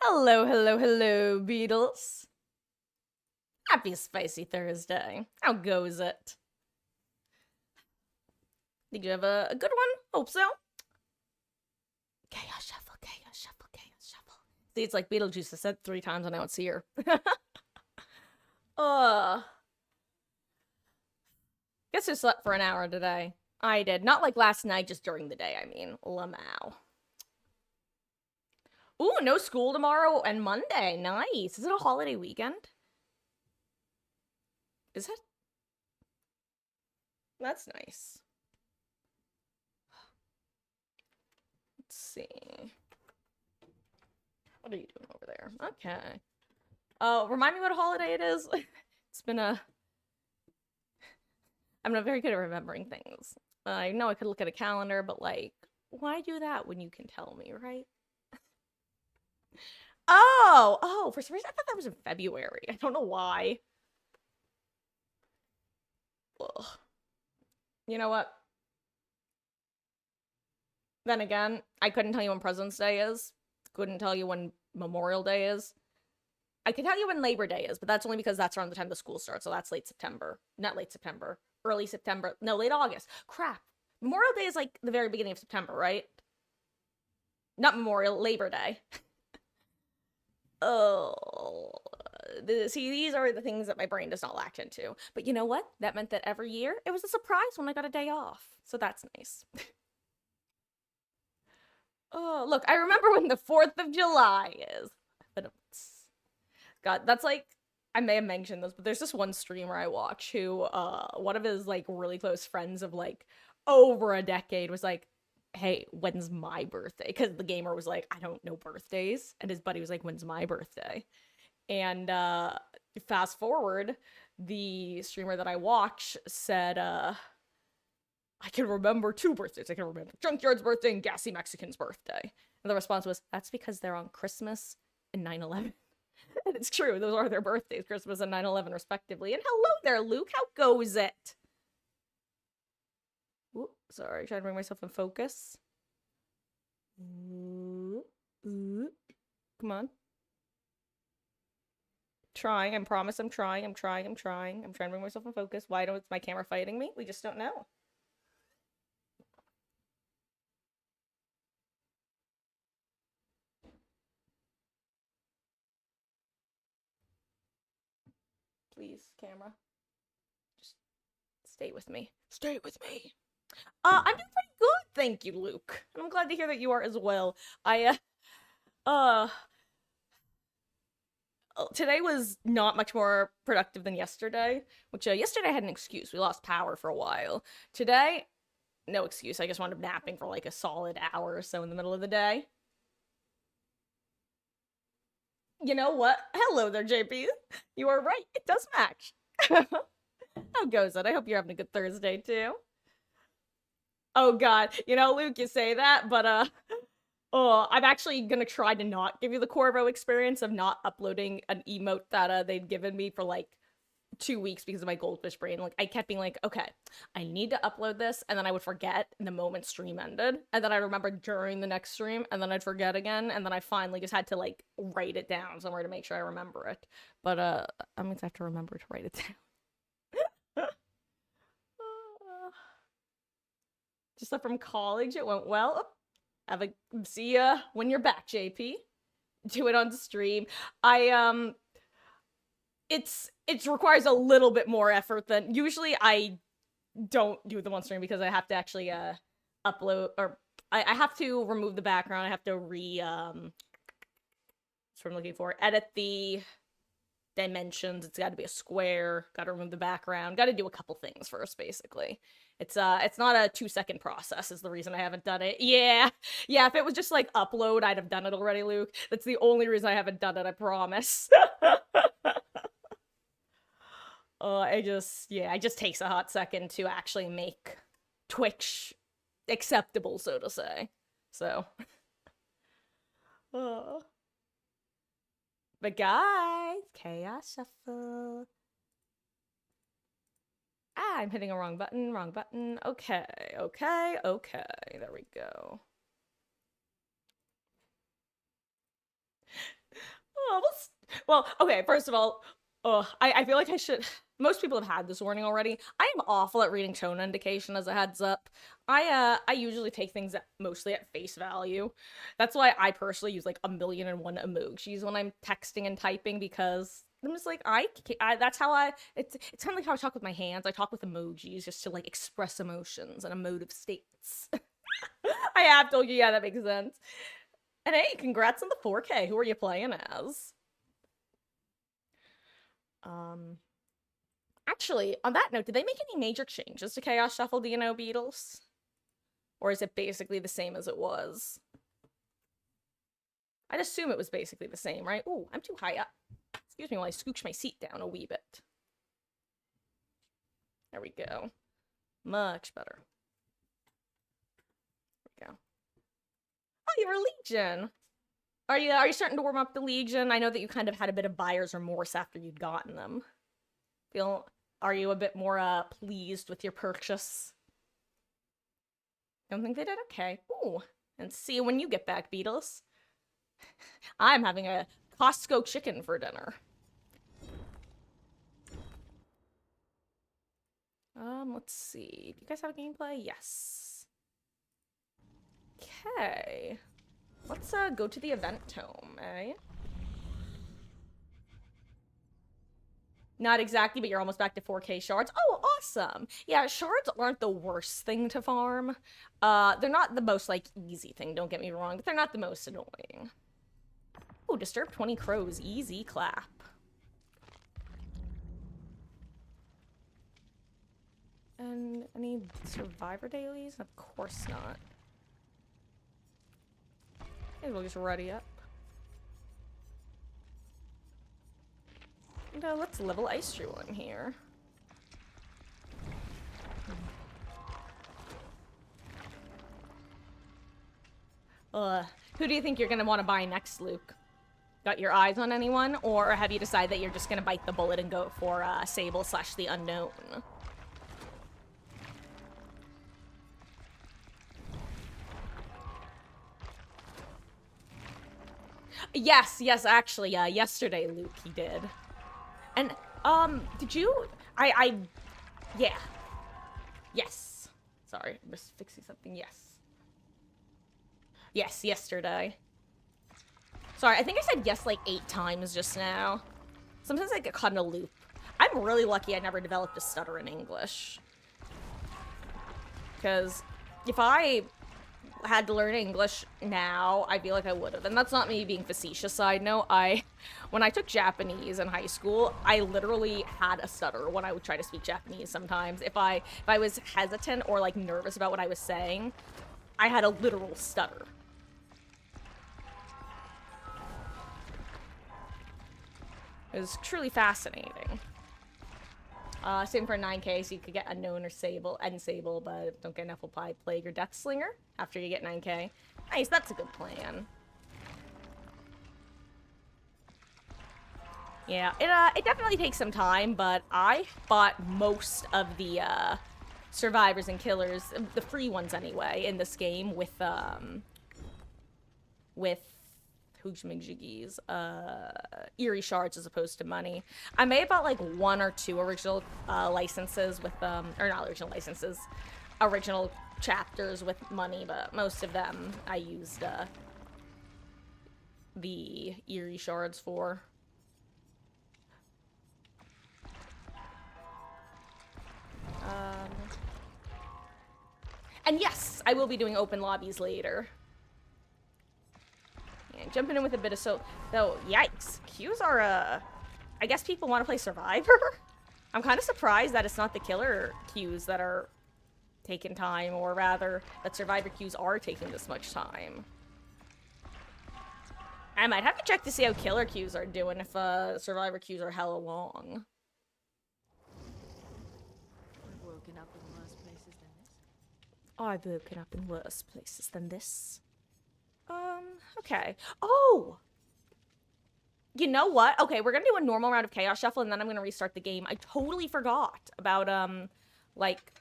Hello, hello, hello, Beatles. Happy Spicy Thursday. How goes it? Did you have a good one? Hope so. Chaos shuffle, chaos shuffle, chaos shuffle. See, it's like Beetlejuice. I said 3 times and now it's here. uh, guess who slept for an hour today? I did. Not like last night, just during the day, I mean. Lamau. Ooh, no school tomorrow and Monday. Nice. Is it a holiday weekend? Is it? That's nice. Let's see. What are you doing over there? Okay. Remind me what holiday it is. It's been a. I'm not very good at remembering things. I know I could look at a calendar, but like, why do that when you can tell me, right? Oh, for some reason I thought that was in February. I don't know why. Ugh. You know what? Then again, I couldn't tell you when President's Day is. Couldn't tell you when Memorial Day is. I can tell you when Labor Day is, but that's only because that's around the time the school starts, so that's late September. Not late September. Early September. No, late August. Crap. Memorial Day is like the very beginning of September, right? Not Memorial, Labor Day. Oh. See, these are the things that my brain does not latch into. But you know what? That meant that every year it was a surprise when I got a day off. So that's nice. Oh, look, I remember when the 4th of July is. God, that's like, I may have mentioned this, but there's this one streamer I watch who, one of his, like, really close friends of, like, over a decade was like, hey, when's my birthday? Because the gamer was like, I don't know birthdays. And his buddy was like, when's my birthday? And, fast forward, the streamer that I watch said, I can remember 2 birthdays. I can remember Junkyard's birthday and Gassy Mexican's birthday. And the response was, that's because they're on Christmas and 9/11. And it's true, those are their birthdays, Christmas and 9/11 respectively. And hello there, Luke. How goes it? Ooh, sorry, trying to bring myself in focus. Ooh, ooh. Come on. Trying, I promise I'm trying. I'm trying to bring myself in focus. Why don't my camera fighting me? We just don't know. Please, camera. Just stay with me. Stay with me. I'm doing pretty good, thank you, Luke. And I'm glad to hear that you are as well. Uh, today was not much more productive than yesterday, which, yesterday I had an excuse. We lost power for a while. Today, no excuse. I just wound up napping for like a solid hour or so in the middle of the day. You know what? Hello there, JP. You are right. It does match. How goes it? I hope you're having a good Thursday too. Oh god, you know, Luke, you say that, but oh, I'm actually gonna try to not give you the Corvo experience of not uploading an emote that they'd given me for like 2 weeks because of my goldfish brain. Like, I kept being like, okay, I need to upload this, and then I would forget the moment stream ended, and then I remember during the next stream, and then I'd forget again, and then I finally just had to like write it down somewhere to make sure I remember it. But I'm gonna have to remember to write it down. Just from college, it went well. Have a see ya when you're back, JP. Do it on stream. I it requires a little bit more effort than usually. I don't do them on stream because I have to actually upload, or I have to remove the background. I have to that's what I'm looking for. Edit the dimensions. It's got to be a square. Got to remove the background. Got to do a couple things first, basically. It's not a 2-second process. Is the reason I haven't done it. Yeah. If it was just like upload, I'd have done it already, Luke. That's the only reason I haven't done it. I promise. It just takes a hot second to actually make Twitch acceptable, so to say. So, but guys, Chaos Shuffle. I'm hitting a wrong button, Okay. There we go. Well, okay, first of all, I feel like I should. Most people have had this warning already. I am awful at reading tone indication as a heads up. I usually take things mostly at face value. That's why I personally use like 1,000,001 emojis when I'm texting and typing because I'm just like that's how it's kind of like how I talk with my hands. I talk with emojis just to like express emotions and emotive states. I have told you, yeah, that makes sense. And hey, congrats on the 4K. Who are you playing as? Um, Actually, on that note, did they make any major changes to Chaos Shuffle, do you know, Beatles? Or is it basically the same as it was? I'd assume it was basically the same, right? Ooh, I'm too high up. Excuse me while I scooch my seat down a wee bit. There we go. Much better. There we go. Oh, you're a Legion! Are you starting to warm up the Legion? I know that you kind of had a bit of buyer's remorse after you'd gotten them. Are you a bit more pleased with your purchase? Don't think they did? Okay. Ooh. And see you when you get back, Beatles. I'm having a Costco chicken for dinner. Let's see. Do you guys have a gameplay? Yes. Okay. Let's go to the event tome, eh? Not exactly, but you're almost back to 4K shards. Oh, awesome. Yeah, shards aren't the worst thing to farm. They're not the most, like, easy thing, don't get me wrong, but they're not the most annoying. Oh, disturb 20 crows. Easy clap. And any survivor dailies? Of course not. Maybe we'll just ready up. And let's level Ice Tree one here. Who do you think you're gonna want to buy next, Luke? Got your eyes on anyone? Or have you decided that you're just gonna bite the bullet and go for Sable / the Unknown? Yes, actually, yesterday, Luke, he did. And, did you... yeah. Yes. Sorry, I'm just fixing something, yes. Yes, yesterday. Sorry, I think I said yes like 8 times just now. Sometimes I get caught in a loop. I'm really lucky I never developed a stutter in English. Because if I had to learn English now, I feel like I would have. And that's not me being facetious. Side note, when I took Japanese in high school, I literally had a stutter when I would try to speak Japanese sometimes. If I was hesitant or like nervous about what I was saying, I had a literal stutter. It was truly fascinating. Same for 9K, so you could get Unknown or Sable, but don't get enough will buy Plague or Death Slinger after you get 9K. Nice, that's a good plan. Yeah, it definitely takes some time, but I bought most of the survivors and killers, the free ones anyway, in this game with Hoojmigjigi's, Eerie Shards as opposed to money. I may have bought like 1 or 2 original licenses with, or not original licenses, original chapters with money, but most of them I used the Eerie Shards for. And yes, I will be doing open lobbies later. Yeah, jumping in with a bit of though, yikes. Queues are, I guess people want to play Survivor? I'm kind of surprised that it's not the killer queues that are taking time, or rather, that Survivor queues are taking this much time. I might have to check to see how killer queues are doing if, Survivor queues are hella long. I've woken up in worse places than this. I've woken up in worse places than this. Okay. Oh! You know what? Okay, we're gonna do a normal round of Chaos Shuffle, and then I'm gonna restart the game. I totally forgot about, like,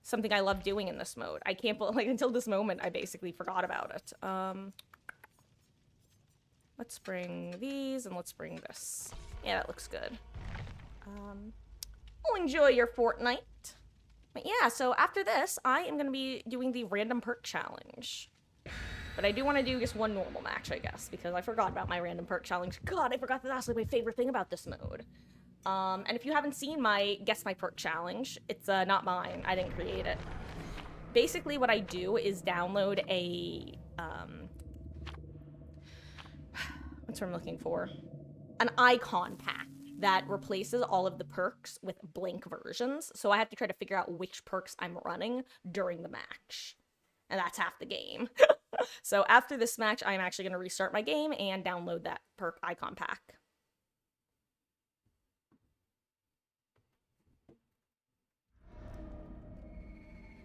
something I love doing in this mode. I can't believe, like, until this moment, I basically forgot about it. Let's bring these and let's bring this. Yeah, that looks good. We'll enjoy your Fortnite. But yeah, so after this, I am going to be doing the random perk challenge. But I do want to do just one normal match, I guess, because I forgot about my random perk challenge. God, I forgot that that's like my favorite thing about this mode. And if you haven't seen my Guess My Perk challenge, it's not mine. I didn't create it. Basically, what I do is download a, what's what I'm looking for? An icon pack that replaces all of the perks with blank versions. So I have to try to figure out which perks I'm running during the match. And that's half the game. So after this match, I'm actually going to restart my game and download that perk icon pack.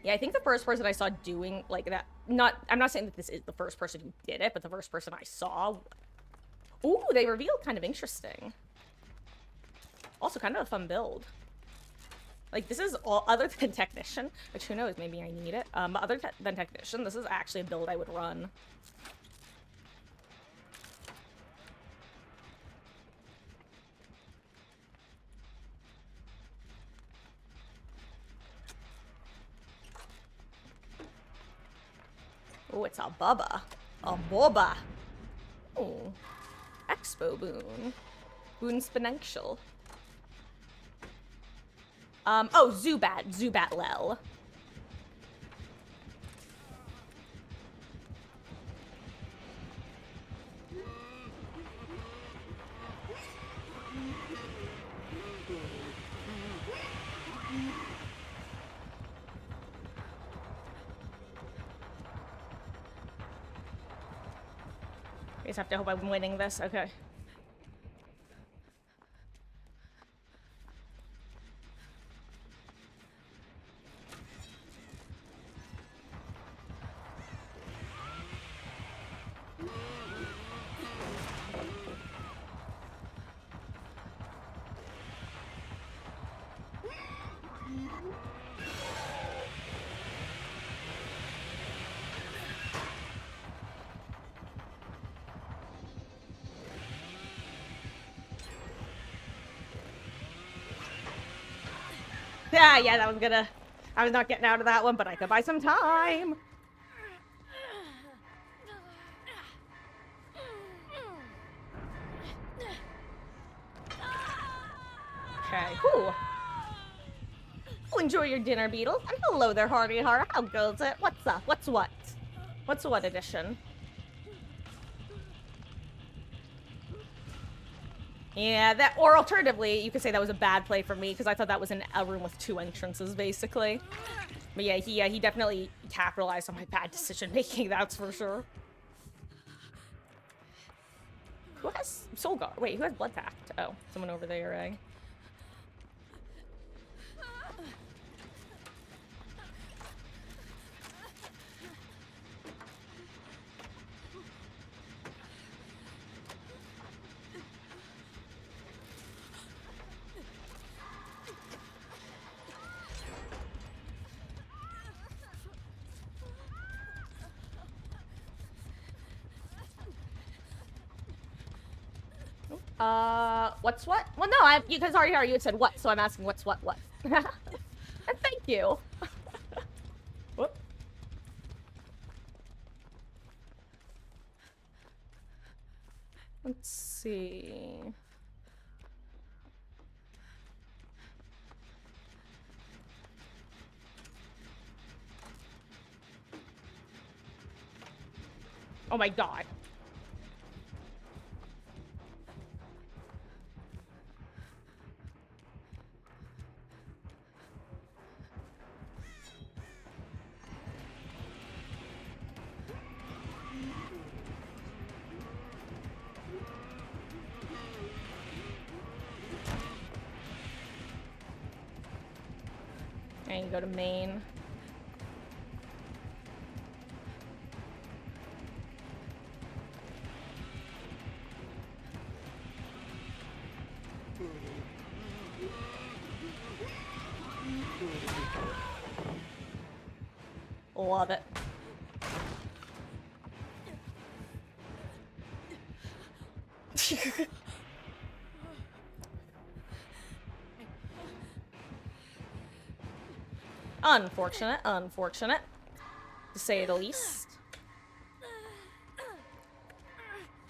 Yeah, I think the first person I saw doing like that, I'm not saying that this is the first person who did it, but the first person I saw. Ooh, they revealed kind of interesting. Also kind of a fun build. Like, this is all, other than Technician, which who knows, maybe I need it. But other than Technician, this is actually a build I would run. Oh, it's a Bubba. A Boba. Oh. Expo Boon. Boon Spinential. Oh, Zubat. Zubat Lel. I just have to hope I'm winning this. Okay. Yeah, that was gonna... I was not getting out of that one, but I could buy some time. Okay, whew. Well, enjoy your dinner, Beetle. And hello there, Hardy Heart. How goes it? What's up? What's what? What's what edition? Yeah, that, or alternatively, you could say that was a bad play for me, because I thought that was a room with 2 entrances, basically. But yeah, he definitely capitalized on my bad decision-making, that's for sure. Who has Soul Guard? Wait, who has Blood Pact? Oh, someone over there, eh? What's what? Well, no, because already you had said what, so I'm asking what's what. And thank you. Whoop. Let's see. Oh my god. And you go to main. Love it. Unfortunate, unfortunate, to say the least.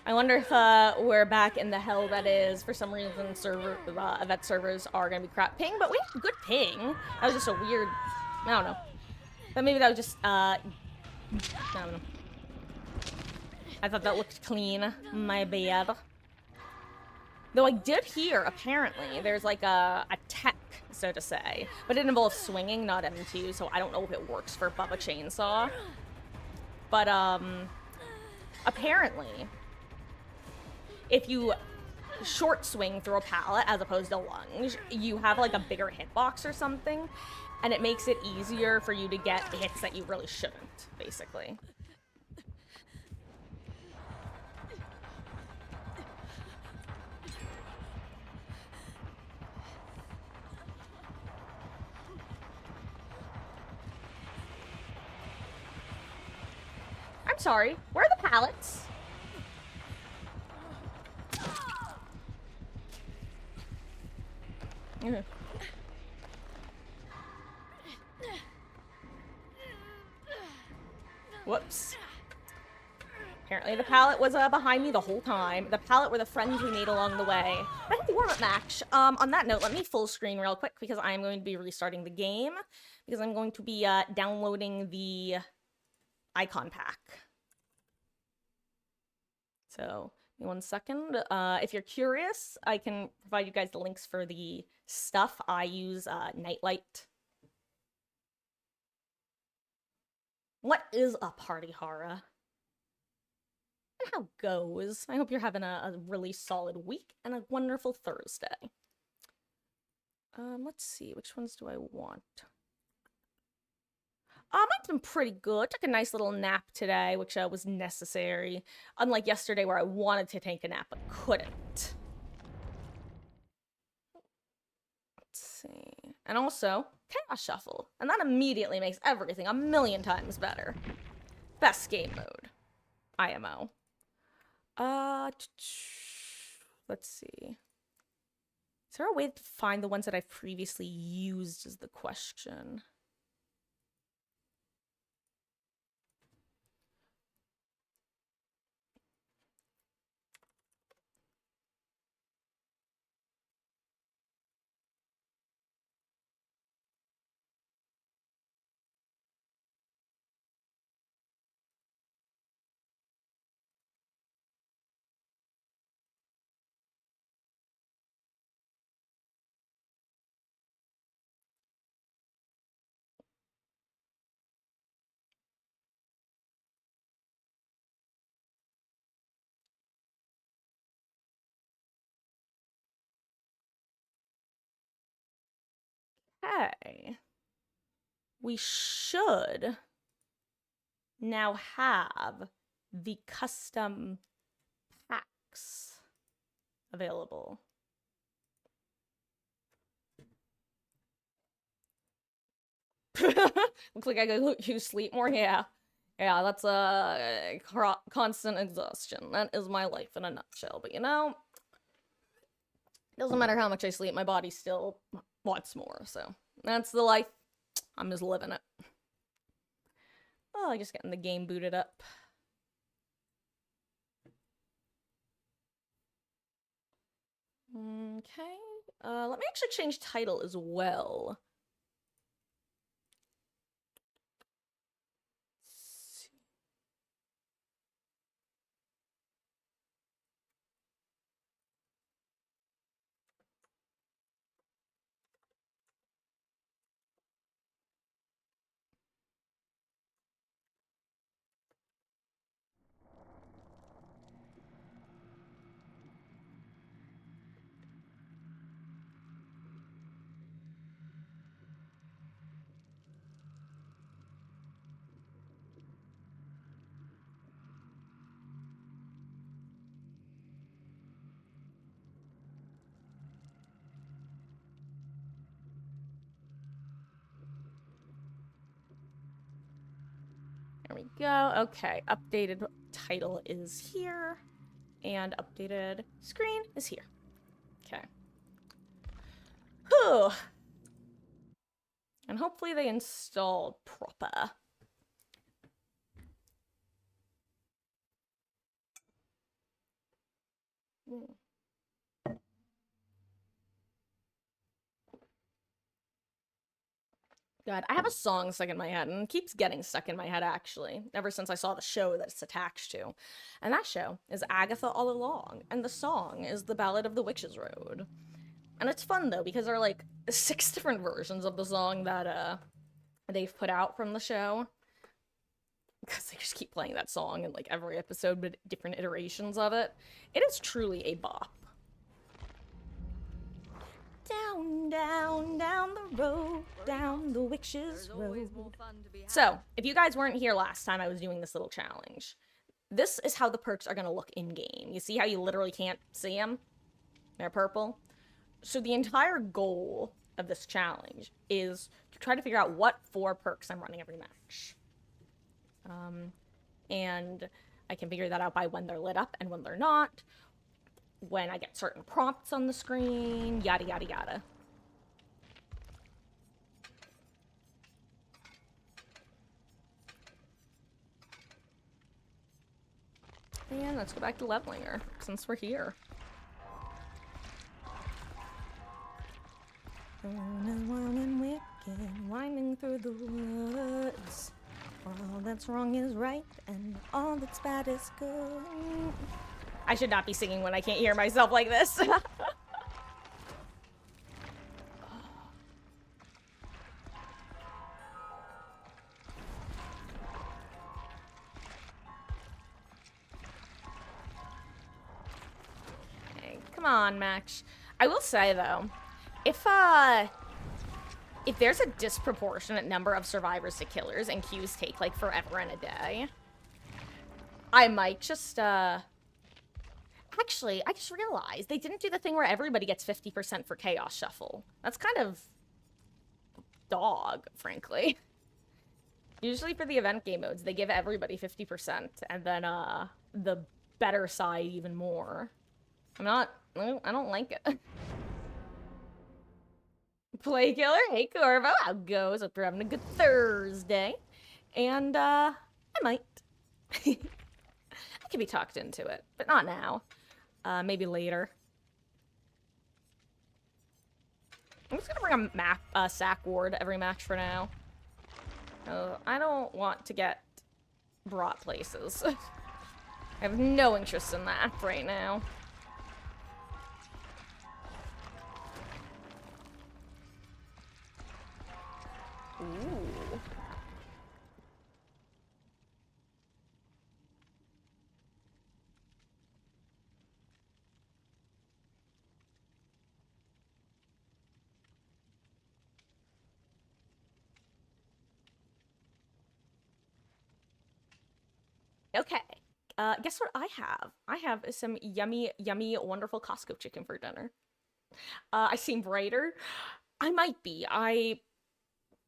I wonder if we're back in the hell that is. For some reason, event servers are gonna be crap ping, but we have good ping. That was just a weird. I don't know. But maybe that was just I don't know. I thought that looked clean. My bad. Though I did hear, apparently, there's like a tech, so to say. But it involves swinging, not M2, so I don't know if it works for Bubba Chainsaw. But, apparently, if you short swing through a pallet as opposed to lunge, you have like a bigger hitbox or something, and it makes it easier for you to get hits that you really shouldn't, basically. I'm sorry, where are the pallets? Whoops. Apparently the pallet was behind me the whole time. The pallet were the friends we made along the way. But I had a warm-up match. On that note, let me full screen real quick because I am going to be restarting the game. Because I'm going to be downloading the icon pack. So, give me 1 second. If you're curious, I can provide you guys the links for the stuff. I use Nightlight. What is a party horror? And how goes? I hope you're having a really solid week and a wonderful Thursday. Let's see, which ones do I want? Mine's been pretty good. Took a nice little nap today, which was necessary. Unlike yesterday where I wanted to take a nap but couldn't. Let's see. And also, Chaos Shuffle. And that immediately makes everything a million times better. Best game mode. IMO. Let's see. Is there a way to find the ones that I've previously used is the question. Okay. We should now have the custom packs available. Looks like I could use sleep more. Yeah. Yeah, that's constant exhaustion. That is my life in a nutshell. But you know, doesn't matter how much I sleep, my body still wants more. So that's the life. I'm just living it. Oh, just getting the game booted up. Okay. Let me actually change title as well. There we go. Okay, updated title is here. And updated screen is here. Okay. Whew. And hopefully they installed proper. God, I have a song stuck in my head, and it keeps getting stuck in my head, actually, ever since I saw the show that it's attached to. And that show is Agatha All Along, and the song is The Ballad of the Witch's Road. And it's fun, though, because there are, like, 6 different versions of the song that, they've put out from the show. Because they just keep playing that song in, like, every episode, but different iterations of it. It is truly a bop. Down, down, down the road, down the witch's road. So, if you guys weren't here last time I was doing this little challenge, this is how the perks are going to look in-game. You see how you literally can't see them? They're purple. So the entire goal of this challenge is to try to figure out what 4 perks I'm running every match. And I can figure that out by when they're lit up and when they're not, when I get certain prompts on the screen, yada yada yada. And let's go back to leveling her, since we're here. Wild and wicked, winding through the woods. All that's wrong is right, and all that's bad is good. I should not be singing when I can't hear myself like this. Hey, come on, Max. I will say, though, if there's a disproportionate number of survivors to killers and queues take, like, forever and a day, I might just, Actually, I just realized they didn't do the thing where everybody gets 50% for Chaos Shuffle. That's kind of dog, frankly. Usually for the event game modes, they give everybody 50%, and then, the better side even more. I don't like it. Play Killer, hey Corvo, how goes? Hope you're having a good Thursday. And, I might. I can be talked into it, but not now. Maybe later. I'm just gonna bring a map, sack ward every match for now. I don't want to get brought places. I have no interest in that right now. Ooh. Okay. Guess what I have? I have some yummy, yummy, wonderful Costco chicken for dinner. I seem brighter. I might be. I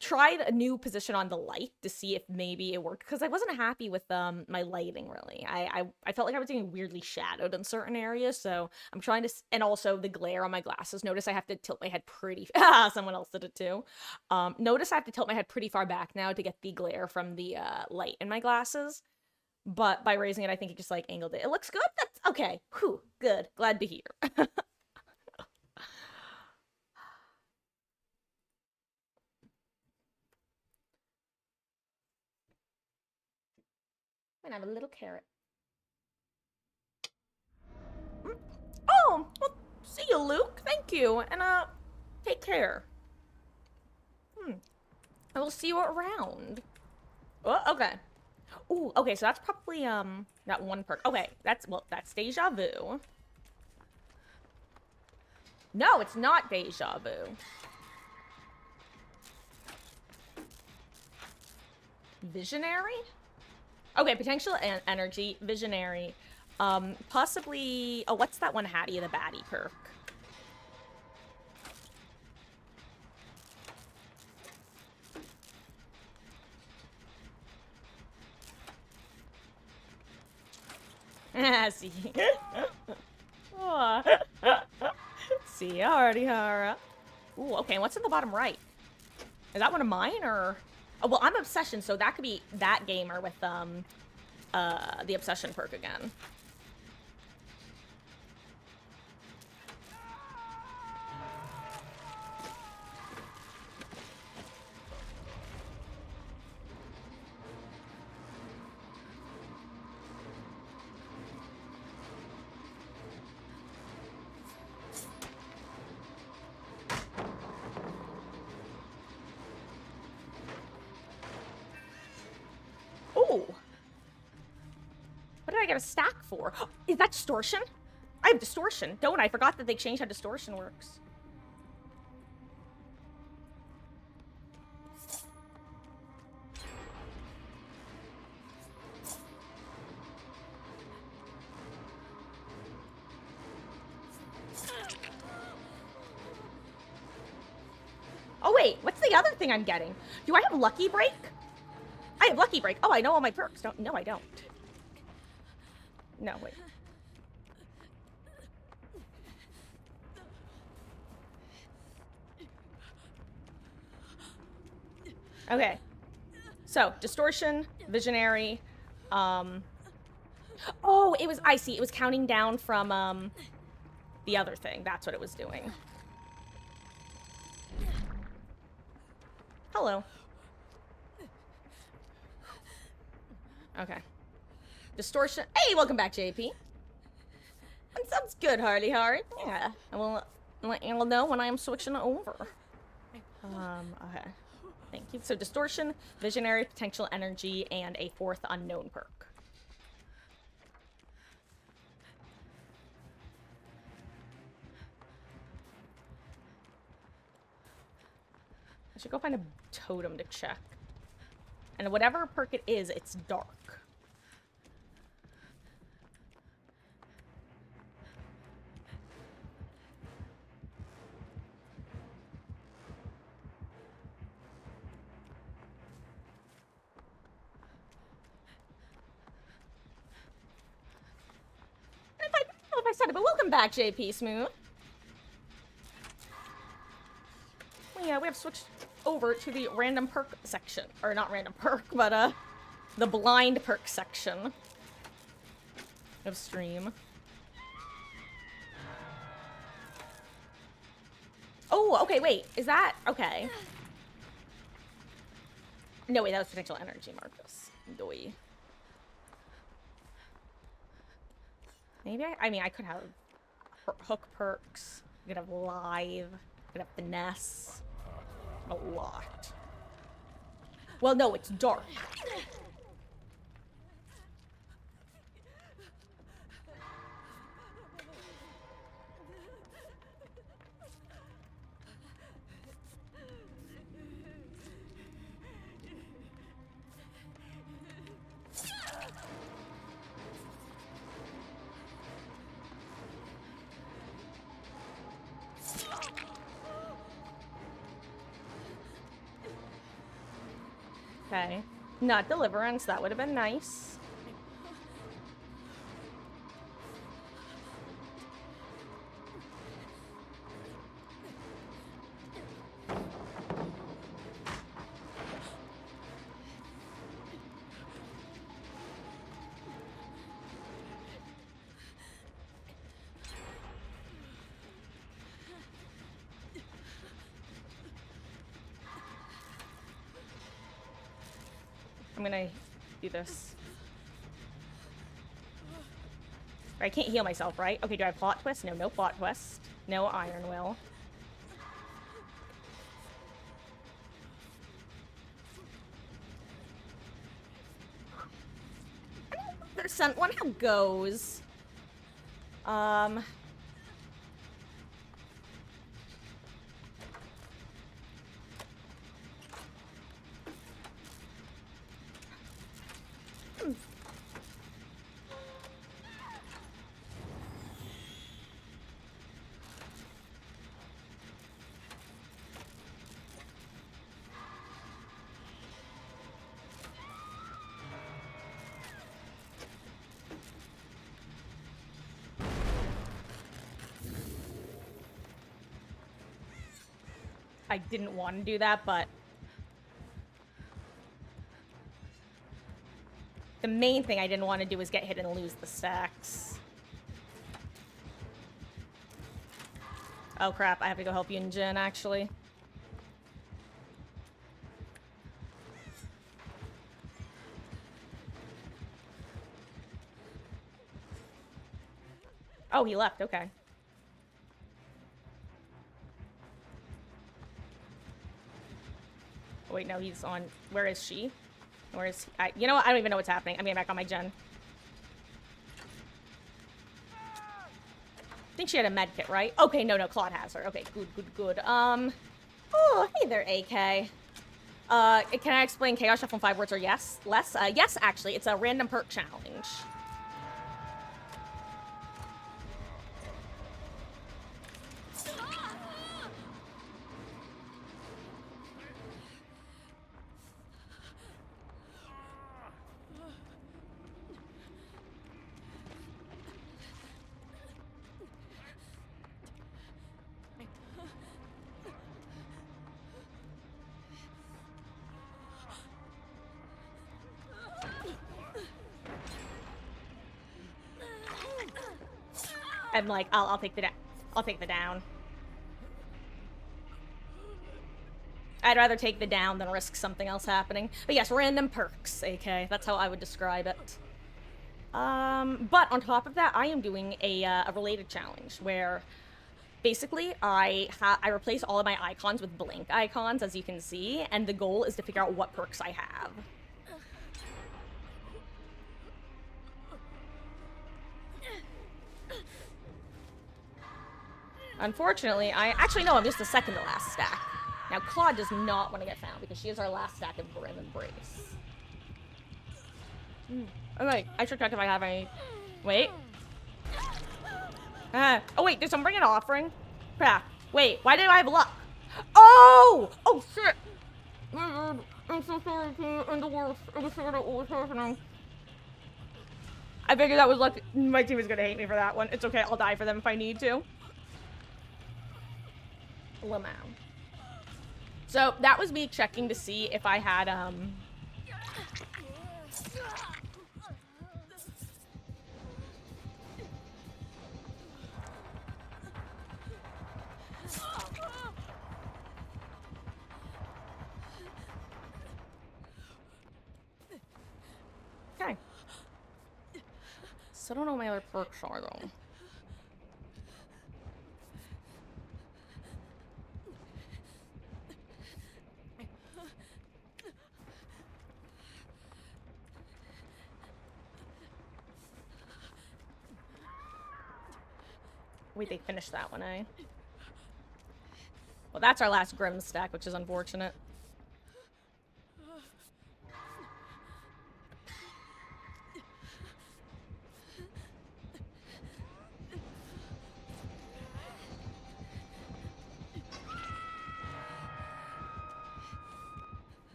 tried a new position on the light to see if maybe it worked, because I wasn't happy with my lighting, really. I felt like I was getting weirdly shadowed in certain areas, so I'm trying to, and also the glare on my glasses. Notice I have to tilt my head pretty, someone else did it too. Notice I have to tilt my head pretty far back now to get the glare from the light in my glasses. But by raising it, I think it just, like, angled it. It looks good? That's okay. Whew, good. Glad to hear. I'm gonna have a little carrot. Oh, well, see you, Luke. Thank you. And, take care. I will see you around. Oh, okay. Ooh, okay, so that's probably, that one perk. Okay, that's Deja Vu. No, it's not Deja Vu. Visionary? Okay, potential energy, visionary. Possibly, oh, what's that one Hattie the Batty perk? See. Oh. See ya, Hardy-hara. Ooh, okay, what's in the bottom right? Is that one of mine, or... Oh, well, I'm Obsession, so that could be that gamer with, the Obsession perk again. Ooh! What did I get a stack for? Is that Distortion? I have Distortion, don't I? I forgot that they changed how Distortion works. Oh wait, what's the other thing I'm getting? Do I have Lucky Break? I have Lucky Break. Oh, I know all my perks. Don't. No, I don't. No, wait. Okay. So, Distortion, Visionary, Oh, it was, I see, it was counting down from, the other thing. That's what it was doing. Hello. Okay. Distortion. Hey, welcome back, JP. That sounds good, Hardy-hara. Yeah, I will let you all know when I am switching over. Okay. Thank you. So, Distortion, Visionary, Potential Energy, and a 4th Unknown perk. I should go find a totem to check. And whatever perk it is, it's dark. I don't know if I said it, but welcome back, JP Smooth. Well, yeah, we have switched over to the random perk section. Or not random perk, but, the blind perk section of stream. Oh, okay, wait. Is that... Okay. No, wait, that was Potential Energy, Marcus. Doi. Maybe I mean, I could have hook perks. I could have live. I could have finesse. A lot. Well, no, it's dark. Okay. Not Deliverance. That would have been nice. I'm gonna do this. I can't heal myself, right? Okay, do I have Plot Twist? No, no Plot Twist. No Iron Will. Percent one, how goes? I didn't want to do that, but the main thing I didn't want to do was get hit and lose the stacks. Oh crap, I have to go help Yunjin, actually. Oh, he left, okay. Oh, wait, no, he's on... Where is she? Where is he? You know what? I don't even know what's happening. I'm getting back on my gen. I think she had a med kit, right? Okay, no, Claude has her. Okay, good. Oh, hey there, AK. Can I explain Chaos Shuffle in 5 words or yes? Less? Yes, actually. It's a random perk challenge. I'm like, I'll take the I'll take the down. I'd rather take the down than risk something else happening. But yes, random perks, AK. That's how I would describe it. But on top of that, I am doing a related challenge where basically I replace all of my icons with blink icons, as you can see, and the goal is to figure out what perks I have. Unfortunately, actually, no, I'm just the second to last stack. Now, Claude does not want to get found because she is our last stack of Grim Embrace. Okay, I should check if I have any... Wait. Oh, wait, did someone bring an offering? Crap. Wait, why did I have luck? Oh! Oh, shit! I'm so sorry, I'm the worst. I just figured out what was happening. I figured that was luck. My team is gonna hate me for that one. It's okay, I'll die for them if I need to. Lamau. So that was me checking to see if I had okay. So I don't know what my other perks are though. Wait, they finished that one, eh? Well, that's our last Grim stack, which is unfortunate.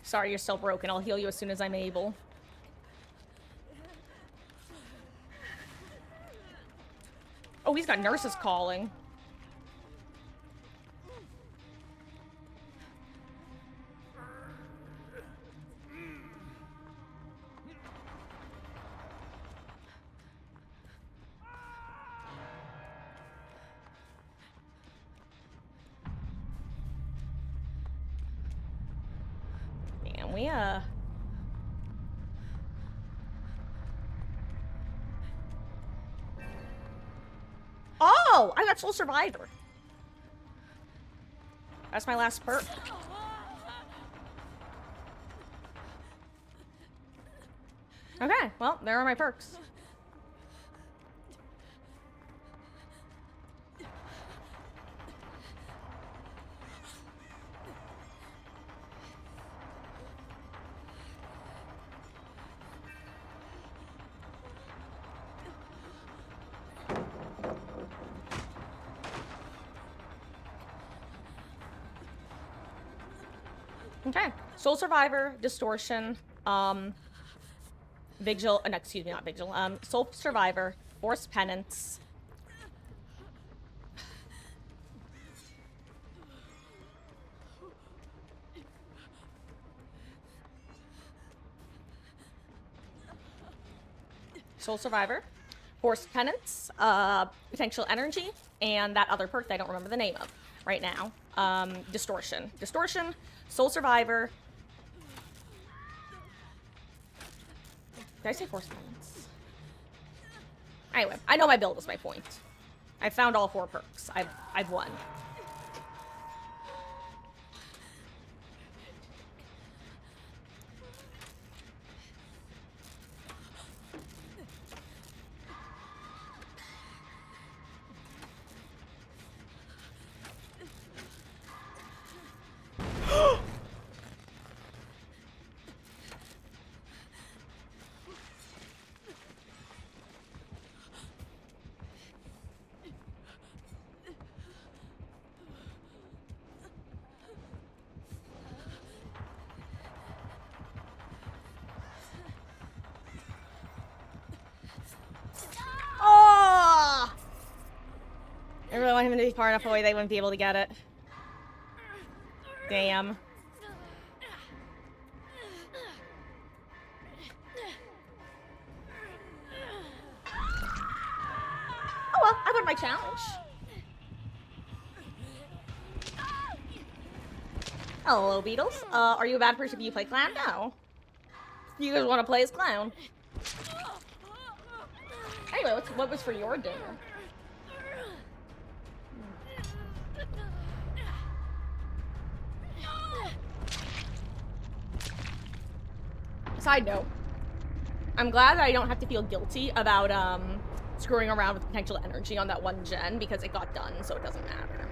Sorry, you're still broken. I'll heal you as soon as I'm able. Oh, he's got nurses calling. Man, we, Oh! I got Soul Survivor. That's my last perk. Okay, well, there are my perks. Okay. Soul Survivor, Distortion, Vigil, no, excuse me, not Vigil, Soul Survivor, Forced penance. Soul Survivor. Forced penance. Potential energy. And that other perk that I don't remember the name of right now. Distortion. Distortion. Soul Survivor. Did I say forced penance? Anyway, I know my build is my point. I found all 4 perks. I've won. Oh! I really want him to be far enough away they wouldn't be able to get it. Damn. Oh well, I won my challenge. Hello, Beatles. Are you a bad person if you play clown? No. You guys want to play as clown. Anyway, what was for your dinner? Side note, I'm glad that I don't have to feel guilty about screwing around with potential energy on that one gen because it got done, so it doesn't matter.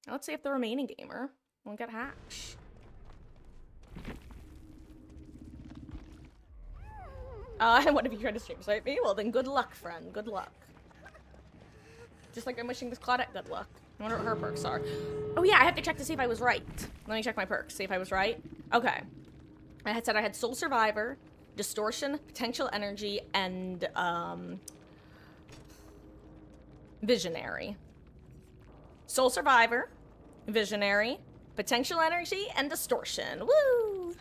Let's see if the remaining gamer won't get hatched. And what if you try to stream snipe me? Well, then good luck, friend. Good luck. Just like I'm wishing this Claudette good luck. I wonder what her perks are. Oh yeah, I have to check to see if I was right. Let me check my perks, see if I was right. Okay. I had said I had Soul Survivor, Distortion, Potential Energy, and Visionary. Soul Survivor, Visionary, Potential Energy, and Distortion. Woo!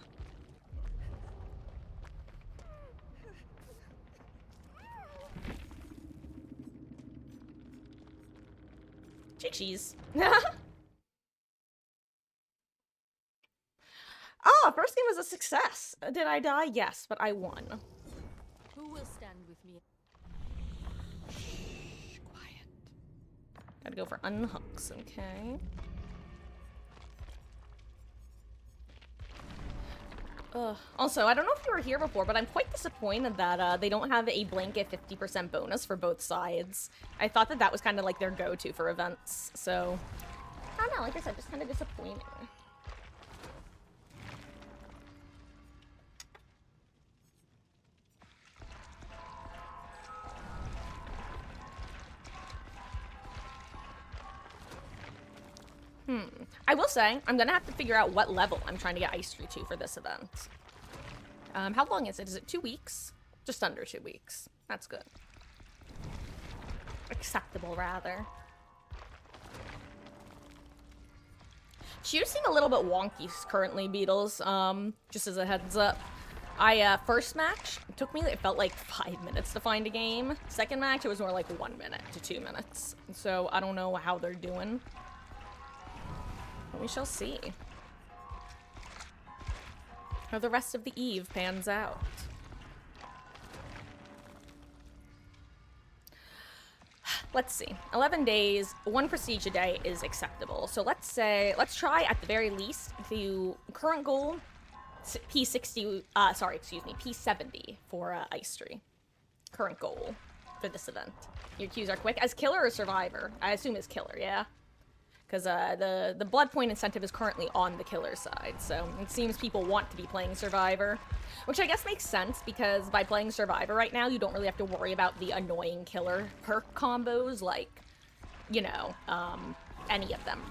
Cheese. Oh, first game was a success. Did I die? Yes, but I won. Who will stand with me? Shh, quiet. Gotta go for unhooks, okay. Also, I don't know if you were here before, but I'm quite disappointed that they don't have a blanket 50% bonus for both sides. I thought that was kind of like their go-to for events, so... I don't know, like I said, just kind of disappointing. I will say, I'm gonna have to figure out what level I'm trying to get Ice Tree to for this event. How long is it? Is it 2 weeks? Just under 2 weeks. That's good. Acceptable, rather. She's seem a little bit wonky currently, Beatles. Just as a heads up. First match, it took me, it felt like 5 minutes to find a game. Second match, it was more like 1 minute to 2 minutes. So, I don't know how they're doing. But we shall see how the rest of the eve pans out. Let's see. 11 days, 1 prestige a day is acceptable. So let's try at the very least the current goal, P60, P70 for Ice Tree. Current goal for this event. Your queues are quick. As killer or survivor? I assume it's killer, yeah? Because the blood point incentive is currently on the killer side, so it seems people want to be playing Survivor. Which I guess makes sense, because by playing Survivor right now, you don't really have to worry about the annoying killer perk combos, like, you know, any of them.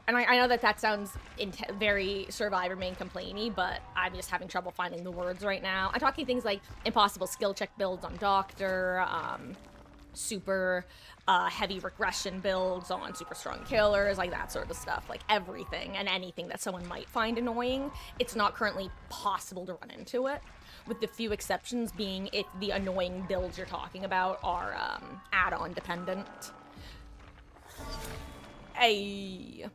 And I know that sounds very Survivor main complainy, but I'm just having trouble finding the words right now. I'm talking things like impossible skill check builds on Doctor, super heavy regression builds on super strong killers, like that sort of stuff. Like everything and anything that someone might find annoying, it's not currently possible to run into it. With the few exceptions being if the annoying builds you're talking about are add-on dependent. Hey.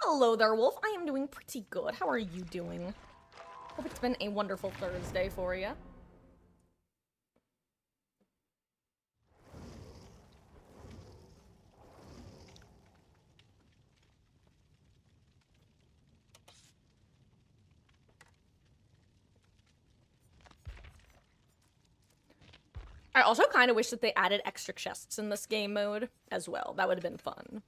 Hello there, Wolf. I am doing pretty good. How are you doing? Hope it's been a wonderful Thursday for you. I also kind of wish that they added extra chests in this game mode as well. That would have been fun.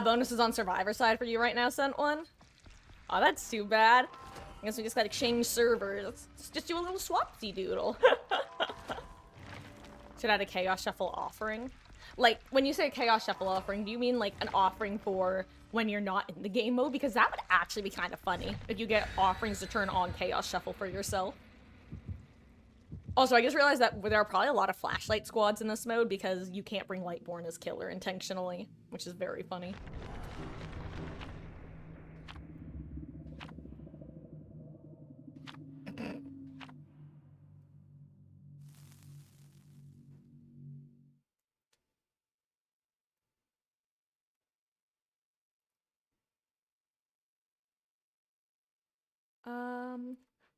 Bonuses on Survivor side for you right now, sent one. Oh, that's too bad. I guess we just gotta change servers. Let's just do a little swapsy doodle. Should add a Chaos Shuffle offering. Like, when you say a Chaos Shuffle offering, do you mean like an offering for when you're not in the game mode? Because that would actually be kind of funny if you get offerings to turn on Chaos Shuffle for yourself. Also, I just realized that there are probably a lot of flashlight squads in this mode because you can't bring Lightborn as killer intentionally, which is very funny.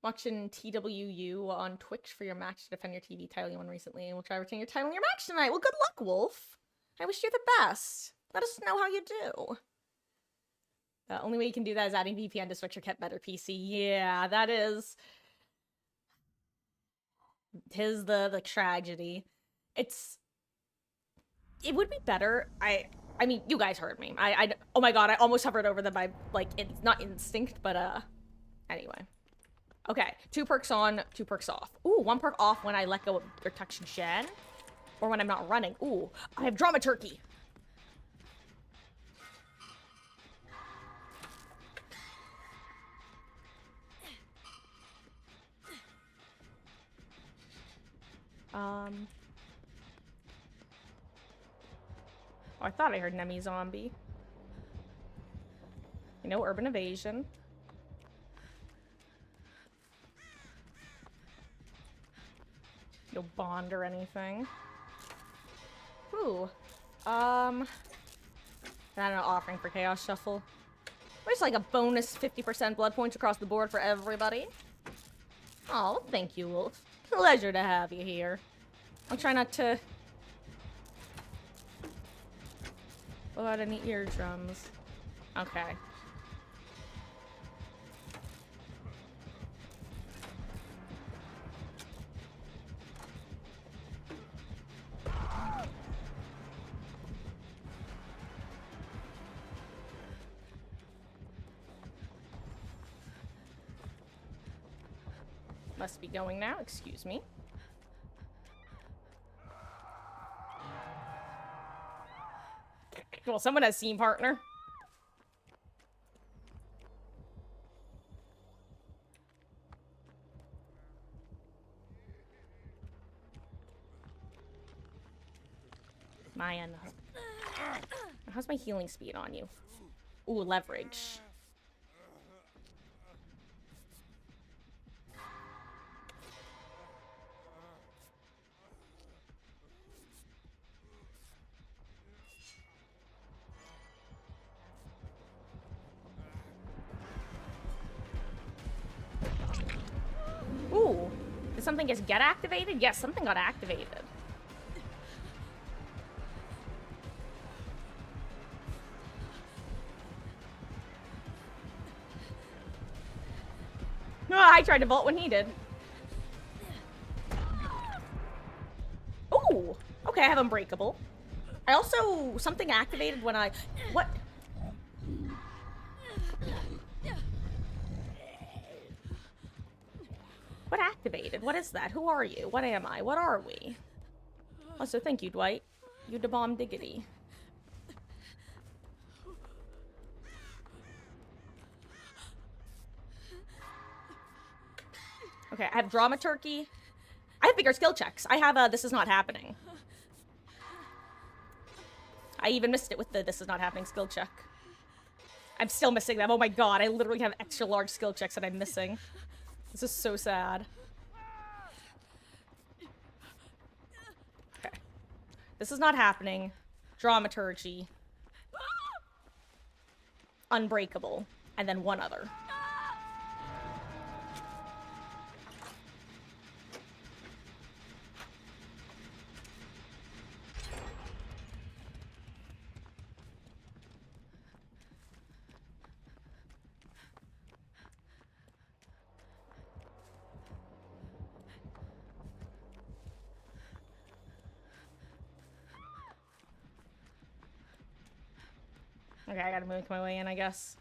Watching TWU on Twitch for your match to defend your TV title you won recently, and we'll try to retain your title in your match tonight. Well, good luck, Wolf. I wish you the best. Let us know how you do. The only way you can do that is adding VPN to switch or get better PC. Yeah, that is... Tis the tragedy. It would be better. I mean, you guys heard me. Oh my god, I almost hovered over them by, like, it's not instinct, but, anyway. Okay, 2 perks on, 2 perks off. Ooh, 1 perk off when I let go of or touch Jen. Or when I'm not running. Ooh, I have Dramaturgy. Oh, I thought I heard Nemi Zombie. You know, Urban Evasion. No bond or anything. Ooh. Not an offering for Chaos Shuffle. There's like a bonus 50% blood points across the board for everybody. Oh, thank you, Wolf. Pleasure to have you here. I'll try not to blow out any eardrums. Okay. Must be going now, excuse me. Well, someone has scene partner. Mayan. How's my healing speed on you? Ooh, leverage. Ooh. Did something just get activated? Yes, something got activated. I tried to vault when he did. Ooh! Okay, I have Unbreakable. I also... Something activated when I... What? What activated? What is that? Who are you? What am I? What are we? Also, thank you, Dwight. You da bomb diggity. Okay, I have Dramaturgy. I have bigger skill checks. I have This Is Not Happening. I even missed it with the This Is Not Happening skill check. I'm still missing them. Oh my god, I literally have extra large skill checks that I'm missing. This is so sad. Okay. This Is Not Happening. Dramaturgy. Unbreakable. And then one other. Okay, I gotta make my way in, I guess.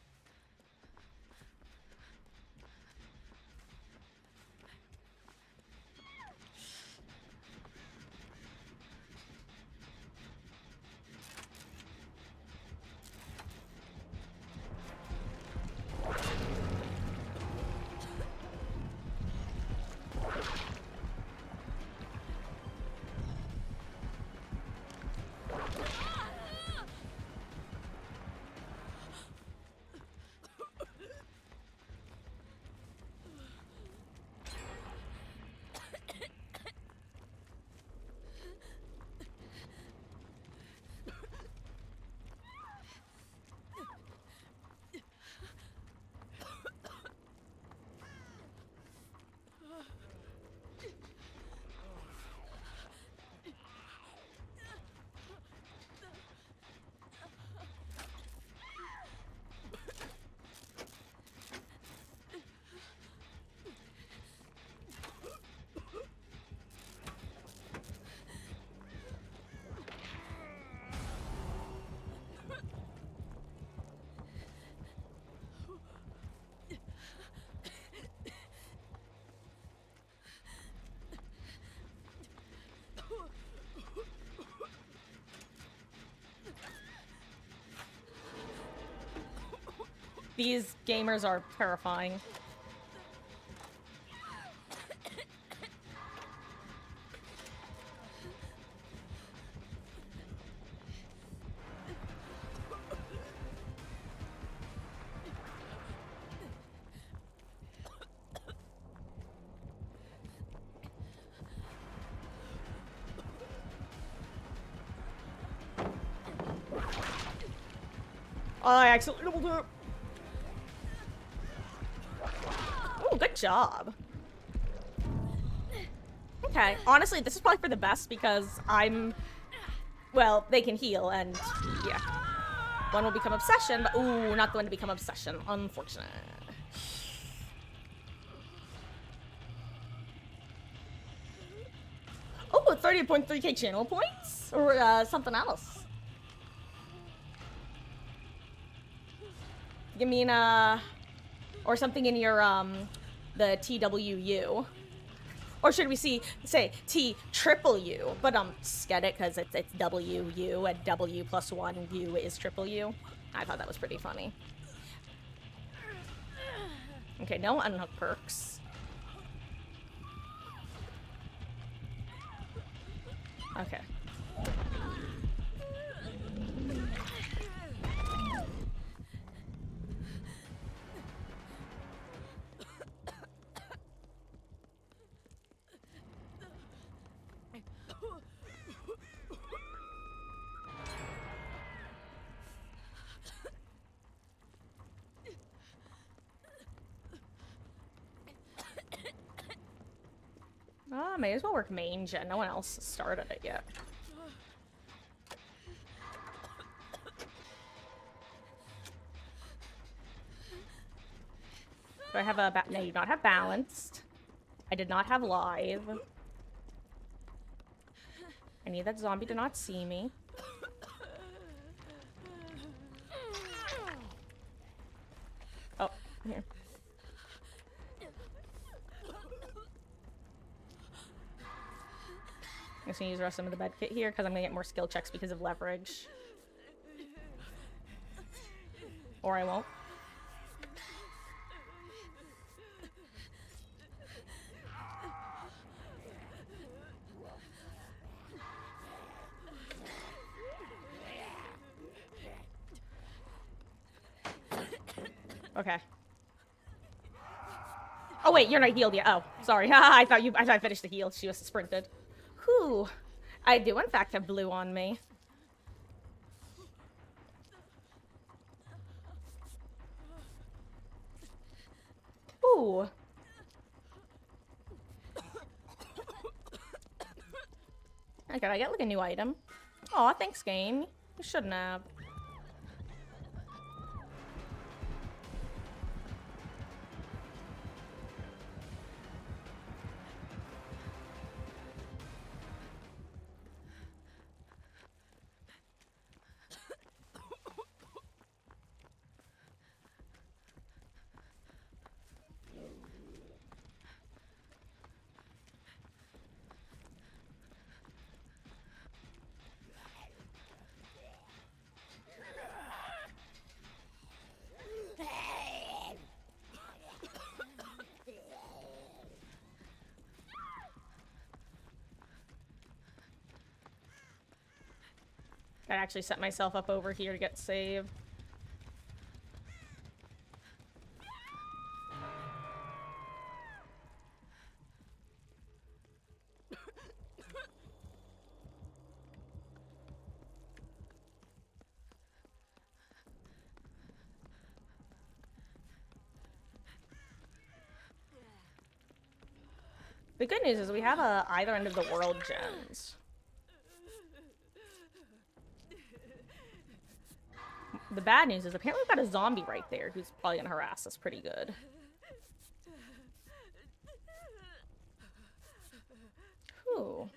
These gamers are terrifying. I accidentally doubled it. Oh, good job. Okay, honestly, this is probably for the best because I'm... Well, they can heal, and yeah. One will become Obsession, but ooh, not the one to become Obsession. Unfortunate. Oh, 30.3k channel points? Or something else. You mean, or something in your, the TWU. Or should we say T triple U? But get it because it's WU and W plus 1 U is triple U. I thought that was pretty funny. Okay, no unhook perks. Okay. May as well work main gen. No one else started it yet. Do I have a no, you do not have balanced. I did not have live. I need that zombie to not see me. Oh, here. I'm just gonna use the rest of the med kit here because I'm gonna get more skill checks because of leverage. Or I won't. Okay. Oh wait, you're not healed yet. Oh, sorry. I thought I finished the heal. She just sprinted. Whew. I do in fact have blue on me. Ooh. Okay, I get like a new item. Aw, thanks game. You shouldn't have. I actually set myself up over here to get saved. The good news is we have either end of the world gens. The bad news is apparently we've got a zombie right there who's probably gonna harass us pretty good. Whew.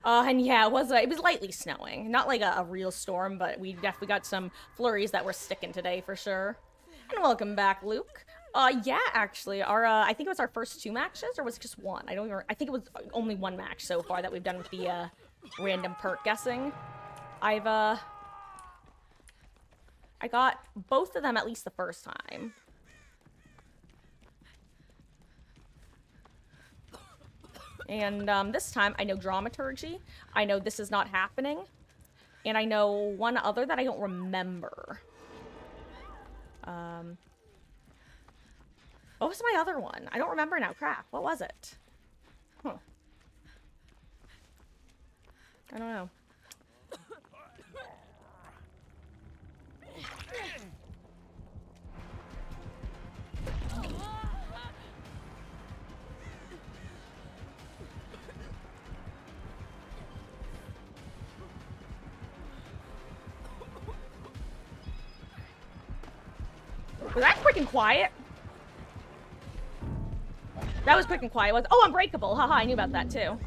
And yeah, it was lightly snowing. Not like a real storm, but we definitely got some flurries that were sticking today for sure. And welcome back, Luke. Yeah, actually, I think it was our first 2 matches, or was it just one? I don't even, I think it was only 1 match so far that we've done with the, random perk guessing. I got both of them at least the first time. And, this time, I know dramaturgy, I know this is not happening, and I know one other that I don't remember. What was my other one? I don't remember now. Crap. What was it? Huh. I don't know. Was that quick and quiet? That was quick and quiet. Oh, unbreakable. Haha, I knew about that too.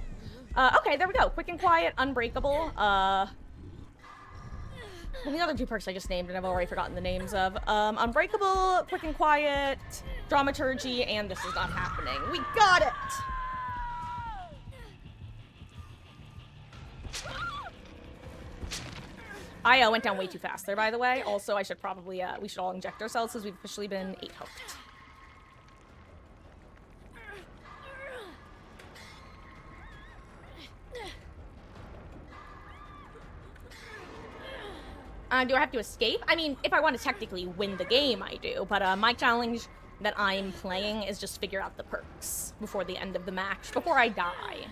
Okay, there we go. Quick and quiet, unbreakable. And the other 2 perks I just named and I've already forgotten the names of. Unbreakable, quick and quiet, dramaturgy, and this is not happening. We got it! I went down way too fast there, by the way. Also, I should probably, we should all inject ourselves because we've officially been 8 hooked. Do I have to escape? I mean, if I want to technically win the game, I do. But my challenge that I'm playing is just figure out the perks before the end of the match, before I die.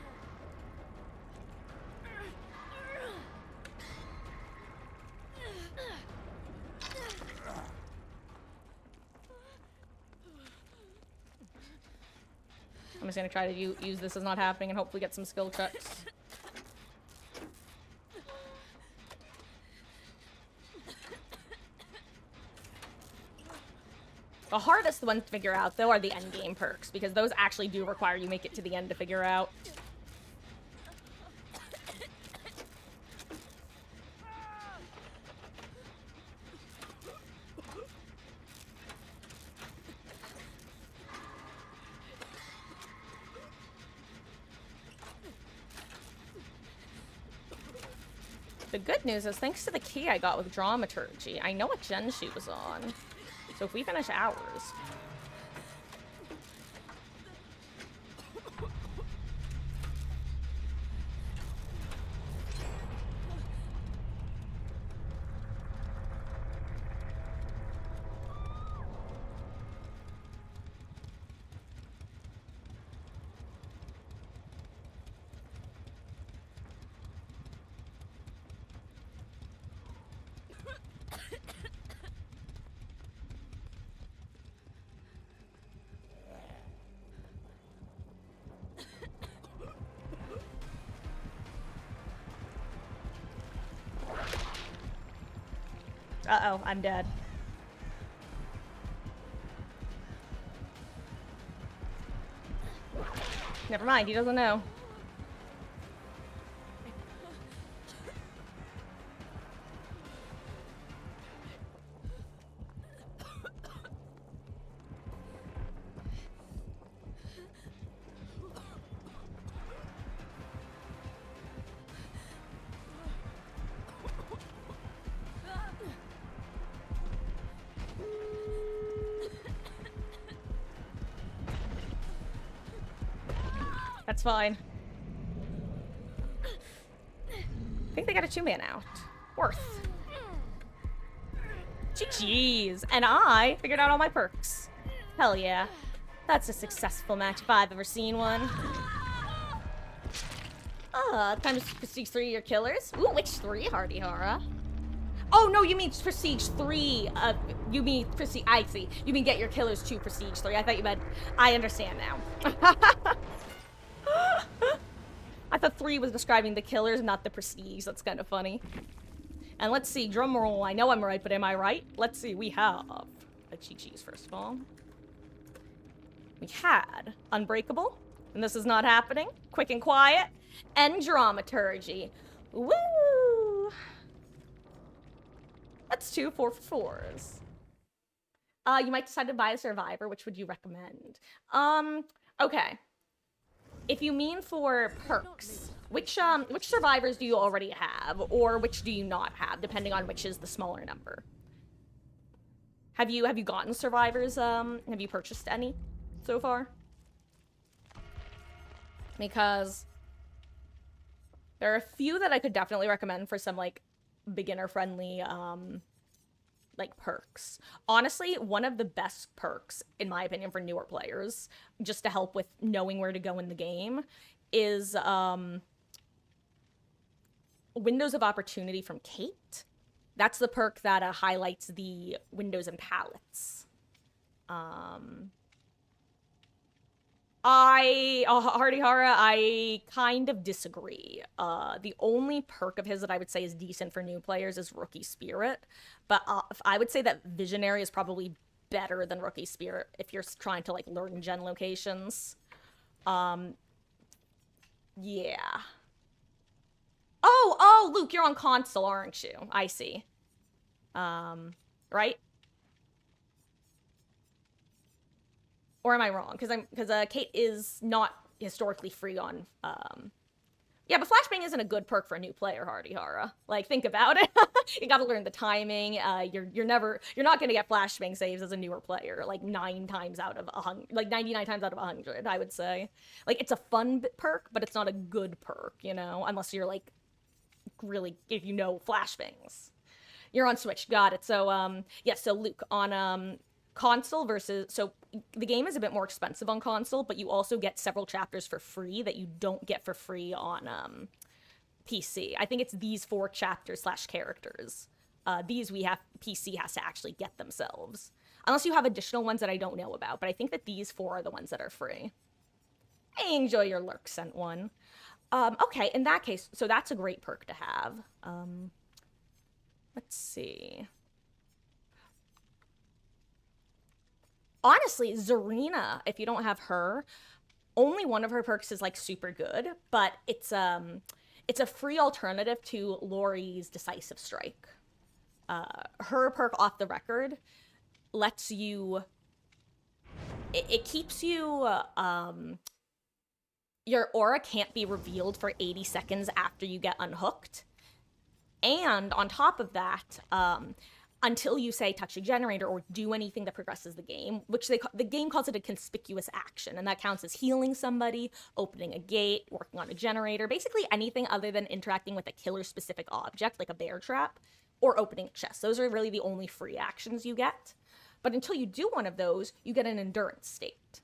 I'm just gonna try to use this as not happening and hopefully get some skill checks. The hardest ones to figure out, though, are the endgame perks, because those actually do require you make it to the end to figure out. The good news is, thanks to the key I got with Dramaturgy, I know what gen she was on. So if we finish ours... Uh-oh, I'm dead. Never mind, he doesn't know. That's fine. I think they got a 2-man out. Worth. GG's. And I figured out all my perks. Hell yeah. That's a successful match if I've ever seen one. Time to prestige 3 your killers. Ooh, which 3, Hardy Hara? Oh, no, you mean prestige 3. You mean prestige... I see. You mean get your killers to prestige 3. I thought you meant... I understand now. I thought 3 was describing the killers, not the prestige. That's kind of funny. And let's see, drum roll. I know I'm right, but am I right? Let's see, we have a GG's first of all. We had Unbreakable, and this is not happening. Quick and Quiet, and Dramaturgy. Woo! That's 2 4-for-4s. You might decide to buy a Survivor. Which would you recommend? Okay. If you mean for perks, which survivors do you already have, or which do you not have, depending on which is the smaller number? Have you gotten survivors? Have you purchased any so far? Because there are a few that I could definitely recommend for some like beginner friendly like perks. Honestly, one of the best perks, in my opinion, for newer players, just to help with knowing where to go in the game, is Windows of Opportunity from Kate. That's the perk that highlights the windows and pallets. Hardy Hara, I kind of disagree. The only perk of his that I would say is decent for new players is Rookie Spirit, but I would say that Visionary is probably better than Rookie Spirit if you're trying to like learn gen locations. Yeah. Oh, Luke, you're on console, aren't you? I see. Right? Or am I wrong? Because Kate is not historically free on yeah, but flashbang isn't a good perk for a new player, Hardy Hara. Like, think about it. You gotta learn the timing. You're not gonna get flashbang saves as a newer player, like 9 times out of 100, like 99 times out of 100, I would say. Like, it's a fun perk, but it's not a good perk, you know, unless you're like really, if you know flashbangs. You're on Switch, got it. So yeah, so Luke, on console versus, so the game is a bit more expensive on console, but you also get several chapters for free that you don't get for free on PC. I think it's these 4 chapters slash characters. These PC has to actually get themselves, unless you have additional ones that I don't know about, but I think that these 4 are the ones that are free. Hey, enjoy your lurk, sent one. Okay, in that case, so that's a great perk to have. Let's see. Honestly, Zarina, if you don't have her, only one of her perks is like super good, but it's a free alternative to Lori's Decisive Strike. Her perk off the record lets you, it keeps you, your aura can't be revealed for 80 seconds after you get unhooked. And on top of that, until you say touch a generator or do anything that progresses the game, which the game calls it a conspicuous action, and that counts as healing somebody, opening a gate, working on a generator, basically anything other than interacting with a killer specific object like a bear trap or opening a chest. Those are really the only free actions you get. But until you do one of those, you get an endurance state.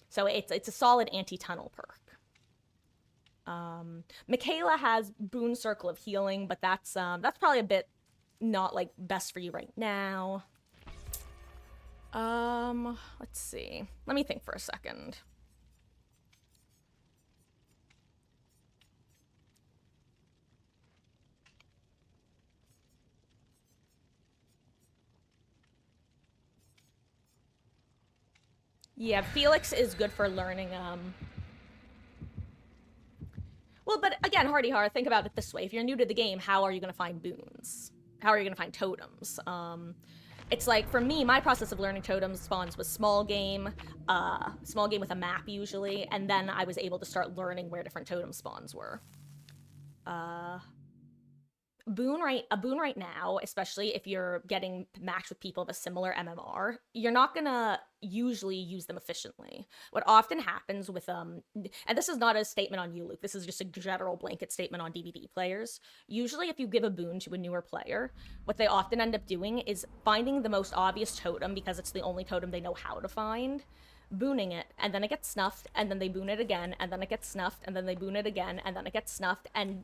So it's a solid anti-tunnel perk. Michaela has Boon Circle of Healing, but that's probably a bit not like best for you right now. Let's see. Let me think for a second. Yeah, Felix is good for learning, well, but again, Hardy Har, think about it this way. If you're new to the game, how are you going to find boons? How are you going to find totems? It's like, for me, my process of learning totems spawns was small game with a map usually, and then I was able to start learning where different totem spawns were. A boon right now, especially if you're getting matched with people of a similar MMR, you're not gonna usually use them efficiently. What often happens with and this is not a statement on you, Luke, this is just a general blanket statement on DVD players. Usually if you give a boon to a newer player, what they often end up doing is finding the most obvious totem because it's the only totem they know how to find, booning it, and then it gets snuffed, and then they boon it again, and then it gets snuffed, and then they boon it again, and then it gets snuffed, and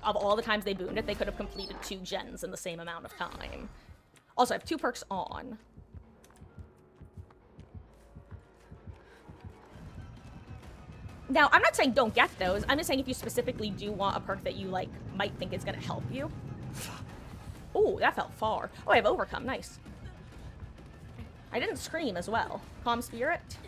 of all the times they booned it, they could have completed 2 gens in the same amount of time. Also, I have 2 perks on. Now, I'm not saying don't get those. I'm just saying if you specifically do want a perk that you, like, might think is going to help you. Oh, that felt far. Oh, I have Overcome. Nice. I didn't scream as well. Calm Spirit.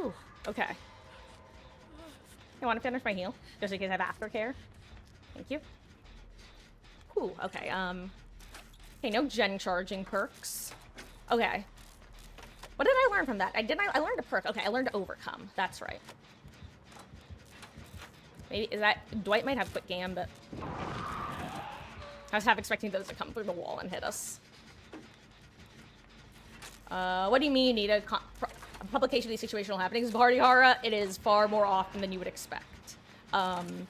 Ooh, okay. I want to finish my heal, just in case I have aftercare. Thank you. Ooh, okay, okay, no gen charging perks. Okay. What did I learn from that? I learned a perk. Okay, I learned to Overcome. That's right. Maybe, Dwight might have Quick Gam, but I was half expecting those to come through the wall and hit us. What do you mean you need a publication of these situational happenings? Vardihara, it is far more often than you would expect. I've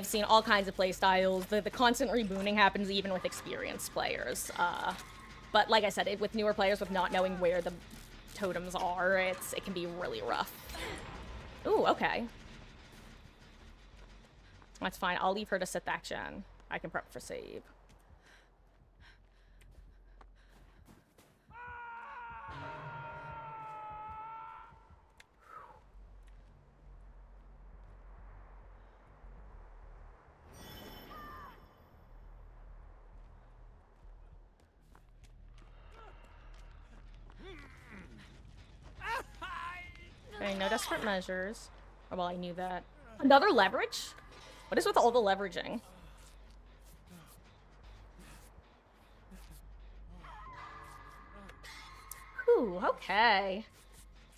seen all kinds of play styles. The constant rebooning happens even with experienced players. But like I said, with newer players with not knowing where the totems are, it can be really rough. Ooh, okay. That's fine. I'll leave her to sit that gen. I can prep for save. Okay, no desperate measures. Oh, well, I knew that. Another leverage? What is with all the leveraging? Whew, okay.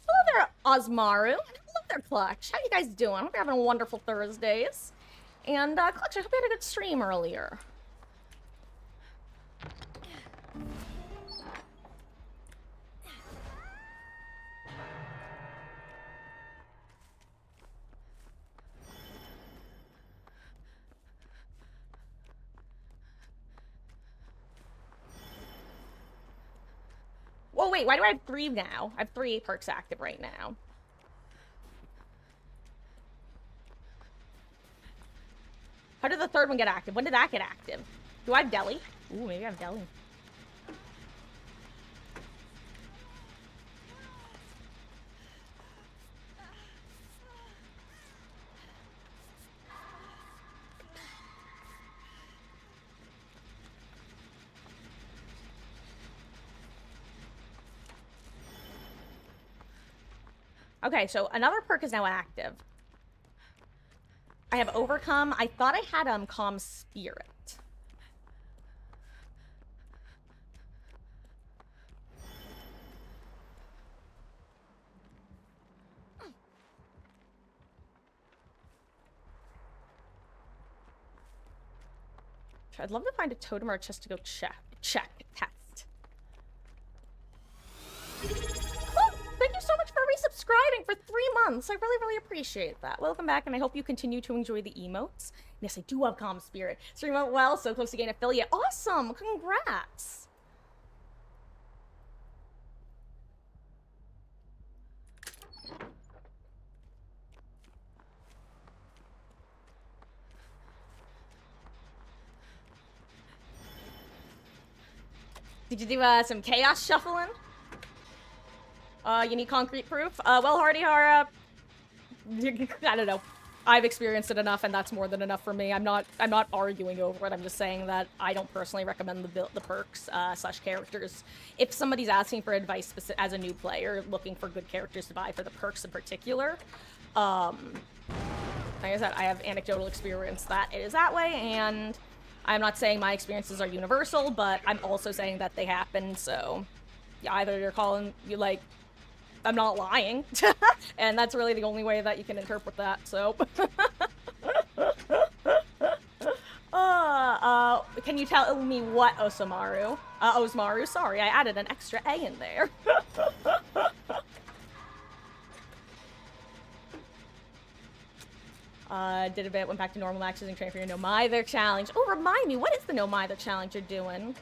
Hello there, Osmaru. Hello there, Clutch. How you guys doing? Hope you're having wonderful Thursdays. And, Clutch, I hope you had a good stream earlier. wait, why do I have 3 now? I have 3 perks active right now. How did the 3rd one get active? When did that get active? Do I have deli? Ooh, maybe I have deli. Okay, so another perk is now active. I have overcome. I thought I had comm spirit. I'd love to find a totem or a chest to go check test. Oh, thank you so much for resubscribing for 3 months. I really appreciate that. Welcome back, and I hope you continue to enjoy the emotes. Yes, I do have comm spirit. Stream went well, so close to getting affiliate. Awesome! Congrats! Did you do some chaos shuffling? You need concrete proof? Well, Hardy Hara, I don't know. I've experienced it enough, and that's more than enough for me. I'm not arguing over it. I'm just saying that I don't personally recommend the perks slash characters. If somebody's asking for advice as a new player, looking for good characters to buy for the perks in particular, like I said, I have anecdotal experience that it is that way, and I'm not saying my experiences are universal, but I'm also saying that they happen, so yeah, either you're calling, you like, I'm not lying, and that's really the only way that you can interpret that, so. Can you tell me what Osamaru? Osmaru, sorry, I added an extra A in there. Did a bit, went back to normal matches and trained for your No Mither challenge. Oh, remind me, what is the No Mither challenge you're doing?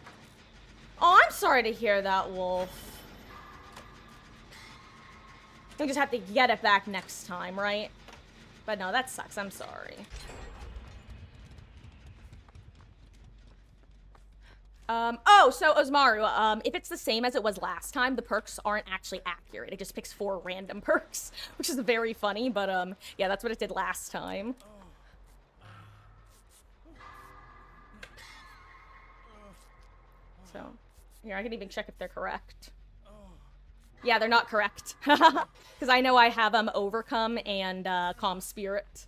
Oh, I'm sorry to hear that, Wolf. You'll just have to get it back next time, right? But no, that sucks, I'm sorry. Oh, so Osmaru, if it's the same as it was last time, the perks aren't actually accurate. It just picks 4 random perks, which is very funny, but, yeah, that's what it did last time. So, here, I can even check if they're correct. Yeah, they're not correct. Because I know I have, Overcome and, Calm Spirit.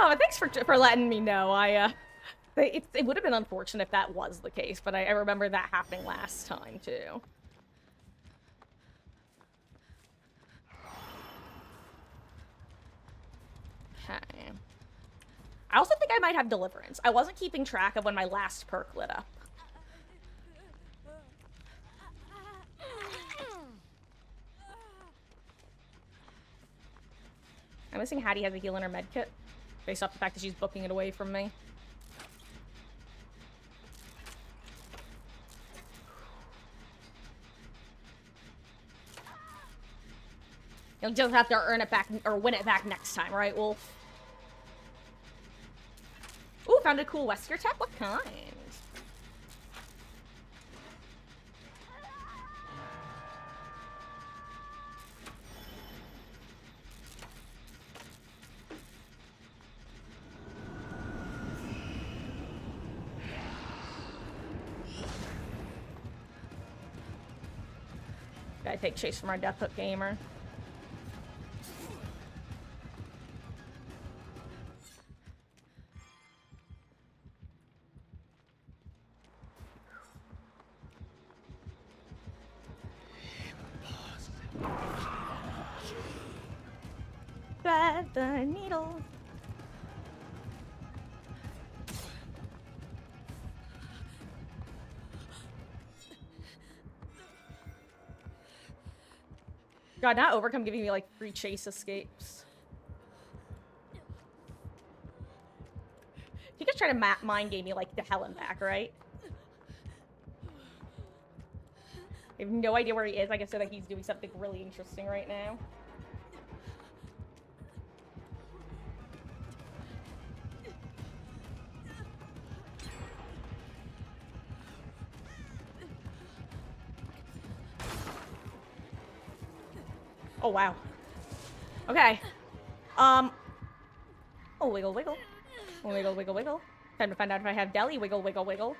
Oh, thanks for letting me know. It would have been unfortunate if that was the case, but I remember that happening last time, too. Okay. I also think I might have Deliverance. I wasn't keeping track of when my last perk lit up. I'm missing Hattie has a heal in her medkit, based off the fact that she's booking it away from me. You'll just have to earn it back, or win it back next time, right, Wolf? Ooh, found a cool Wesker tech? What kind? Gotta take chase from our Death Hook gamer. Thread the needle. God, not Overcome giving me like 3 chase escapes. You guys try to mind game me like the hell and back, right? I have no idea where he is. I guess so that he's doing something really interesting right now. Oh, wow. Okay. Oh, wiggle, wiggle. Wiggle, wiggle, wiggle. Time to find out if I have deli. Wiggle, wiggle, wiggle.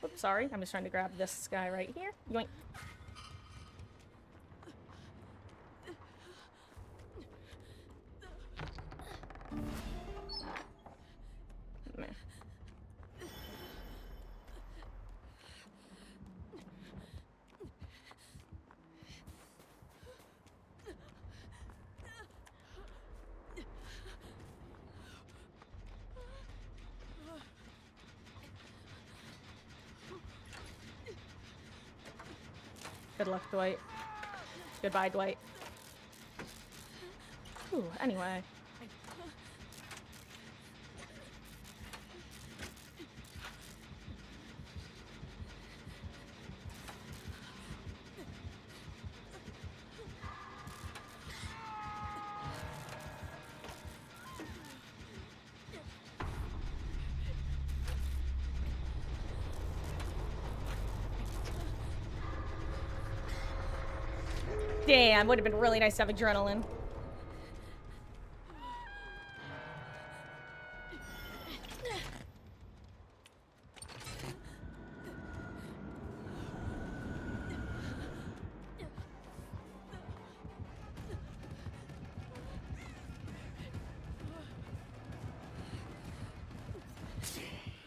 Oops, sorry. I'm just trying to grab this guy right here. Yoink. Meh. Good luck, Dwight. Goodbye, Dwight. Ooh, anyway. Damn, would have been really nice to have adrenaline.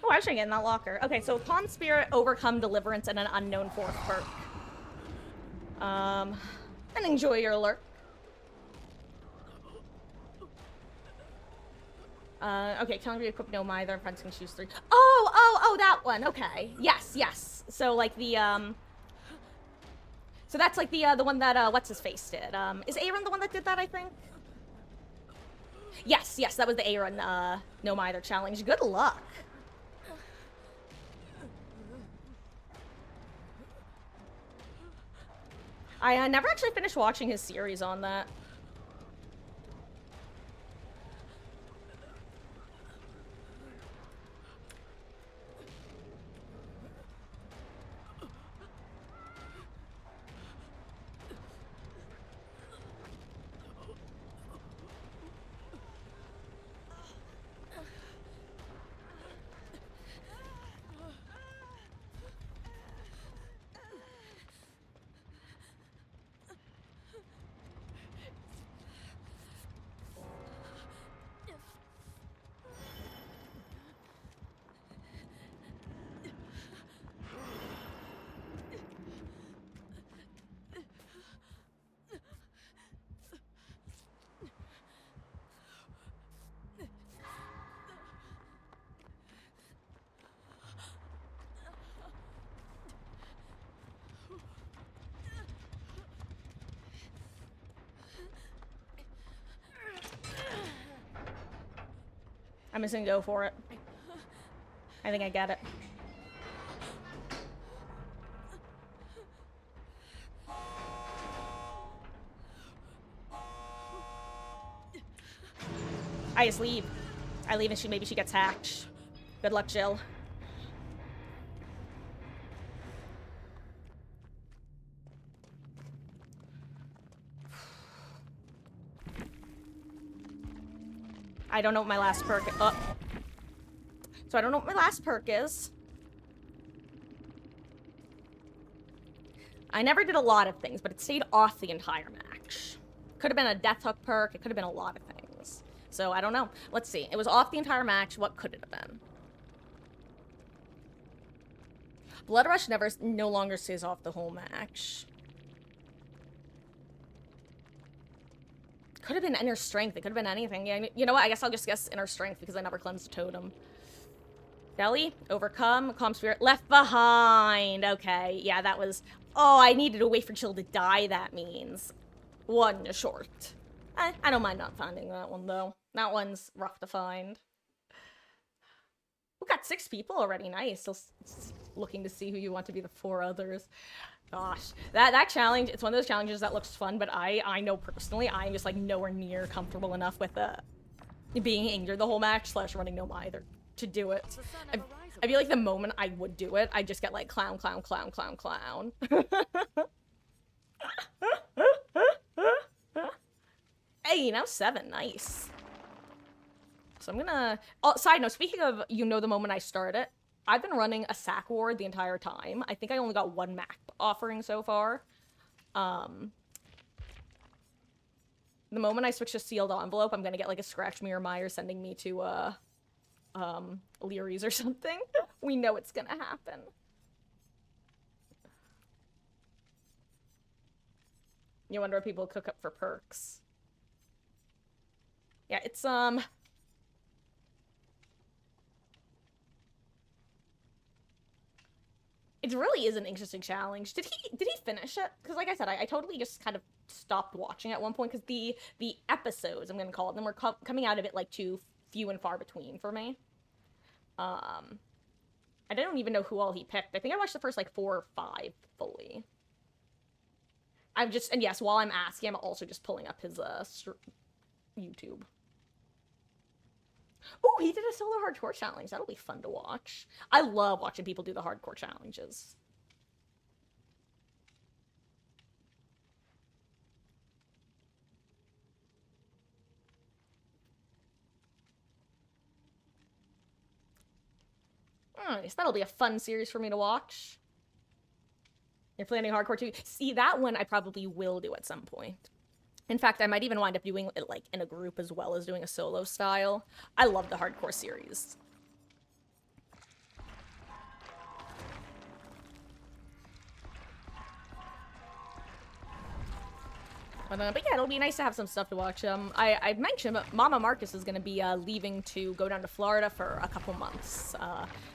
Oh, I should get in that locker. Okay, so Calm Spirit, Overcome Deliverance, and an unknown fourth perk. And enjoy your lurk. Okay, can't be equipped no either. Friends can choose 3. Oh, that one. Okay. Yes. So like the so that's like the one that what's his face did. Is Aaron the one that did that, I think? Yes, that was the Aaron no either challenge. Good luck. I never actually finished watching his series on that. I'm just gonna go for it. I think I get it. I just leave. I leave and maybe she gets hacked. Good luck, Jill. I don't know what my last perk is. So I don't know what my last perk is. I never did a lot of things, but it stayed off the entire match. Could have been a death hook perk. It could have been a lot of things. So I don't know. Let's see. It was off the entire match. What could it have been? Blood Rush no longer stays off the whole match. could have been inner strength. It could have been anything. Yeah, you know what? I guess I'll just guess inner strength because I never cleansed totem. Belly, overcome, calm spirit, left behind. Okay, yeah, that was... Oh, I needed to wait for Chill to die, that means. One short. I don't mind not finding that one, though. That one's rough to find. We got 6 people already. Nice. Still looking to see who you want to be the 4 others. Gosh, that challenge, it's one of those challenges that looks fun, but I know personally I'm just like nowhere near comfortable enough with being injured the whole match / running no either to do it. I feel like the moment I would do it, I just get like clown, clown, clown, clown, clown. Hey, now 7, nice. So I'm gonna... Oh, side note, speaking of the moment I started, I've been running a sack ward the entire time. I think I only got 1 map offering so far. The moment I switch to sealed envelope, I'm gonna get like a scratch mirror Meyer sending me to Leary's or something. We know it's gonna happen. You wonder what people cook up for perks. Yeah, it's it really is an interesting challenge. Did he finish it? Because like I said, I totally just kind of stopped watching at one point because the episodes, I'm gonna call it, them were coming out of it like too few and far between for me. I don't even know who all he picked. I think I watched the first like 4 or 5 fully. I'm just, and yes, while I'm asking, I'm also just pulling up his YouTube. Oh, he did a solo hardcore challenge. That'll be fun to watch. I love watching people do the hardcore challenges. Nice. That'll be a fun series for me to watch. You're planning hardcore too? See, that one I probably will do at some point. In fact, I might even wind up doing it like in a group as well as doing a solo style. I love the hardcore series. But yeah, it'll be nice to have some stuff to watch. I mentioned, but Mama Marcus is going to be leaving to go down to Florida for a couple months.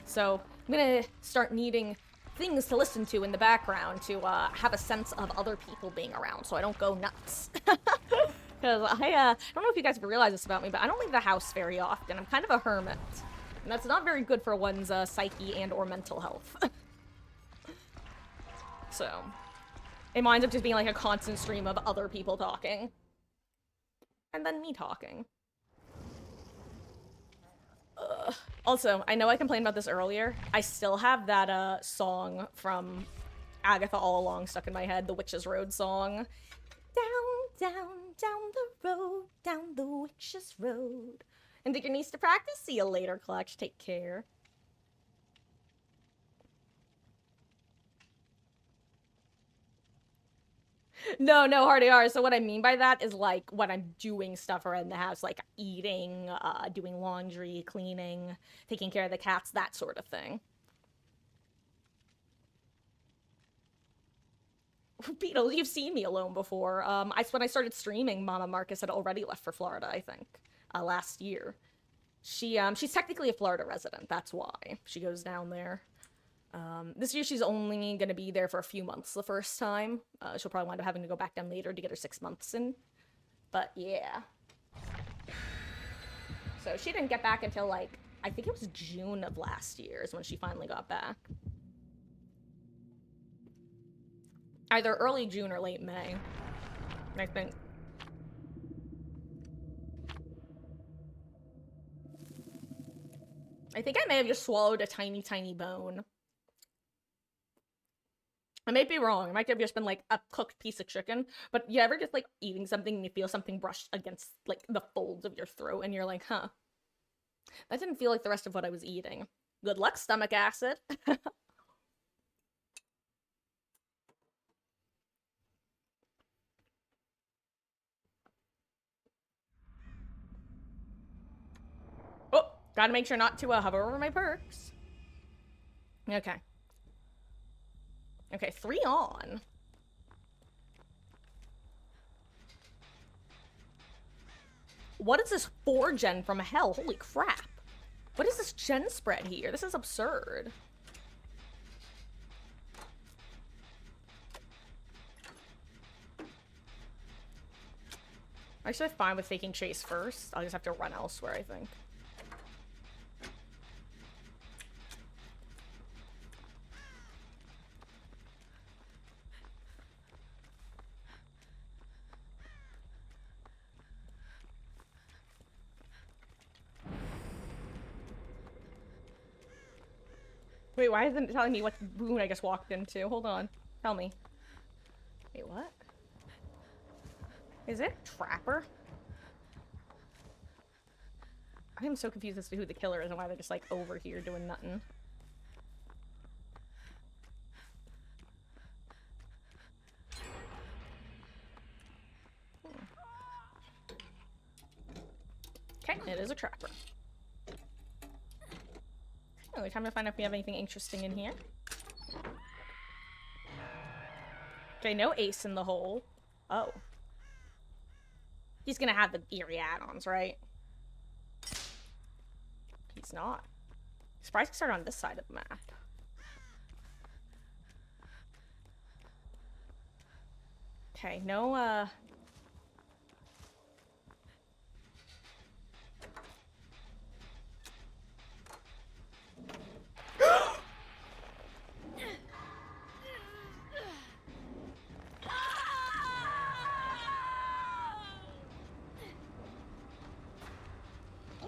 So I'm going to start needing things to listen to in the background to have a sense of other people being around so I don't go nuts. Because I don't know if you guys have realized this about me, but I don't leave the house very often. I'm kind of a hermit. And that's not very good for one's psyche and or mental health. So... it winds up just being like a constant stream of other people talking. And then me talking. Also, I know I complained about this earlier. I still have that song from Agatha All Along stuck in my head, the Witch's Road song. Down, down, down the road, down the Witch's Road. And take your niece to practice. See you later, Clutch. Take care. No, Hardy R. So what I mean by that is like when I'm doing stuff around the house, like eating, doing laundry, cleaning, taking care of the cats, that sort of thing. Beatles, you've seen me alone before. When I started streaming, Mama Marcus had already left for Florida, I think, last year. She's technically a Florida resident. That's why she goes down there. This year she's only gonna be there for a few months the first time. She'll probably wind up having to go back down later to get her 6 months in. But yeah. So she didn't get back until like, I think it was June of last year is when she finally got back. Either early June or late May, I think. I think I may have just swallowed a tiny, tiny bone. I might be wrong. It might have just been like a cooked piece of chicken. But you ever just like eating something and you feel something brushed against like the folds of your throat and you're like, huh. That didn't feel like the rest of what I was eating. Good luck, stomach acid. Oh, gotta make sure not to hover over my perks. Okay. Okay, 3 on. What is this 4-gen from hell? Holy crap. What is this gen spread here? This is absurd. I'm actually fine with taking chase first. I'll just have to run elsewhere, I think. Wait, why isn't it telling me what room I just walked into? Hold on. Tell me. Wait, what? Is it Trapper? I am so confused as to who the killer is and why they're just, like, over here doing nothing. Okay, it is a Trapper. Okay, time to find out if we have anything interesting in here. Okay, no ace in the hole. Oh. He's gonna have the eerie add-ons, right? He's not. Surprised he started on this side of the map. Okay, no,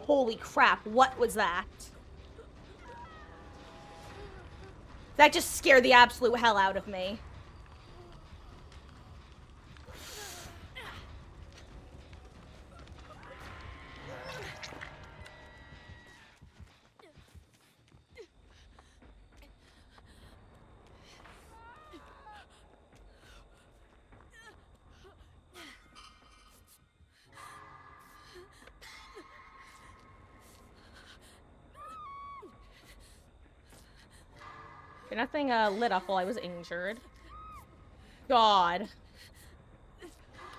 Holy crap, what was that? That just scared the absolute hell out of me. Okay, nothing lit up while I was injured. God.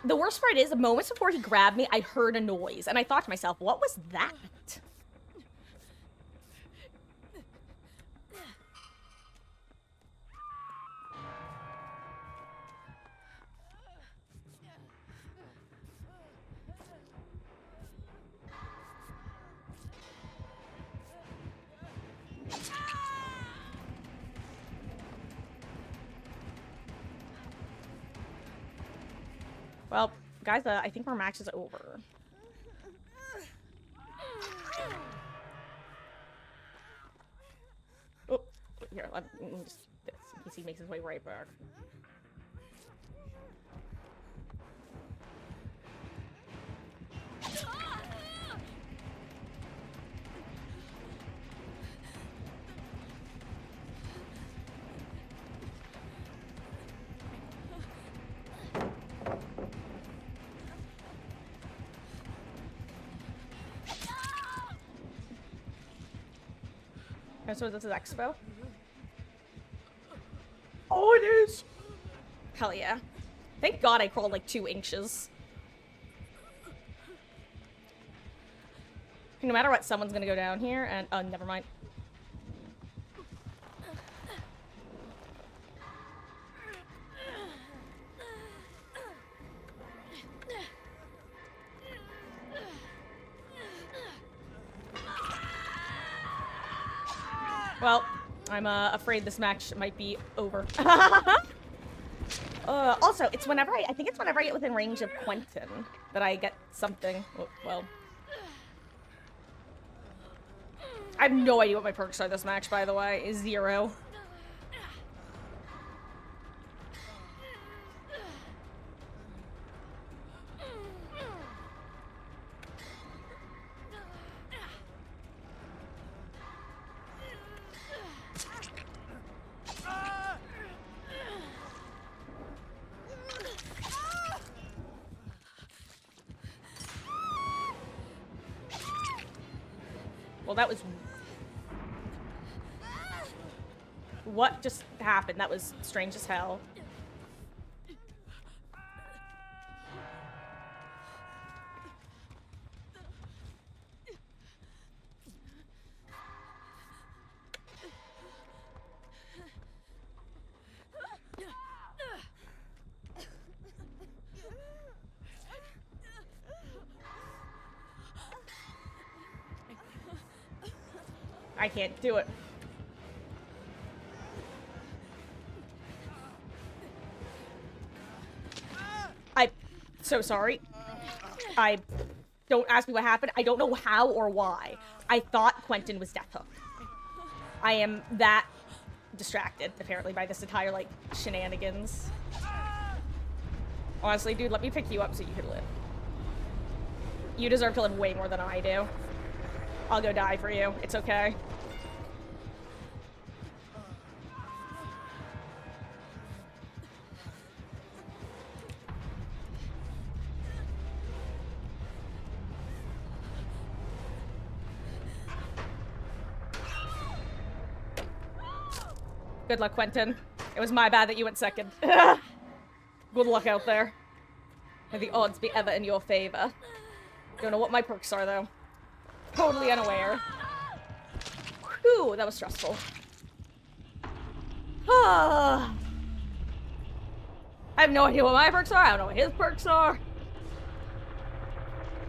The worst part is, moments before he grabbed me, I heard a noise, and I thought to myself, what was that? Well, guys, I think our match is over. Oh, here, let me just this in case he makes his way right back. So this is Expo? Oh, it is! Hell yeah. Thank God I crawled like 2 inches. No matter what, someone's gonna go down here and- oh, never mind. Well, I'm afraid this match might be over. Also, it's whenever I think it's whenever I get within range of Quentin that I get something. Oh, well. I have no idea what my perks are this match, by the way. 0. Well, that was... What just happened? That was strange as hell. I can't do it. I'm so sorry. I don't ask me what happened. I don't know how or why. I thought Quentin was Death Hook. I am that distracted, apparently, by this entire, like, shenanigans. Honestly, dude, let me pick you up so you can live. You deserve to live way more than I do. I'll go die for you. It's okay. Good luck, Quentin. It was my bad that you went second. Good luck out there. May the odds be ever in your favor. Don't know what my perks are, though. Totally unaware. Whew, that was stressful. I have no idea what my perks are. I don't know what his perks are.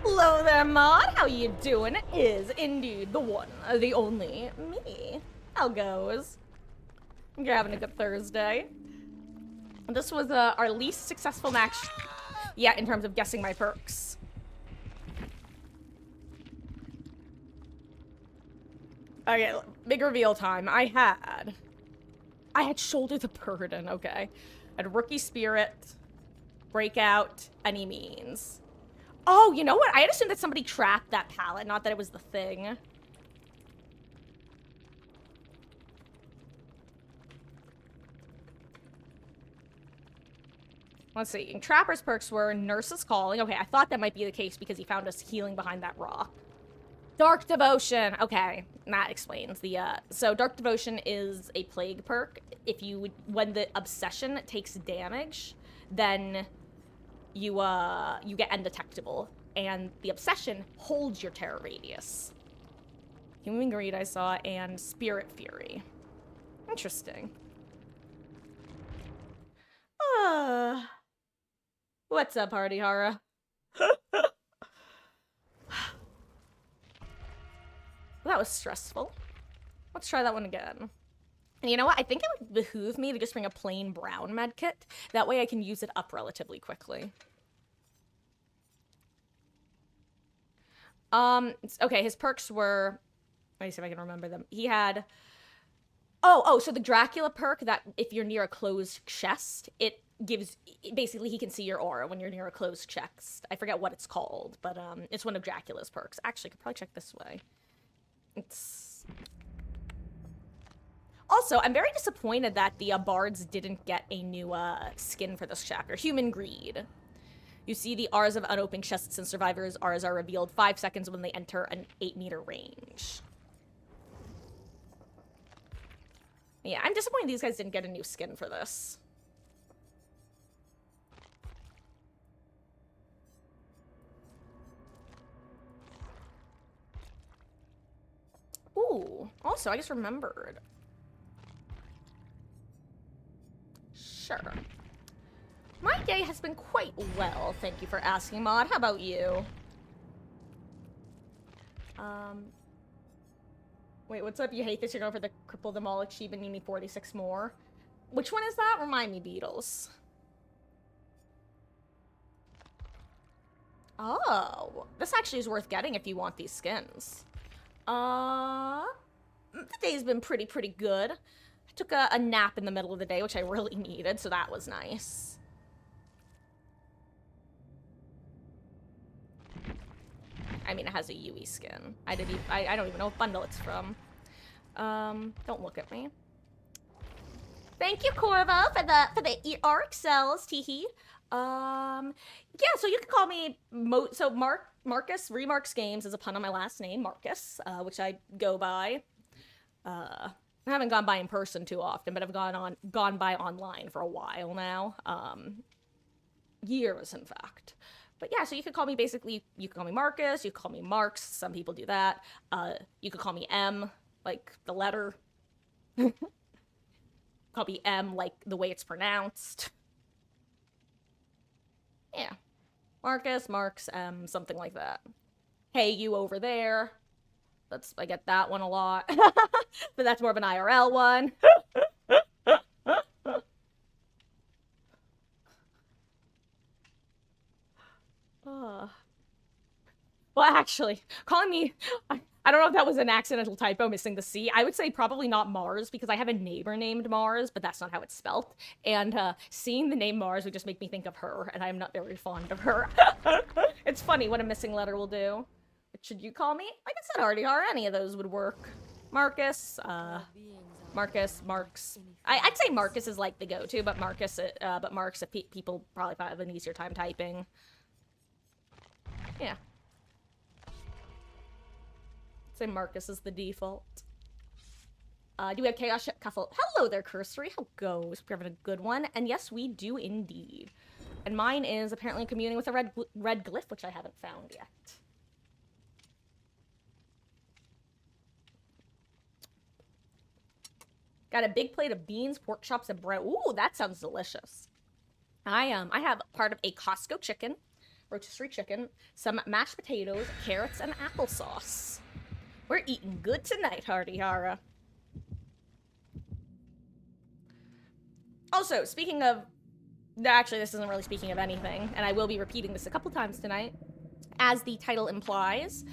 Hello there, Mod. How you doing? It is indeed the one, the only me. How goes? You're having a good Thursday. This was our least successful match yet in terms of guessing my perks. Okay, big reveal time. I had Shoulder the Burden, okay. I had Rookie Spirit, Breakout, Any Means. Oh, you know what? I had assumed that somebody trapped that pallet, not that it was the thing. Let's see. Trapper's perks were Nurse's Calling. Okay, I thought that might be the case because he found us healing behind that rock. Dark Devotion. Okay, that explains the, so Dark Devotion is a plague perk. If you, when the obsession takes damage, then you get undetectable. And the obsession holds your terror radius. Human Greed I saw, and Spirit Fury. Interesting. What's up, Hardy Hara? That was stressful. Let's try that one again. And you know what? I think it would behoove me to just bring a plain brown medkit. That way I can use it up relatively quickly. Okay, his perks were... Let me see if I can remember them. He had... Oh, so the Dracula perk, that if you're near a closed chest, it gives... Basically, he can see your aura when you're near a closed chest. I forget what it's called, but it's one of Dracula's perks. Actually, I could probably check this way. It's... Also, I'm very disappointed that the bards didn't get a new skin for this chapter. Human Greed. You see the R's of unopened chests and survivors' R's are revealed 5 seconds when they enter an 8-meter range. Yeah, I'm disappointed these guys didn't get a new skin for this. Ooh, also, I just remembered. Sure. My day has been quite well, thank you for asking, Mod. How about you? Wait, what's up? You hate this? You're going for the cripple them all achievement, you need 46 more. Which one is that? Remind me, Beatles. Oh, this actually is worth getting if you want these skins. The day's been pretty good. I took a nap in the middle of the day, which I really needed, so that was nice. I mean, it has a Yui skin. I don't even know what bundle it's from. Don't look at me. Thank you, Corvo, for the ARC cells, teehee. Yeah, so you can call me Marcus Remarks Games is a pun on my last name, Marcus, which I go by. I haven't gone by in person too often, but I've gone by online for a while now. Years, in fact. But yeah, so you could call me basically, you could call me Marcus, you could call me Marks, some people do that. You could call me M, like the letter. Call me M, like the way it's pronounced. Yeah. Marcus, Marks, M, something like that. Hey, you over there. I get that one a lot. But that's more of an IRL one. uh. Well, actually, calling me, I don't know if that was an accidental typo missing the C. I would say probably not Mars because I have a neighbor named Mars, but that's not how it's spelt. And seeing the name Mars would just make me think of her, and I'm not very fond of her. It's funny what a missing letter will do. What should you call me? Like I said, already are. Any of those would work. Marcus, Marcus, Marks. I'd say Marcus is like the go-to, but Marcus, Marks, if people probably have an easier time typing. Yeah. Say Marcus is the default. Do we have Chaos Cuffle? Hello there, Cursory. How goes? We're having a good one. And yes, we do indeed. And mine is apparently communing with a red glyph, which I haven't found yet. Got a big plate of beans, pork chops, and bread. Ooh, that sounds delicious. I have part of a Costco chicken, rotisserie chicken, some mashed potatoes, carrots, and applesauce. We're eating good tonight, Hardy Hara. Also, speaking of... Actually, this isn't really speaking of anything, and I will be repeating this a couple times tonight. As the title implies,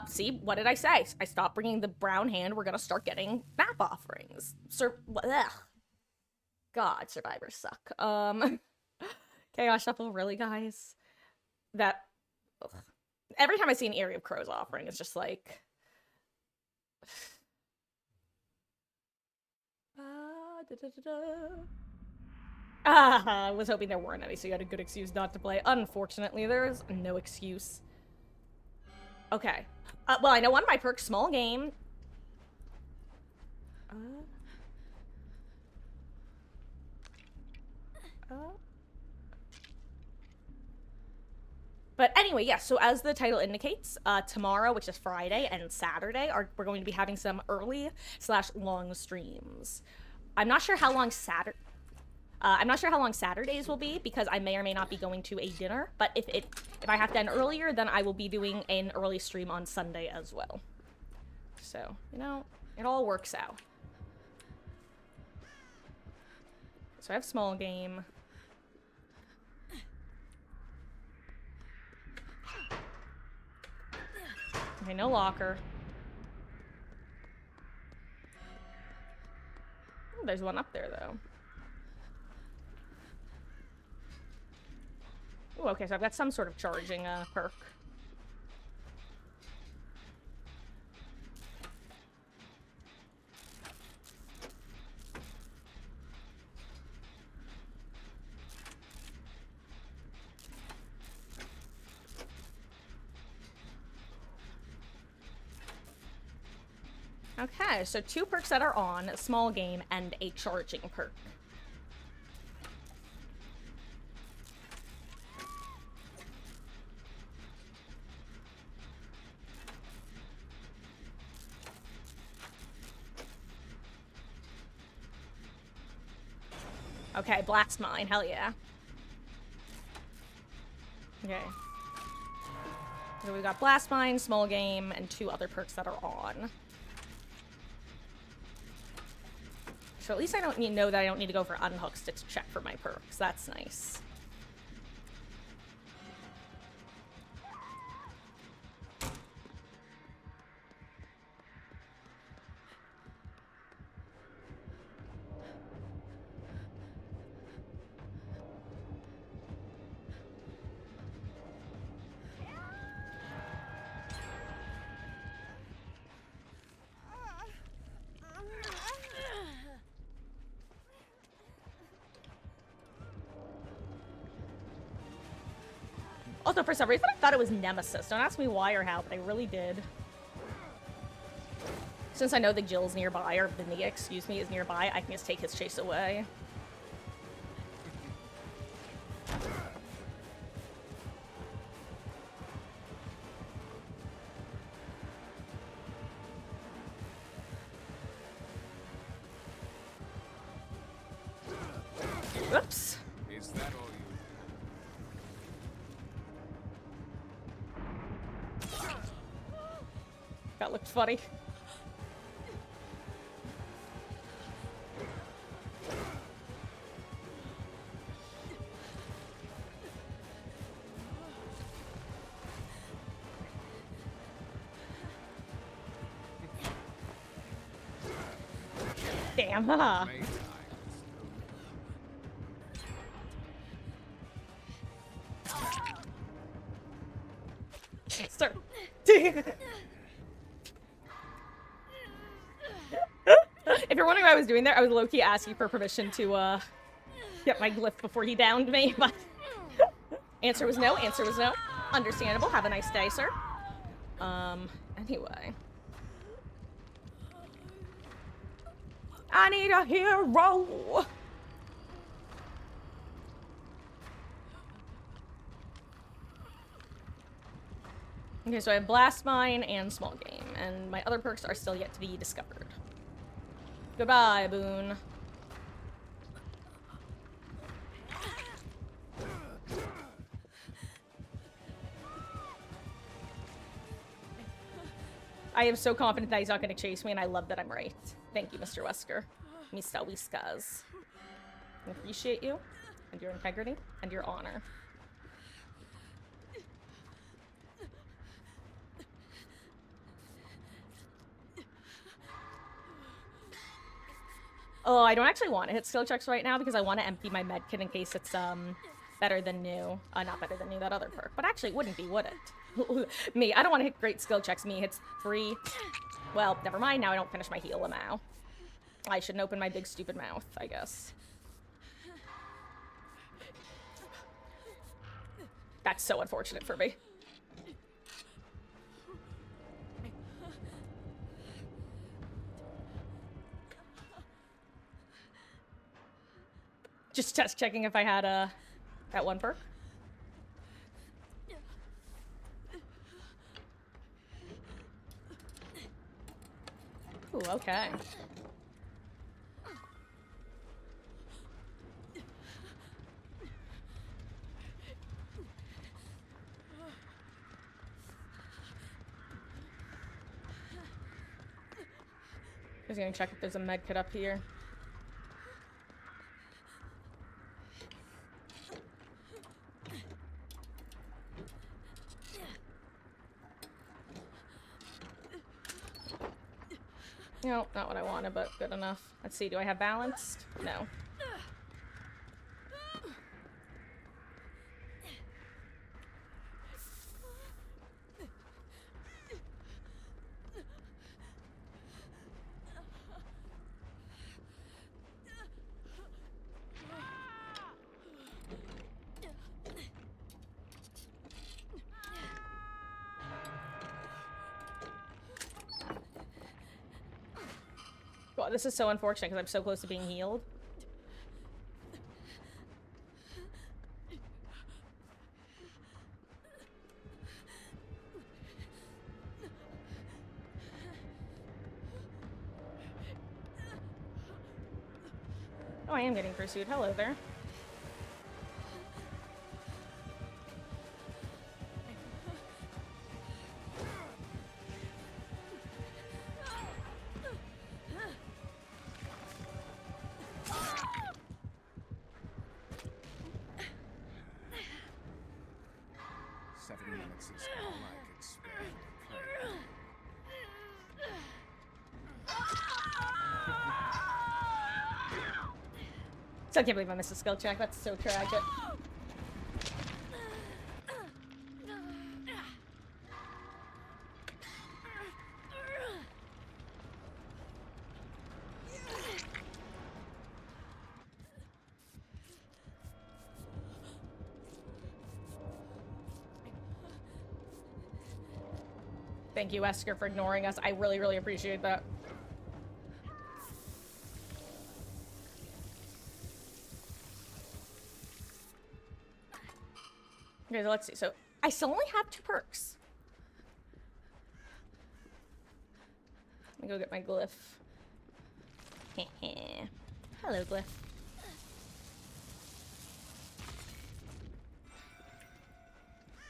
see, what did I say? I stopped bringing the brown hand. We're gonna start getting map offerings. God, survivors suck. Chaos Shuffle, really, guys? That... Ugh. Every time I see an Area of Crows offering, it's just like... I was hoping there weren't any, so you had a good excuse not to play. Unfortunately, there is no excuse. Okay. Well, I know one of my perks, small game. But anyway, yeah, so as the title indicates, tomorrow, which is Friday, and Saturday, we're going to be having some early/long streams. I'm not sure how long Saturdays will be because I may or may not be going to a dinner. But if I have to end earlier, then I will be doing an early stream on Sunday as well. So, you know, it all works out. So I have small game. Okay, no locker. Oh, there's one up there, though. Ooh, okay, so I've got some sort of charging perk. Okay, so 2 perks that are on, a small game, and a charging perk. Okay, Blast Mine, hell yeah. Okay. So we've got Blast Mine, small game, and 2 other perks that are on. So at least I don't know that I don't need to go for unhooks to check for my perks. That's nice. Also, for some reason, I thought it was Nemesis. Don't ask me why or how, but I really did. Since I know the Jill's nearby, or the Nia, excuse me, is nearby, I can just take his chase away. Oops. Is that all That looked funny. Damn, haha. Sir. If you're wondering what I was doing there, I was low-key asking for permission to, get my glyph before he downed me, but... Answer was no, answer was no. Understandable. Have a nice day, sir. Anyway. I need a hero! Okay, so I have Blast Mine and Small Game, and my other perks are still yet to be discovered. Goodbye, Boone. I am so confident that he's not going to chase me, and I love that I'm right. Thank you, Mr. Wesker. Mr. Whiskas. I appreciate you, and your integrity, and your honor. Oh, I don't actually want to hit skill checks right now because I want to empty my medkit in case it's, better than new. Not better than new, that other perk. But actually, it wouldn't be, would it? Me, I don't want to hit great skill checks. Me hits 3. Well, never mind. Now I don't finish my heal now. I shouldn't open my big stupid mouth, I guess. That's so unfortunate for me. Just test checking if I had, that one perk. Ooh, okay. Just gonna check if there's a med kit up here. No, not what I wanted, but good enough. Let's see, do I have balanced? No. God, this is so unfortunate because I'm so close to being healed. Oh, I am getting pursued. Hello there. Still can't believe I missed a skill check. That's so tragic. Thank you, Wesker, for ignoring us. I really, really appreciate that. Okay, so let's see. So, I still only have 2 perks. Let me go get my glyph. Hello, glyph.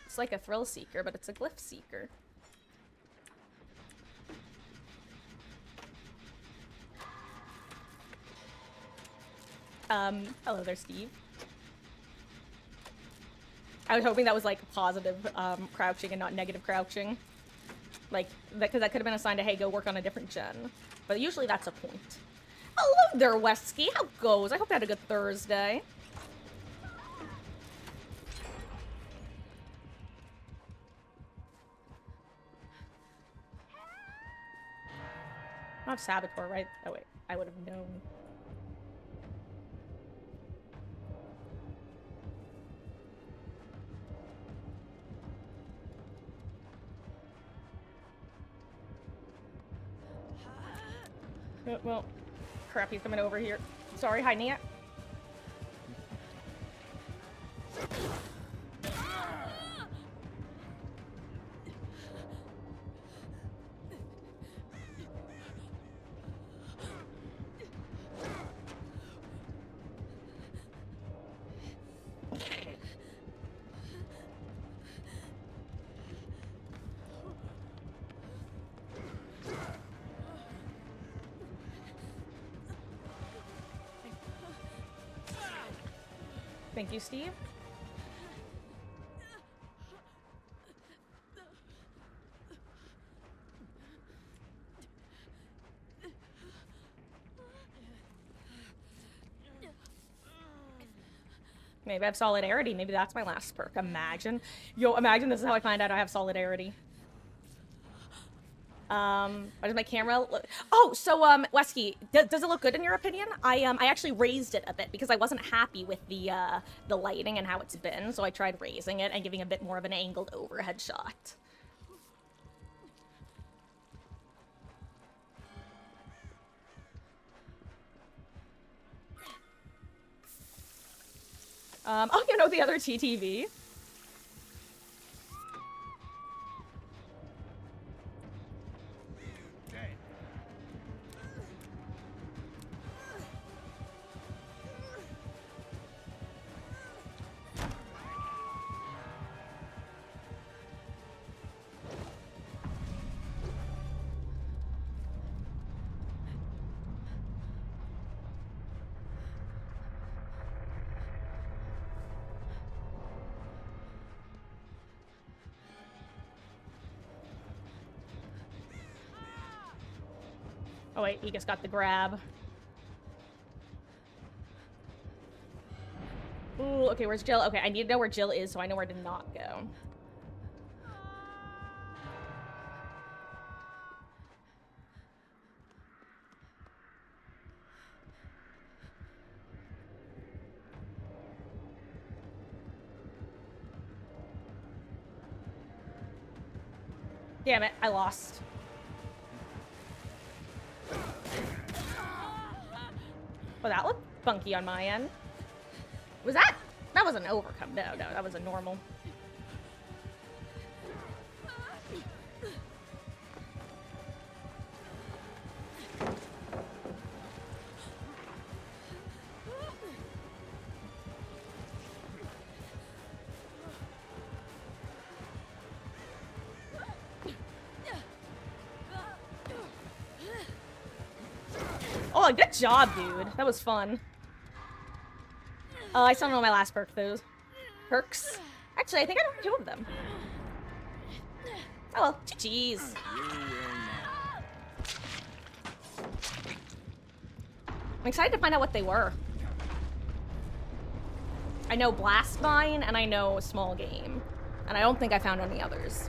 It's like a thrill seeker, but it's a glyph seeker. Hello there, Steve. I was hoping that was, like, positive, crouching and not negative crouching. Like, because that could have been a sign to, hey, go work on a different gen. But usually that's a point. Hello there, Wesky. How goes? I hope you had a good Thursday. Not Saboteur, right? Oh, wait. I would have known. Well, crap, he's coming over here. Sorry, hi, Nia. Thank you, Steve. Maybe I have solidarity. Maybe that's my last perk. Imagine. Yo, imagine this is how I find out I have solidarity. Why does my camera look? Oh, so, Wesky, does it look good in your opinion? I actually raised it a bit because I wasn't happy with the lighting and how it's been, so I tried raising it and giving a bit more of an angled overhead shot. Oh, you know the other TTV? Oh wait, he just got the grab. Ooh, okay, where's Jill? Okay, I need to know where Jill is so I know where to not go. Damn it, I lost. Well, that looked funky on my end. Was that? That was an overcome. No, that was a normal. Oh, good job, dude. That was fun. I still don't know my last perk, though. Perks? Actually, I think I know 2 of them. Oh well, GG's. I'm excited to find out what they were. I know Blast Mine, and I know Small Game. And I don't think I found any others.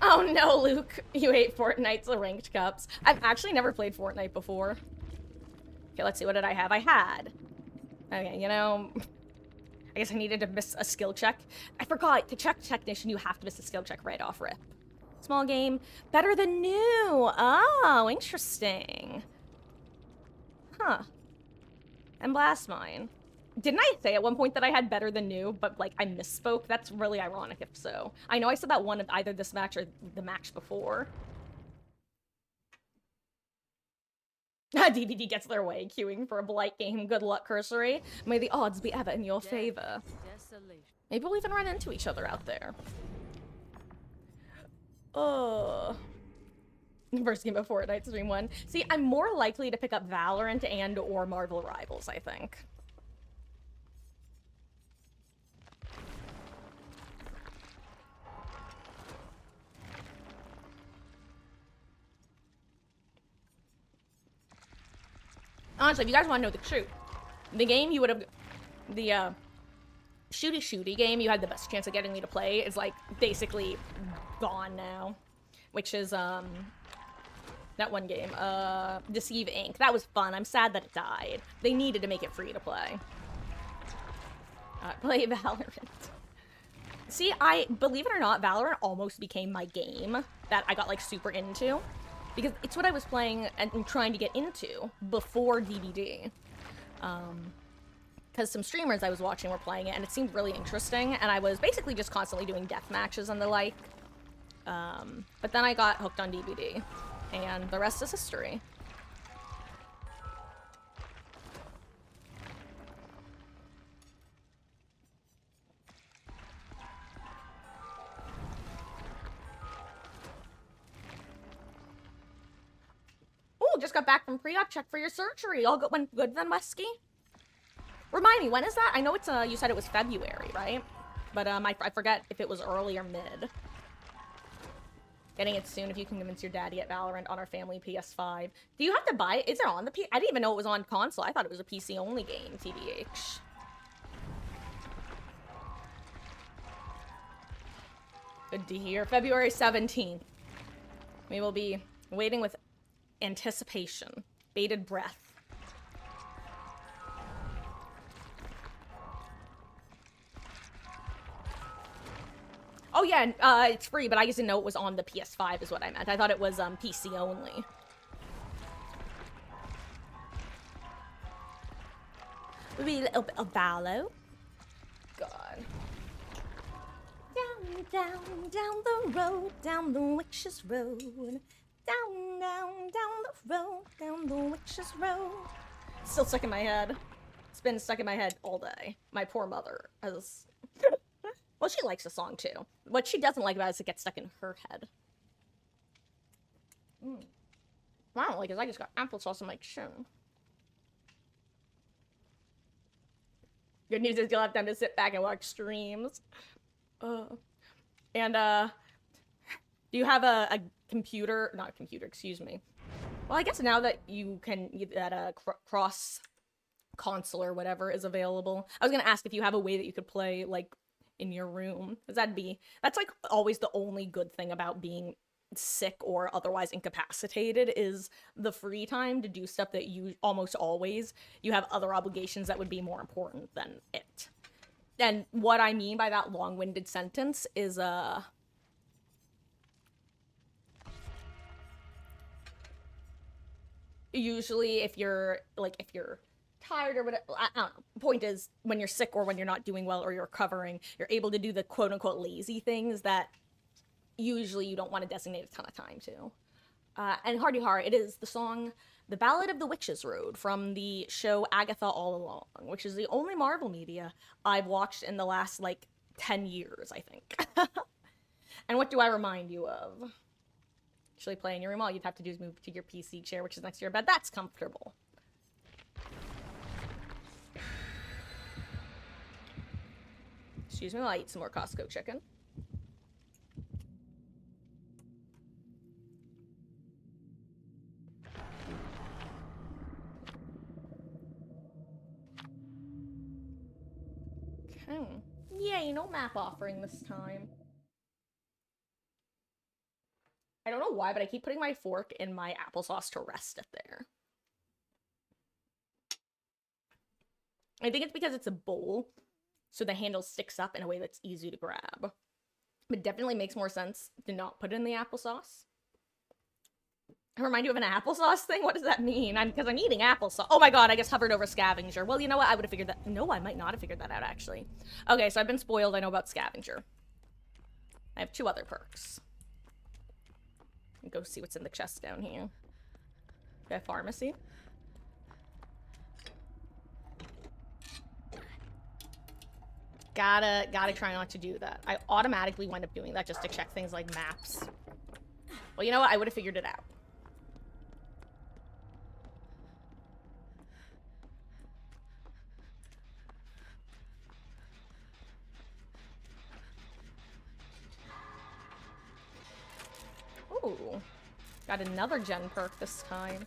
Oh no, Luke. You hate Fortnite's ranked cups. I've actually never played Fortnite before. Okay, let's see. What did I have? I had... Okay, you know... I guess I needed to miss a skill check. I forgot. To check Technician, you have to miss a skill check right off rip. Small Game. Better than new. Oh, interesting. Huh. And Blast Mine. Didn't I say at one point that I had better than new, but, like, I misspoke? That's really ironic if so. I know I said that one of either this match or the match before. DVD gets their way, queuing for a Blight game. Good luck, Cursory. May the odds be ever in your favor. Maybe we'll even run into each other out there. First game of Fortnite stream 1. See, I'm more likely to pick up Valorant and or Marvel Rivals, I think. Honestly, if you guys want to know the truth, the game you would have... The, shooty game you had the best chance of getting me to play is, like, basically gone now. Which is, that one game, Deceive Inc. That was fun. I'm sad that it died. They needed to make it free to play. Play Valorant. See, believe it or not, Valorant almost became my game that I got, like, super into. Because it's what I was playing and trying to get into before DBD. Because some streamers I was watching were playing it, and it seemed really interesting, and I was basically just constantly doing death matches and the like. But then I got hooked on DBD, and the rest is history. Ooh, just got back from pre-op. Check for your surgery. All good, went good then, Wesky? Remind me, when is that? I know it's, you said it was February, right? But, I forget if it was early or mid. Getting it soon if you can convince your dad to get Valorant on our family PS5. Do you have to buy it? Is it on the I didn't even know it was on console. I thought it was a PC-only game, TBH. Good to hear. February 17th. We will be waiting with anticipation. Bated breath. Oh yeah, it's free, but I just didn't know it was on the PS5 is what I meant. I thought it was PC only. Maybe a little bit of Valo. God. Down the road, down the witch's road. Down the witch's road. Still stuck in my head. It's been stuck in my head all day. My poor mother has... Well, she likes the song, too. What she doesn't like about it is it gets stuck in her head. What I don't like is I just got applesauce on my chin. Good news is you'll have time to sit back and watch streams. And, do you have a computer? Not a computer, excuse me. Well, I guess now that you can, that cross console or whatever is available. I was gonna ask if you have a way that you could play, like, in your room. Because that's, like, always the only good thing about being sick or otherwise incapacitated is the free time to do stuff that you almost always, you have other obligations that would be more important than it. And what I mean by that long-winded sentence is, usually if you're tired or whatever, I don't know. Point is, when you're sick or when you're not doing well or you're recovering, you're able to do the quote-unquote lazy things that usually you don't want to designate a ton of time to. And Hardy Har, it is the song The Ballad of the Witch's Road from the show Agatha All Along, which is the only Marvel media I've watched in the last, like, 10 years, I think. And what do I remind you of? Actually play in your room, all you'd have to do is move to your PC chair, which is next to your bed. That's comfortable. Excuse me while I eat some more Costco chicken. Okay. Yay, no map offering this time. I don't know why, but I keep putting my fork in my applesauce to rest it there. I think it's because it's a bowl, so the handle sticks up in a way that's easy to grab. It definitely makes more sense to not put it in the applesauce. I remind you of an applesauce thing? What does that mean? Because I'm eating applesauce. Oh my god, I just hovered over scavenger. Well, you know what? I would have figured that. No, I might not have figured that out, actually. Okay, so I've been spoiled. I know about scavenger. I have 2 other perks. Go see what's in the chest down here. Okay, pharmacy. Gotta try not to do that. I automatically wind up doing that just to check things like maps. Well, you know what? I would have figured it out. Ooh. Got another gen perk this time.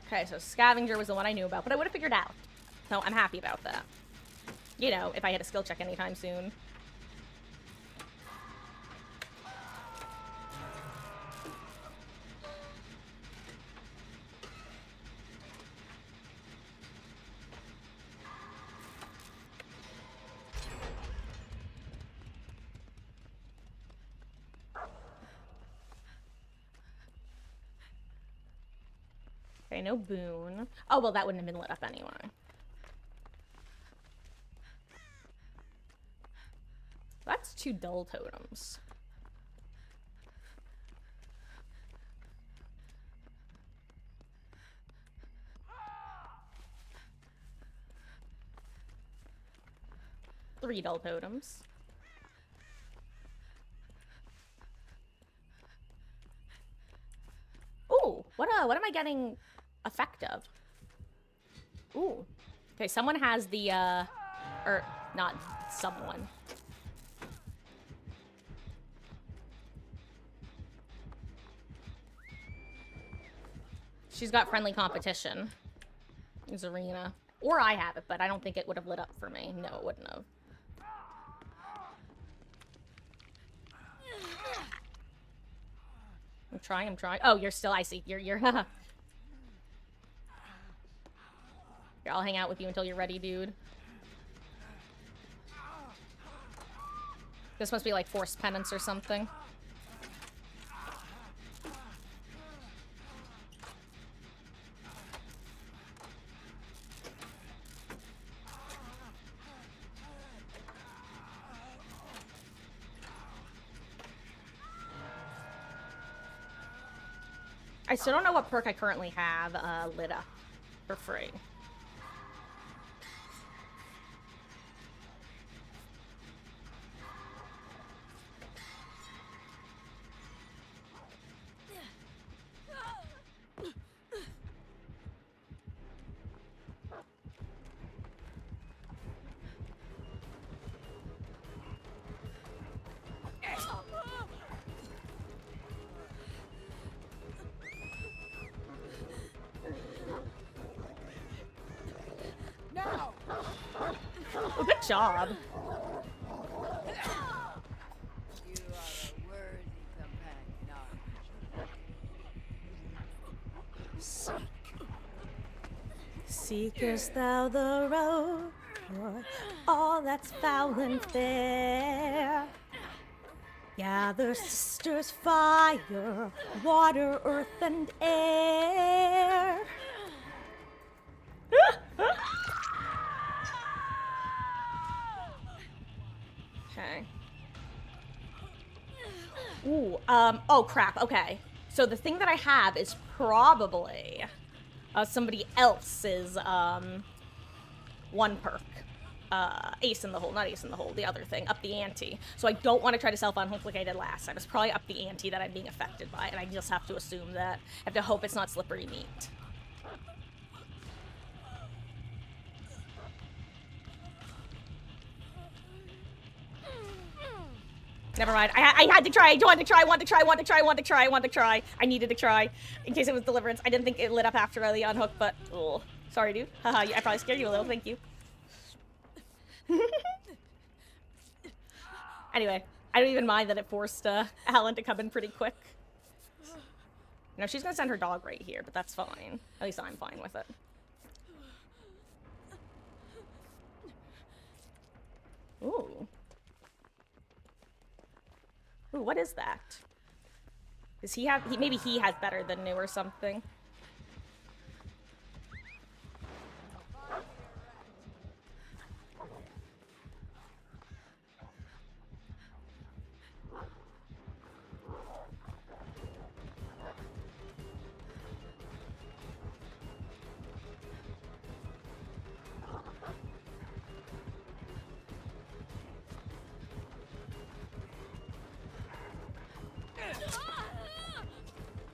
Okay, so Scavenger was the one I knew about, but I would have figured out. So I'm happy about that. You know, if I had a skill check anytime soon. Okay, no boon. Oh, well, that wouldn't have been lit up anyway. That's 2 dull totems. Three dull totems. Ooh, what am I getting effective? Ooh. Okay, someone has the, or not someone. She's got friendly competition. Zarina. Or I have it, but I don't think it would have lit up for me. No, it wouldn't have. I'm trying. Oh, you're still, I see. You're, Here, I'll hang out with you until you're ready, dude. This must be like forced penance or something. I still don't know what perk I currently have lit up for free. Oh, good job. You are a worthy companion, aren't you? Seekest thou the road for all that's foul and fair? Gather sisters, fire, water, earth, and air. Okay. Ooh, oh crap, okay. So the thing that I have is probably somebody else's, one perk. Ace in the hole, not ace in the hole, the other thing, up the ante. So I don't want to try to self-unhook like I did last time. It's probably up the ante that I'm being affected by, and I just have to assume that. I have to hope it's not slippery meat. Never mind. I had to try. I wanted to try. I needed to try. In case it was deliverance. I didn't think it lit up after I unhooked, but... Ugh. Sorry, dude. Haha, I probably scared you a little. Thank you. Anyway, I don't even mind that it forced Alan to come in pretty quick. No, she's gonna send her dog right here, but that's fine. At least I'm fine with it. Ooh. Ooh, what is that? Does he have... maybe he has better than new or something.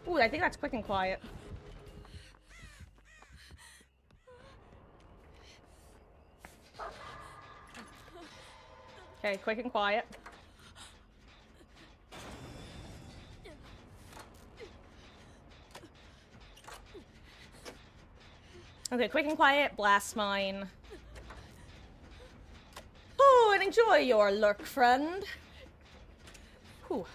Ooh, I think that's quick and quiet. Okay, quick and quiet. Okay, quick and quiet, blast mine. Oh, and enjoy your lurk, friend. Whew.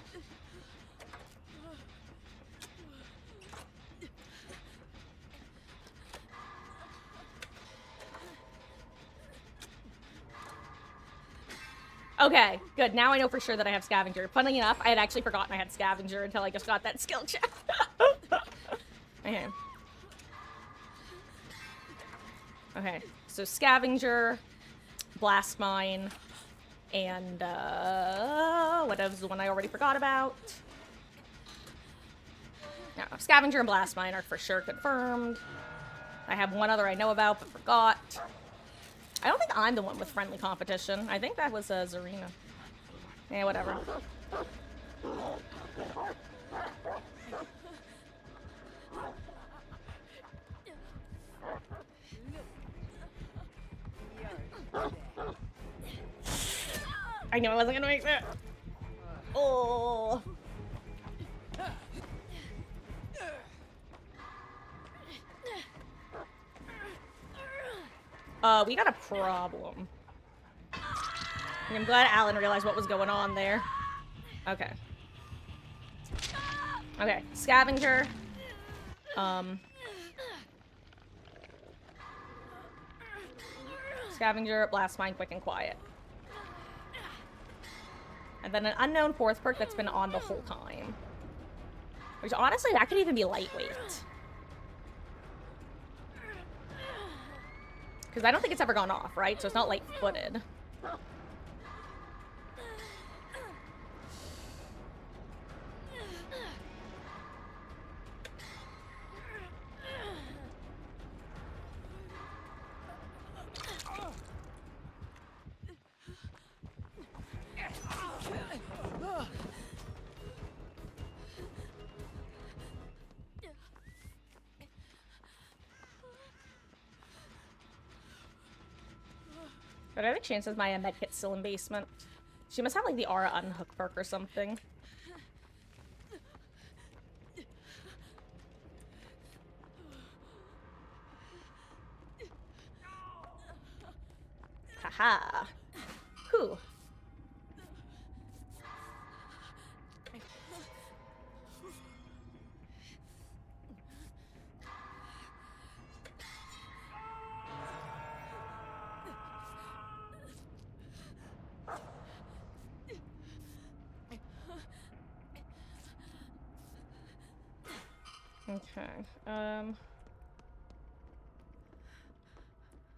Okay, good. Now I know for sure that I have Scavenger. Funnily enough, I had actually forgotten I had Scavenger until I just got that skill check. Okay. Okay, so Scavenger, Blast Mine, and, what was the one I already forgot about? No, Scavenger and Blast Mine are for sure confirmed. I have one other I know about, but forgot. I don't think I'm the one with friendly competition. I think that was Zarina. Yeah, whatever. I knew I wasn't gonna make that. Oh. We got a problem. I'm glad Alan realized what was going on there. Okay. Okay, Scavenger. Scavenger, Blast Mine, Quick and Quiet. And then an unknown fourth perk that's been on the whole time. Which honestly, that could even be lightweight. Because I don't think it's ever gone off, right? So it's not light-footed. But are the chances my medkit's still in basement? She must have like the aura unhook perk or something. Haha. Whew. Okay.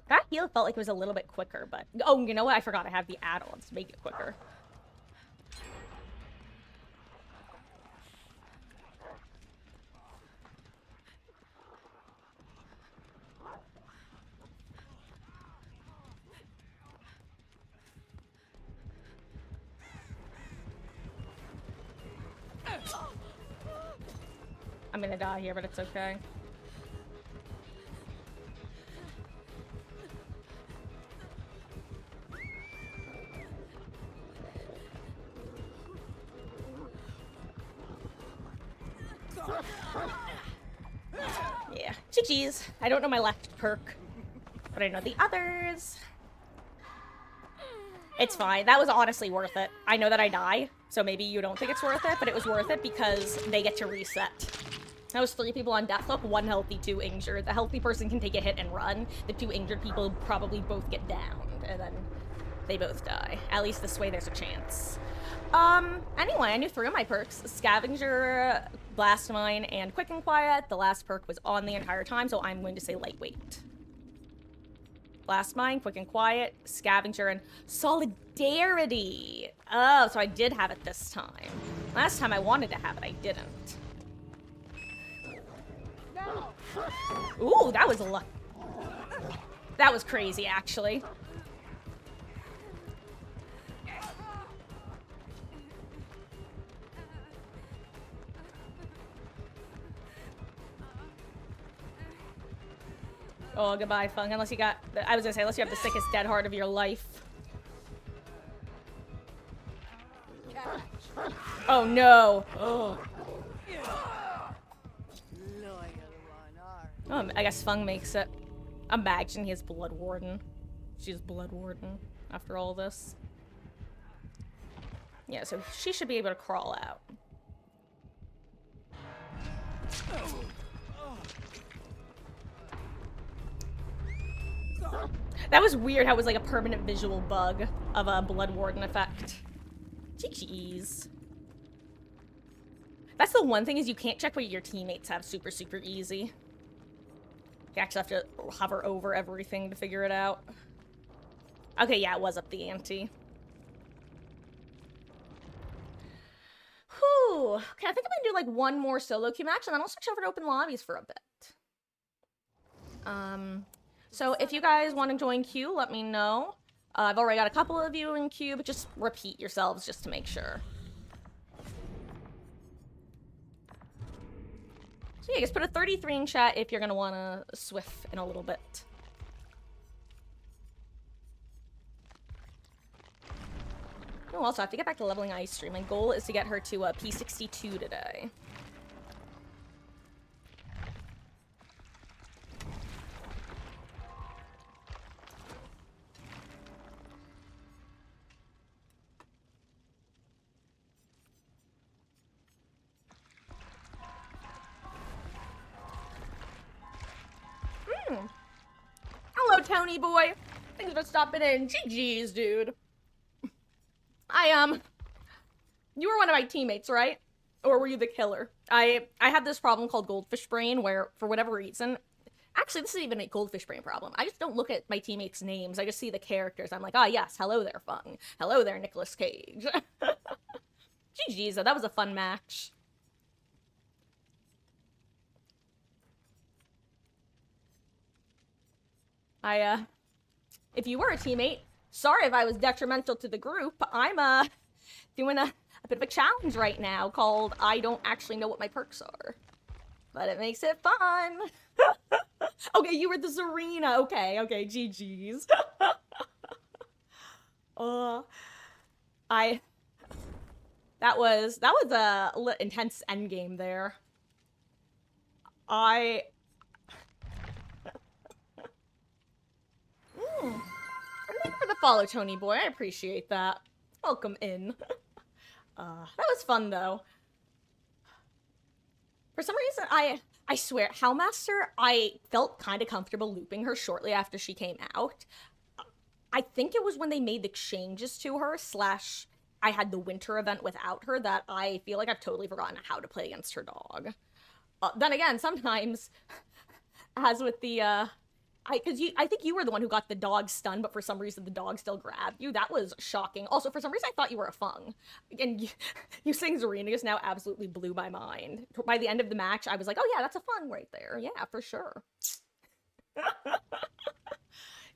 That heal felt like it was a little bit quicker, but... Oh, you know what? I forgot I have the add-ons to make it quicker. I'm gonna die here, but it's okay. Yeah. GG's. I don't know my left perk, but I know the others. It's fine. That was honestly worth it. I know that I die, so maybe you don't think it's worth it, but it was worth it because they get to reset. That was 3 people on deathhook, 1 healthy, 2 injured. The healthy person can take a hit and run. The 2 injured people probably both get downed, and then they both die. At least this way there's a chance. Anyway, I knew 3 of my perks. Scavenger, Blast Mine, and Quick and Quiet. The last perk was on the entire time, so I'm going to say Lightweight. Blast Mine, Quick and Quiet, Scavenger, and Solidarity. Oh, so I did have it this time. Last time I wanted to have it, I didn't. Ooh, that was that was crazy, actually. Oh, goodbye, Fung. Unless you got... I was gonna say, unless you have the sickest dead heart of your life. Oh no. Loyal one, are Oh, I guess Fung makes it. Imagine he has Blood Warden. She's Blood Warden after all this. Yeah, so she should be able to crawl out. That was weird how it was like a permanent visual bug of a Blood Warden effect. GG's. That's the one thing is you can't check what your teammates have super easy. You actually have to hover over everything to figure it out. Okay, yeah, it was up the ante. Whew. Okay, I think I'm gonna do like one more solo queue match and then I'll switch over to open lobbies for a bit. So if you guys want to join queue, let me know. I've already got a couple of you in queue, but just repeat yourselves just to make sure. So yeah, just put a 33 in chat if you're gonna want to swift in a little bit. Oh, also, I have to get back to leveling Ice Stream. My goal is to get her to P62 today. Hello, Tony boy. Thanks for stopping in. GG's, dude. You were one of my teammates, right? Or were you the killer? I have this problem called goldfish brain where, for whatever reason, actually, this isn't even a goldfish brain problem. I just don't look at my teammates' names. I just see the characters. I'm like, ah, yes, hello there, Fung. Hello there, Nicolas Cage. GG's, though. That was a fun match. If you were a teammate, sorry if I was detrimental to the group. I'm, doing a bit of a challenge right now called I don't actually know what my perks are. But it makes it fun. Okay, you were the Serena. Okay, GG's. That was a intense endgame there. Thank you for the follow, Tony boy. I appreciate that. Welcome in. That was fun though. For some reason, I swear, Howmaster, I felt kind of comfortable looping her shortly after she came out. I think it was when they made the changes to her, slash I had the winter event without her, that I feel like I've totally forgotten how to play against her dog. Then again, sometimes, as with the, I think you were the one who got the dog stunned, but for some reason the dog still grabbed you. That was shocking. Also, for some reason I thought you were a Fung. And you saying Zarina just now absolutely blew my mind. By the end of the match, I was like, oh yeah, that's a Fung right there. Yeah, for sure.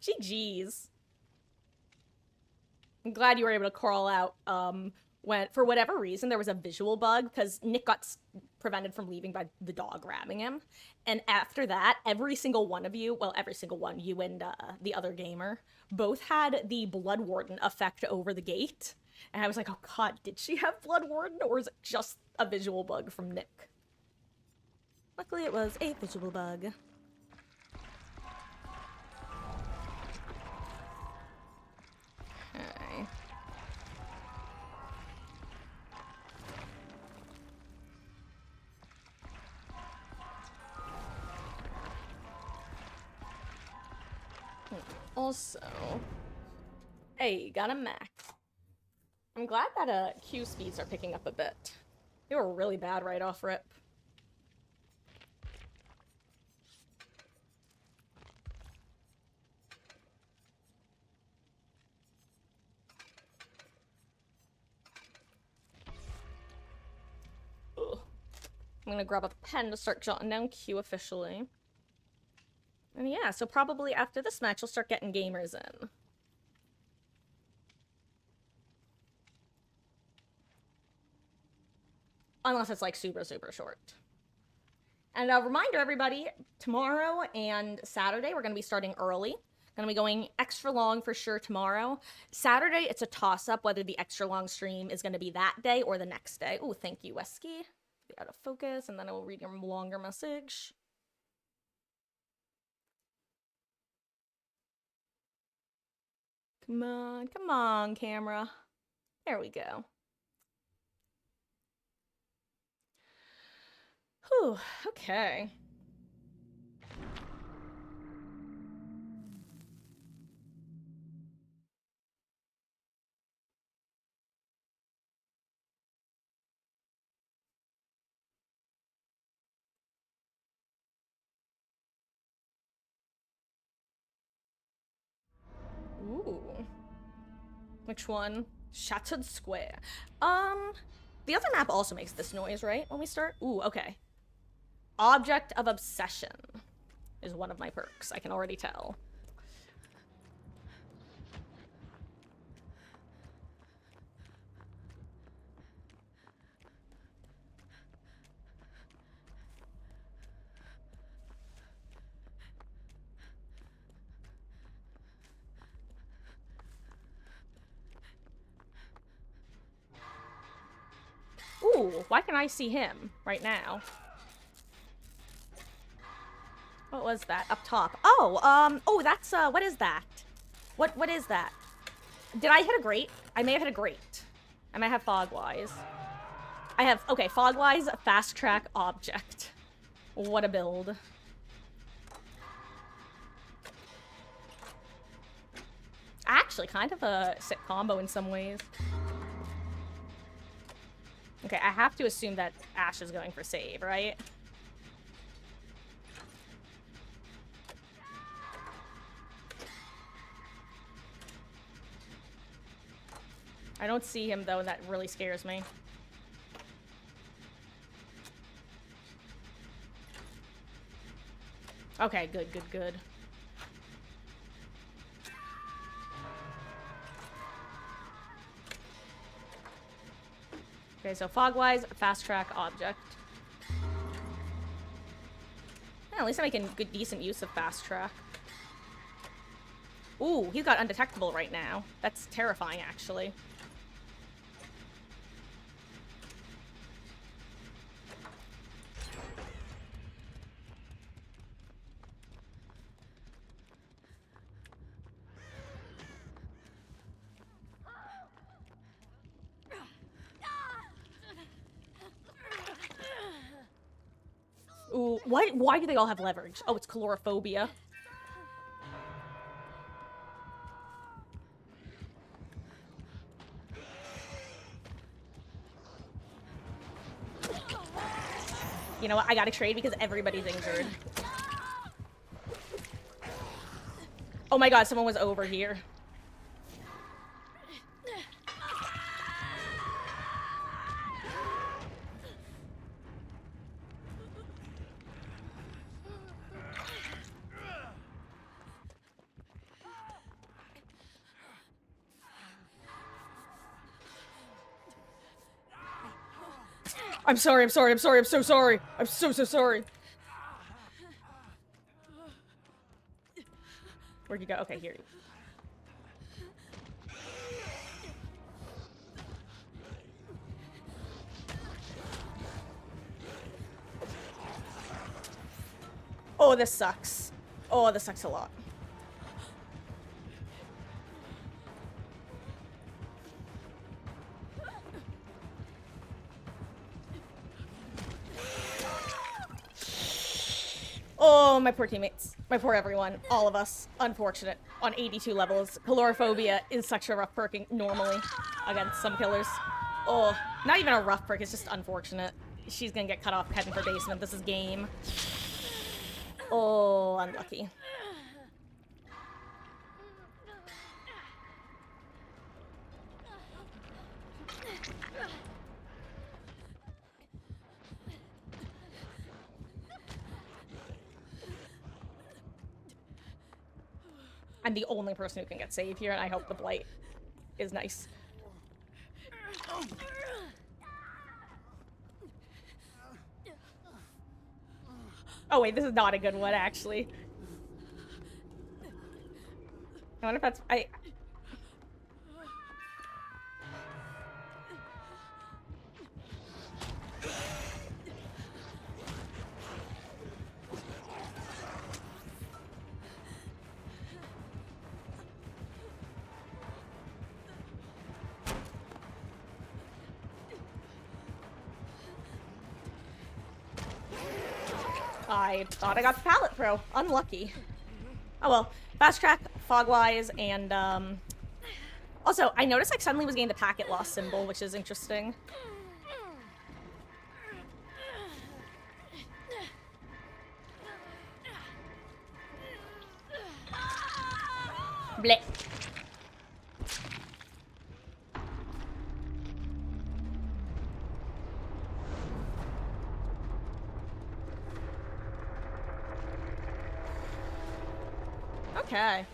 GG's. I'm glad you were able to crawl out. When for whatever reason there was a visual bug because Nick got prevented from leaving by the dog grabbing him, and after that, every single one of you, well, every single one, you and the other gamer, both had the Blood Warden effect over the gate, and I was like, oh god, did she have Blood Warden or is it just a visual bug from Nick? Luckily, it was a visual bug. Okay. Also, hey, got a Mac. I'm glad that Q speeds are picking up a bit. They were really bad right off rip. Ugh. I'm gonna grab a pen to start jotting down Q officially. And yeah, so probably after this match, we'll start getting gamers in. Unless it's like super short. And a reminder, everybody, tomorrow and Saturday, we're going to be starting early. Gonna be going extra long for sure tomorrow. Saturday, it's a toss-up whether the extra long stream is gonna be that day or the next day. Oh, thank you, Wesky. Be out of focus, and then I will read your longer message. Come on, camera. There we go. Whew, okay. Ooh. Which one? Shattered Square. The other map also makes this noise, right? When we start? Ooh, okay. Object of Obsession is one of my perks. I can already tell. Ooh, why can I see him right now? What was that? Up top. Oh, that's, what is that? What is that? Did I hit a grate? I may have hit a grate. I might have Fogwise. I have, okay, Fogwise, Fast Track, Object. What a build. Actually, kind of a sick combo in some ways. Okay, I have to assume that Ash is going for save, right? I don't see him, though, and that really scares me. Okay, good, good, good. Okay, so Fogwise, Fast Track, Object. Yeah, at least I'm making good, decent use of Fast Track. Ooh, he's got Undetectable right now. That's terrifying, actually. Ooh, why do they all have leverage? Oh, it's Calorophobia. You know what? I gotta trade because everybody's injured. Oh my god, someone was over here. I'm sorry, I'm sorry, I'm sorry, I'm so sorry. I'm so sorry. Where'd you go? Okay, here. Oh, this sucks. Oh, this sucks a lot. Oh, my poor teammates. My poor everyone. All of us. Unfortunate. On 82 levels. Calorophobia is such a rough perking normally against some killers. Oh, not even a rough perk. It's just unfortunate. She's gonna get cut off heading for basement. This is game. Oh, unlucky. I'm the only person who can get saved here, and I hope the blight is nice. Oh wait, this is not a good one, actually. I wonder if that's... I thought I got the pallet throw. Unlucky. Oh well. Fast track, Fogwise, and also, I noticed I suddenly was getting the packet loss symbol, which is interesting. Blech. Okay.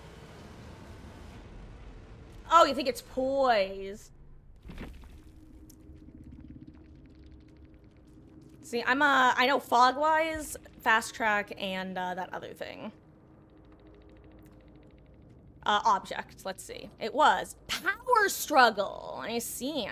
Oh, you think it's poised? See, I know Fogwise, Fast Track, and that other thing. Object, let's see. It was Power Struggle. I see.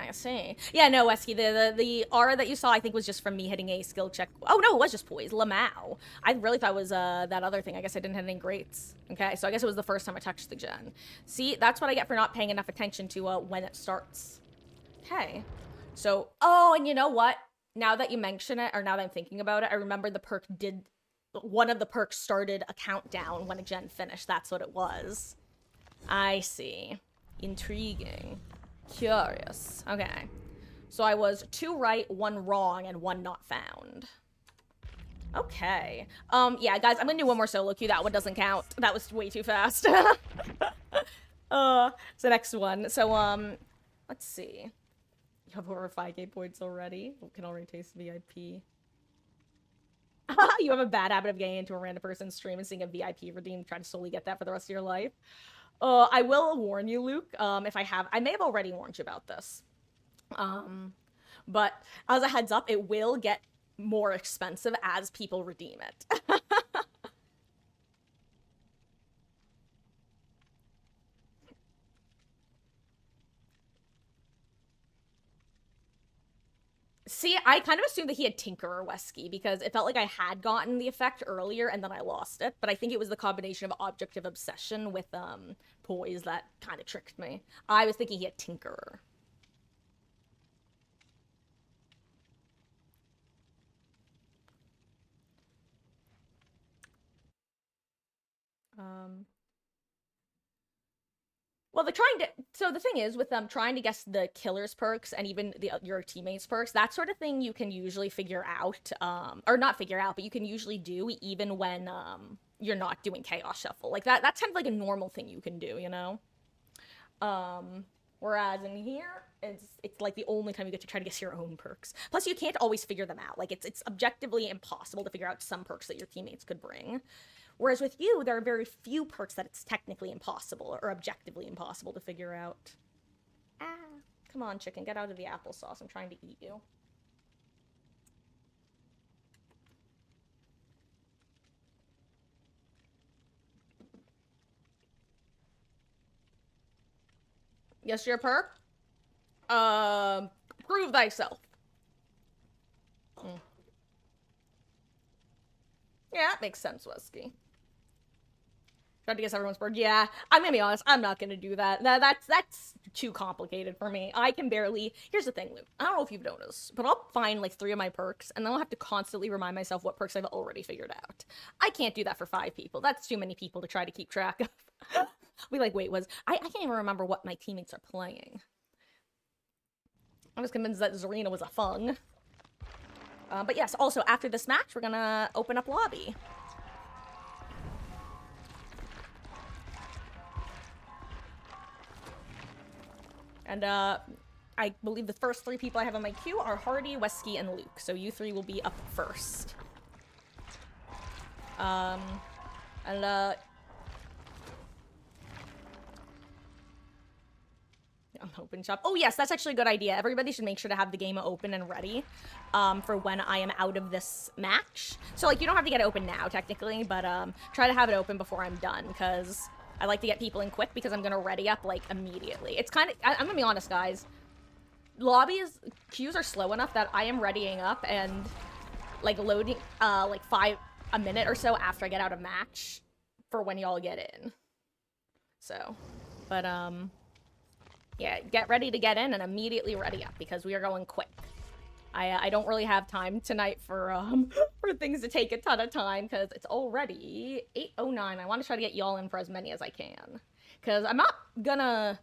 Yeah, no, Wesky, the aura that you saw, I think, was just from me hitting a skill check. Oh, no, it was just poise. Lamau. I really thought it was that other thing. I guess I didn't have any greats. Okay, so I guess it was the first time I touched the gen. See, that's what I get for not paying enough attention to when it starts. Okay. So, oh, and you know what? Now that you mention it, or now that I'm thinking about it, I remember the perk did... One of the perks started a countdown when a gen finished. That's what it was. I see. Intriguing. Curious. Okay. So I was 2 right, 1 wrong, and 1 not found. Okay. Yeah, guys, I'm gonna do one more solo queue. That one doesn't count. That was way too fast. So next one. So, let's see. You have over 5k points already. Can already taste VIP. You have a bad habit of getting into a random person's stream and seeing a VIP redeem, try to slowly get that for the rest of your life. I will warn you, Luke, if I may have already warned you about this. But as a heads up, it will get more expensive as people redeem it. See, I kind of assumed that he had Tinkerer Wesky because it felt like I had gotten the effect earlier and then I lost it. But I think it was the combination of Object of Obsession with Poise that kind of tricked me. I was thinking he had Tinkerer. Well, they're trying to. So the thing is, with them trying to guess the killer's perks and even your teammates' perks, that sort of thing you can usually figure out, or not figure out, but you can usually do even when you're not doing chaos shuffle. Like that. That's kind of like a normal thing you can do, you know. Whereas in here, it's like the only time you get to try to guess your own perks. Plus, you can't always figure them out. Like it's objectively impossible to figure out some perks that your teammates could bring. Whereas with you, there are very few perks that it's technically impossible or objectively impossible to figure out. Ah, come on, chicken, get out of the applesauce. I'm trying to eat you. Yes, your perk? Prove thyself. Yeah, that makes sense, Wesky. Try to guess everyone's bird. Yeah, I'm gonna be honest. I'm not gonna do that. That's too complicated for me. I can barely. Here's the thing, Luke. I don't know if you've noticed, but I'll find like 3 of my perks, and then I'll have to constantly remind myself what perks I've already figured out. I can't do that for 5 people. That's too many people to try to keep track of. We like, wait, I can't even remember what my teammates are playing. I was convinced that Zarina was a Fung. But yes, also after this match, we're gonna open up lobby. And I believe the first 3 people I have on my queue are Hardy, Wesky, and Luke. So you 3 will be up first. I'm open shop. Oh yes, that's actually a good idea. Everybody should make sure to have the game open and ready for when I am out of this match. So like you don't have to get it open now technically, but try to have it open before I'm done because I like to get people in quick because I'm gonna ready up, like, immediately. It's kind of... I'm gonna be honest, guys. Lobbies... Queues are slow enough that I am readying up and, like, loading, like, a minute or so after I get out of match for when y'all get in. So, but, yeah, get ready to get in and immediately ready up because we are going quick. I don't really have time tonight for for things to take a ton of time because it's already 8:09. I want to try to get y'all in for as many as I can because I'm not gonna...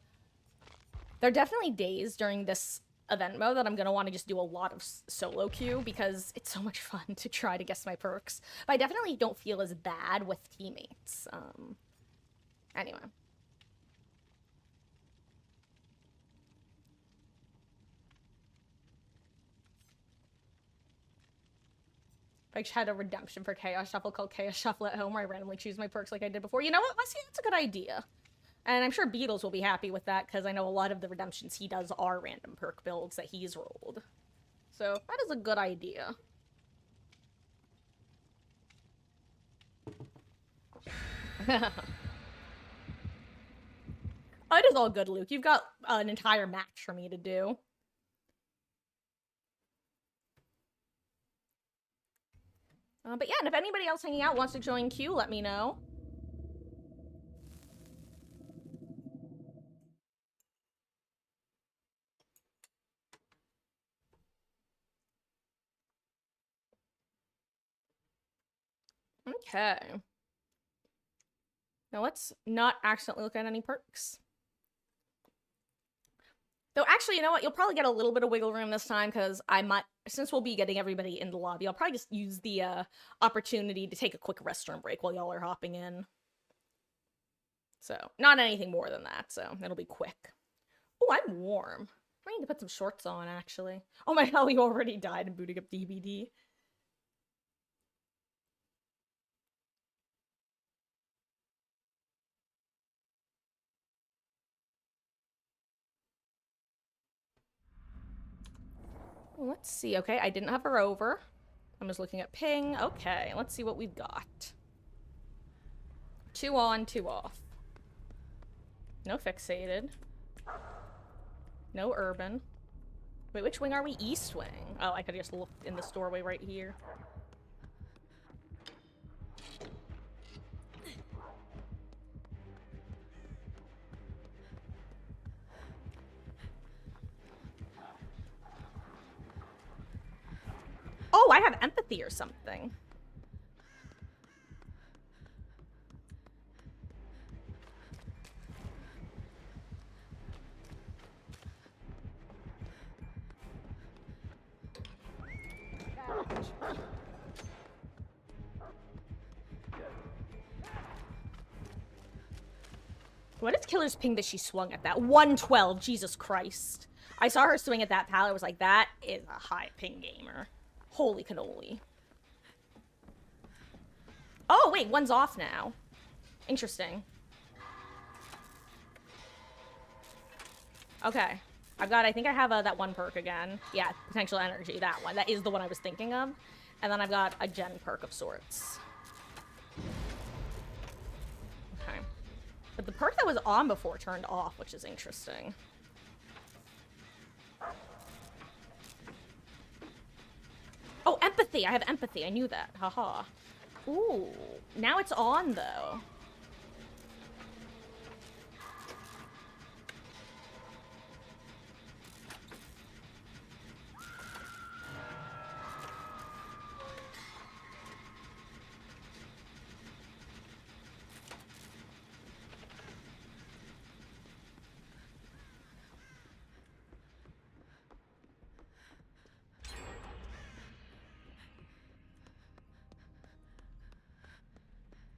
There are definitely days during this event mode that I'm gonna want to just do a lot of solo queue because it's so much fun to try to guess my perks. But I definitely don't feel as bad with teammates. Anyway. I just had a redemption for Chaos Shuffle called Chaos Shuffle at home where I randomly choose my perks like I did before. You know what, Wesley? That's a good idea. And I'm sure Beatles will be happy with that because I know a lot of the redemptions he does are random perk builds that he's rolled. So that is a good idea. Oh, it is all good, Luke. You've got an entire match for me to do. But yeah, and if anybody else hanging out wants to join queue, let me know. Okay. Now let's not accidentally look at any perks. Though actually, you know what? You'll probably get a little bit of wiggle room this time because I might, since we'll be getting everybody in the lobby, I'll probably just use the opportunity to take a quick restroom break while y'all are hopping in. So, not anything more than that, so it'll be quick. Oh, I'm warm. I need to put some shorts on, actually. Oh my hell, you already died in booting up DBD. Let's see. Okay, I didn't have her over. I'm just looking at ping. Okay, let's see what we've got. 2 on, 2 off. No fixated. No urban. Wait, which wing are we? East wing. Oh, I could just look in this doorway right here. Oh, I have empathy or something. What is Killer's ping that she swung at that? 112, Jesus Christ. I saw her swing at that pallet. I was like, that is a high ping gamer. Holy cannoli. Oh, wait, one's off now. Interesting. Okay. I think I have that one perk again. Yeah, potential energy, that one. That is the one I was thinking of. And then I've got a gen perk of sorts. Okay. But the perk that was on before turned off, which is interesting. Oh, empathy! I have empathy. I knew that. Haha. Ooh. Now it's on, though.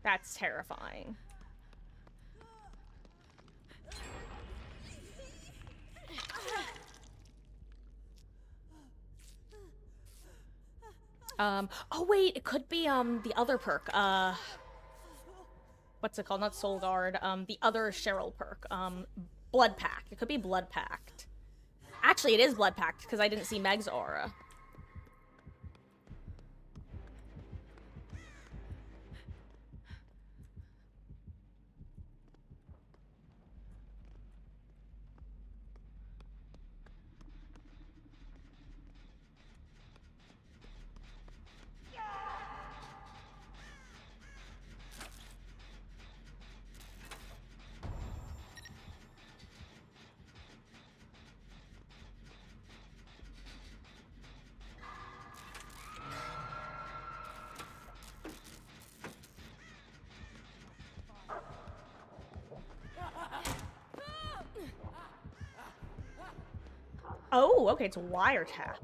That's terrifying. Oh wait, it could be, the other perk, what's it called? Not Soul Guard, the other Cheryl perk, Blood Pact. It could be Blood Pact. Actually, it is Blood Pact, because I didn't see Meg's aura. Oh, okay, it's a wiretap.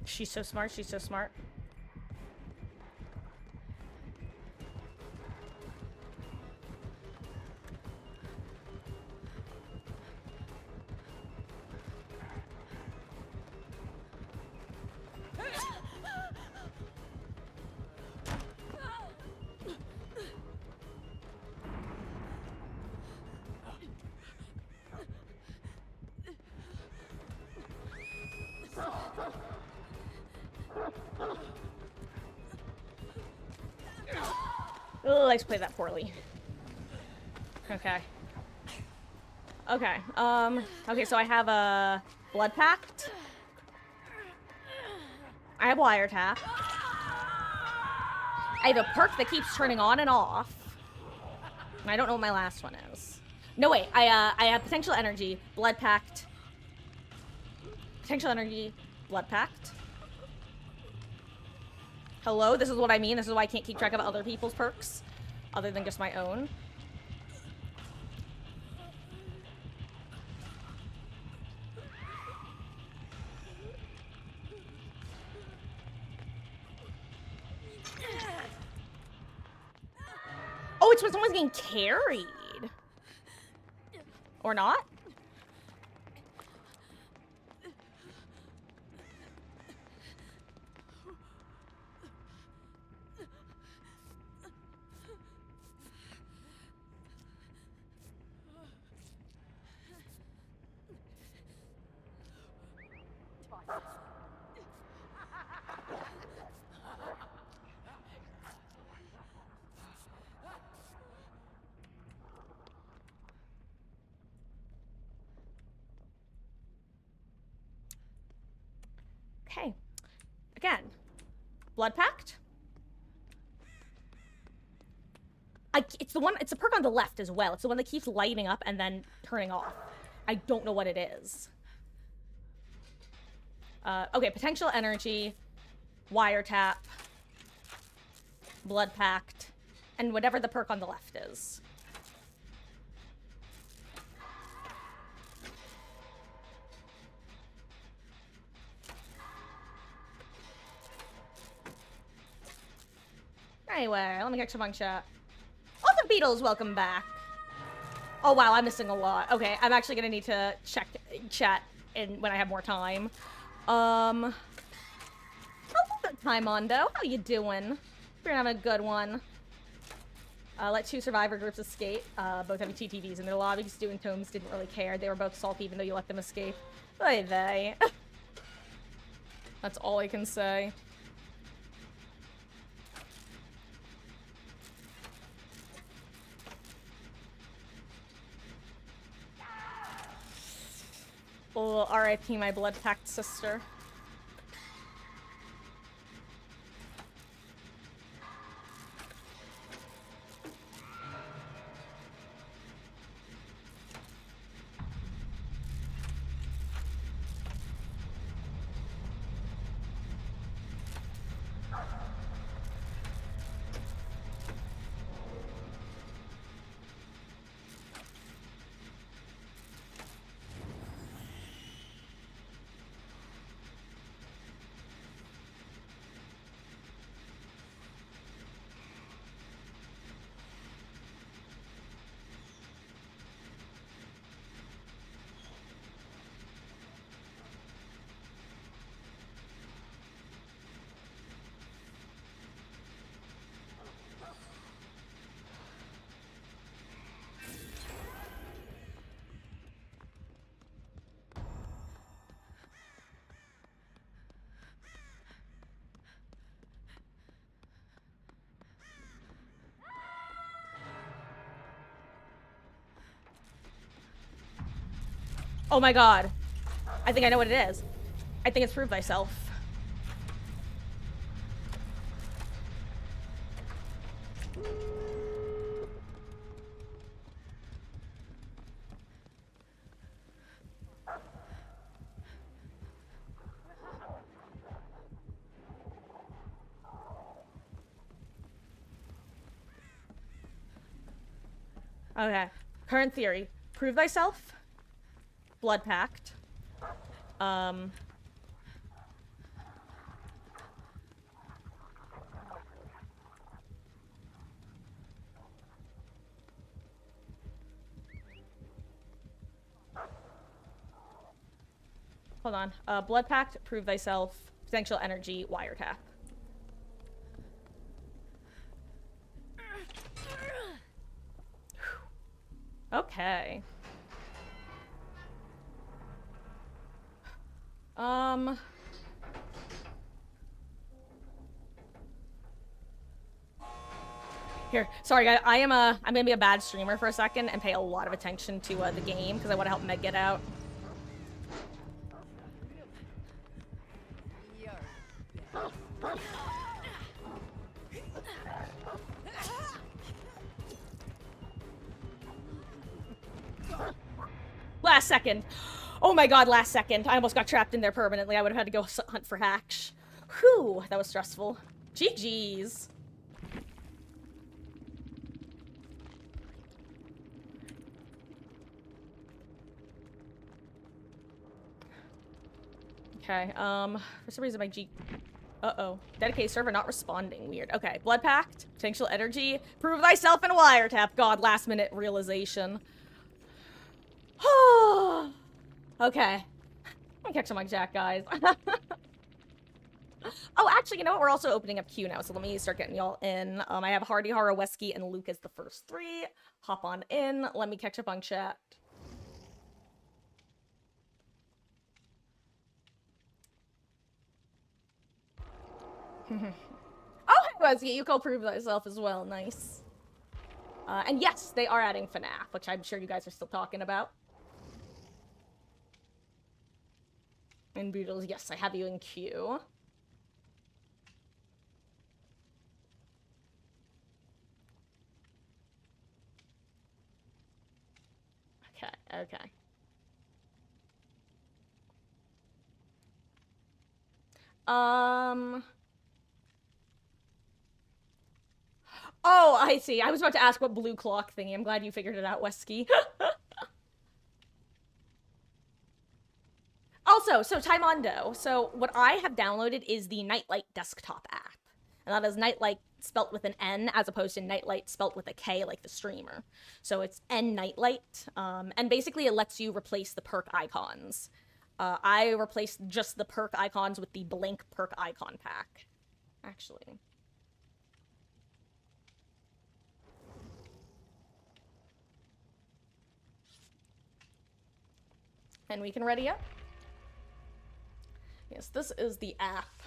She's so smart, she's so smart. Oh, I just played that poorly. Okay. Okay, okay, so I have a Blood Pact. I have Wiretap. I have a perk that keeps turning on and off. I don't know what my last one is. No, wait, I have Potential Energy, Blood Pact. Potential Energy, Blood Pact. Hello, this is what I mean. This is why I can't keep track of other people's perks, other than just my own. Oh, it's when someone's getting carried. Or not? Okay. Again. Blood Pact. It's the perk on the left as well. It's the one that keeps lighting up and then turning off. I don't know what it is. Okay, Potential Energy, Wiretap, Blood Pact, and whatever the perk on the left is. Anyway, let me catch some on chat. Awesome Beatles, welcome back. Oh wow, I'm missing a lot. Okay, I'm actually gonna need to check chat when I have more time. Oh, good time, Mondo. How you doing? We're having a good one. Let two survivor groups escape. Both having TTVs in their lobbies. Stu and Tomes didn't really care. They were both salty even though you let them escape. Oy vey. That's all I can say. Oh, R.I.P. my blood pact sister. Oh my god. I think I know what it is. I think it's Prove Thyself. Okay. Current theory. Prove Thyself. Blood Pact. Um... Hold on. Blood Pact, Prove Thyself, Potential Energy, Wiretap. Okay. Here, sorry guys, I'm gonna be a bad streamer for a second and pay a lot of attention to the game because I want to help Meg get out. Last second. Oh my god, last second. I almost got trapped in there permanently. I would have had to go hunt for Haksh. Whew, that was stressful. GG's. Okay, for some reason my Uh-oh. Dedicated server not responding. Weird. Okay, Blood Pact, Potential Energy, Prove Thyself, and Wiretap. God, last minute realization. Okay. I'm catching my jack, guys. Oh, actually, you know what? We're also opening up queue now, so let me start getting y'all in. I have Hardy, Hara, Wesky, and Luke as the first three. Hop on in. Let me catch up on chat. Oh, hey, Wesky, you co-prove thyself as well. Nice. And yes, they are adding FNAF, which I'm sure you guys are still talking about. And Beatles, yes, I have you in queue. Okay, okay. Oh, I see. I was about to ask what blue clock thingy. I'm glad you figured it out, Wesky. Also, so Taimondo. So what I have downloaded is the Nightlight desktop app. And that is Nightlight spelt with an N as opposed to Nightlight spelt with a K like the streamer. So it's N Nightlight. And basically it lets you replace the perk icons. I replaced just the perk icons with the Blink perk icon pack. Actually. And we can ready up. Yes, this is the app.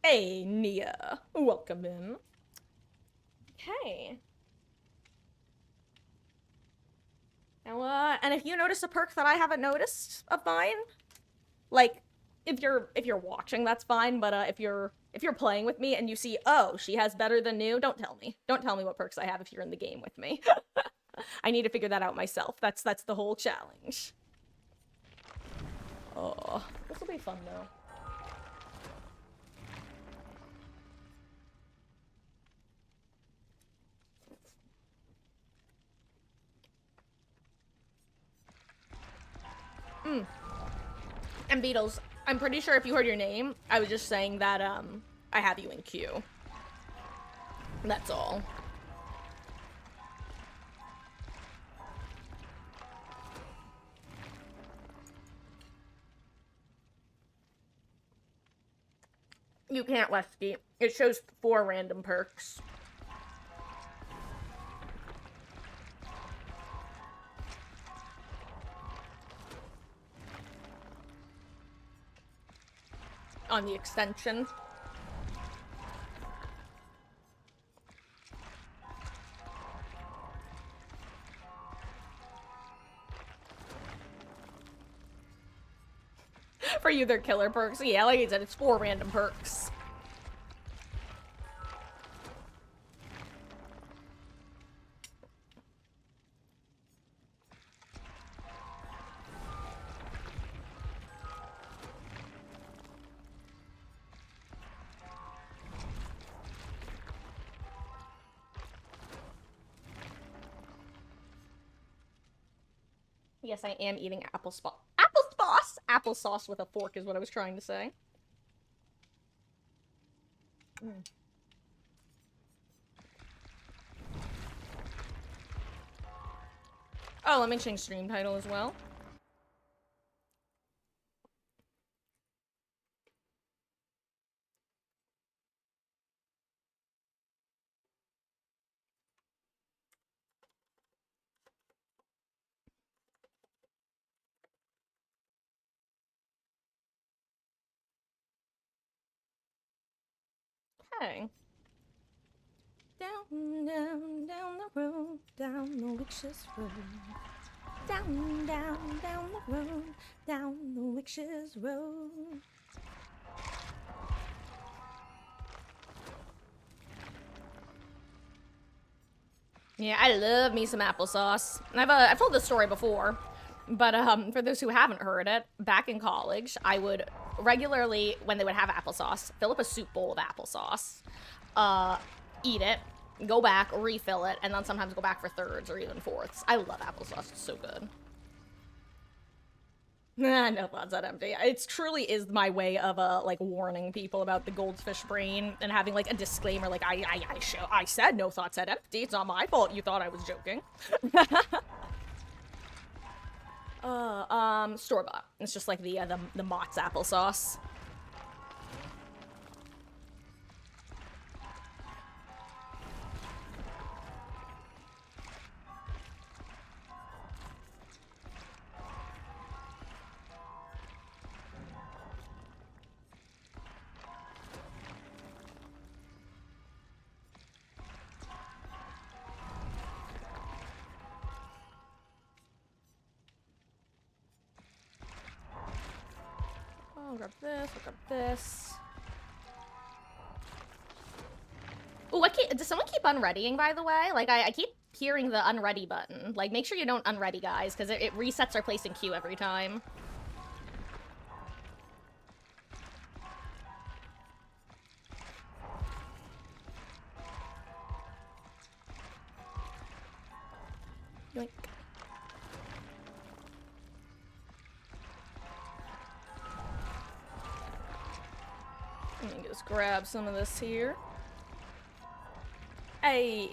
Hey, Nia. Welcome in. Okay. Now, and if you notice a perk that I haven't noticed of mine, like, if you're watching, that's fine, but if you're playing with me and you see, oh, she has better than new, don't tell me. Don't tell me what perks I have if you're in the game with me. I need to figure that out myself. That's the whole challenge. Oh, this will be fun though. And Beatles, I'm pretty sure if you heard your name, I was just saying that, I have you in queue. That's all. You can't, Westy. It shows 4 random perks. on the extension. For you, they're killer perks. Yeah, like I said, it's 4 random perks. Yes, I am eating applesauce. Applesauce! Applesauce with a fork is what I was trying to say. Mm. Oh, let me change stream title as well. Okay. Down, down, down the road, down the witch's road. Down, down, down the road, down the witch's road. Yeah, I love me some applesauce. I've told this story before, but for those who haven't heard it, back in college, I would regularly, when they would have applesauce, fill up a soup bowl of applesauce, eat it, go back, refill it, and then sometimes go back for thirds or even fourths. I love applesauce. It's so good. No thoughts that empty. It truly is my way of like warning people about the goldfish brain and having like a disclaimer, like I said no thoughts that empty. It's not my fault you thought I was joking. Store bought. It's just like the Mott's applesauce. I'll grab this, I'll grab this. Ooh, does someone keep unreadying, by the way? Like, I keep hearing the unready button. Like, make sure you don't unready, guys, because it resets our place in queue every time. Yoink. Let me just grab some of this here. Hey,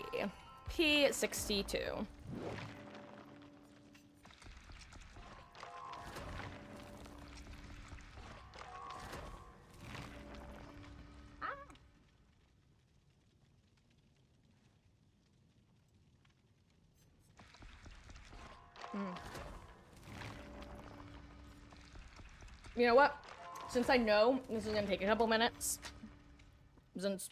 P62. You know what? Since I know this is gonna take a couple minutes, since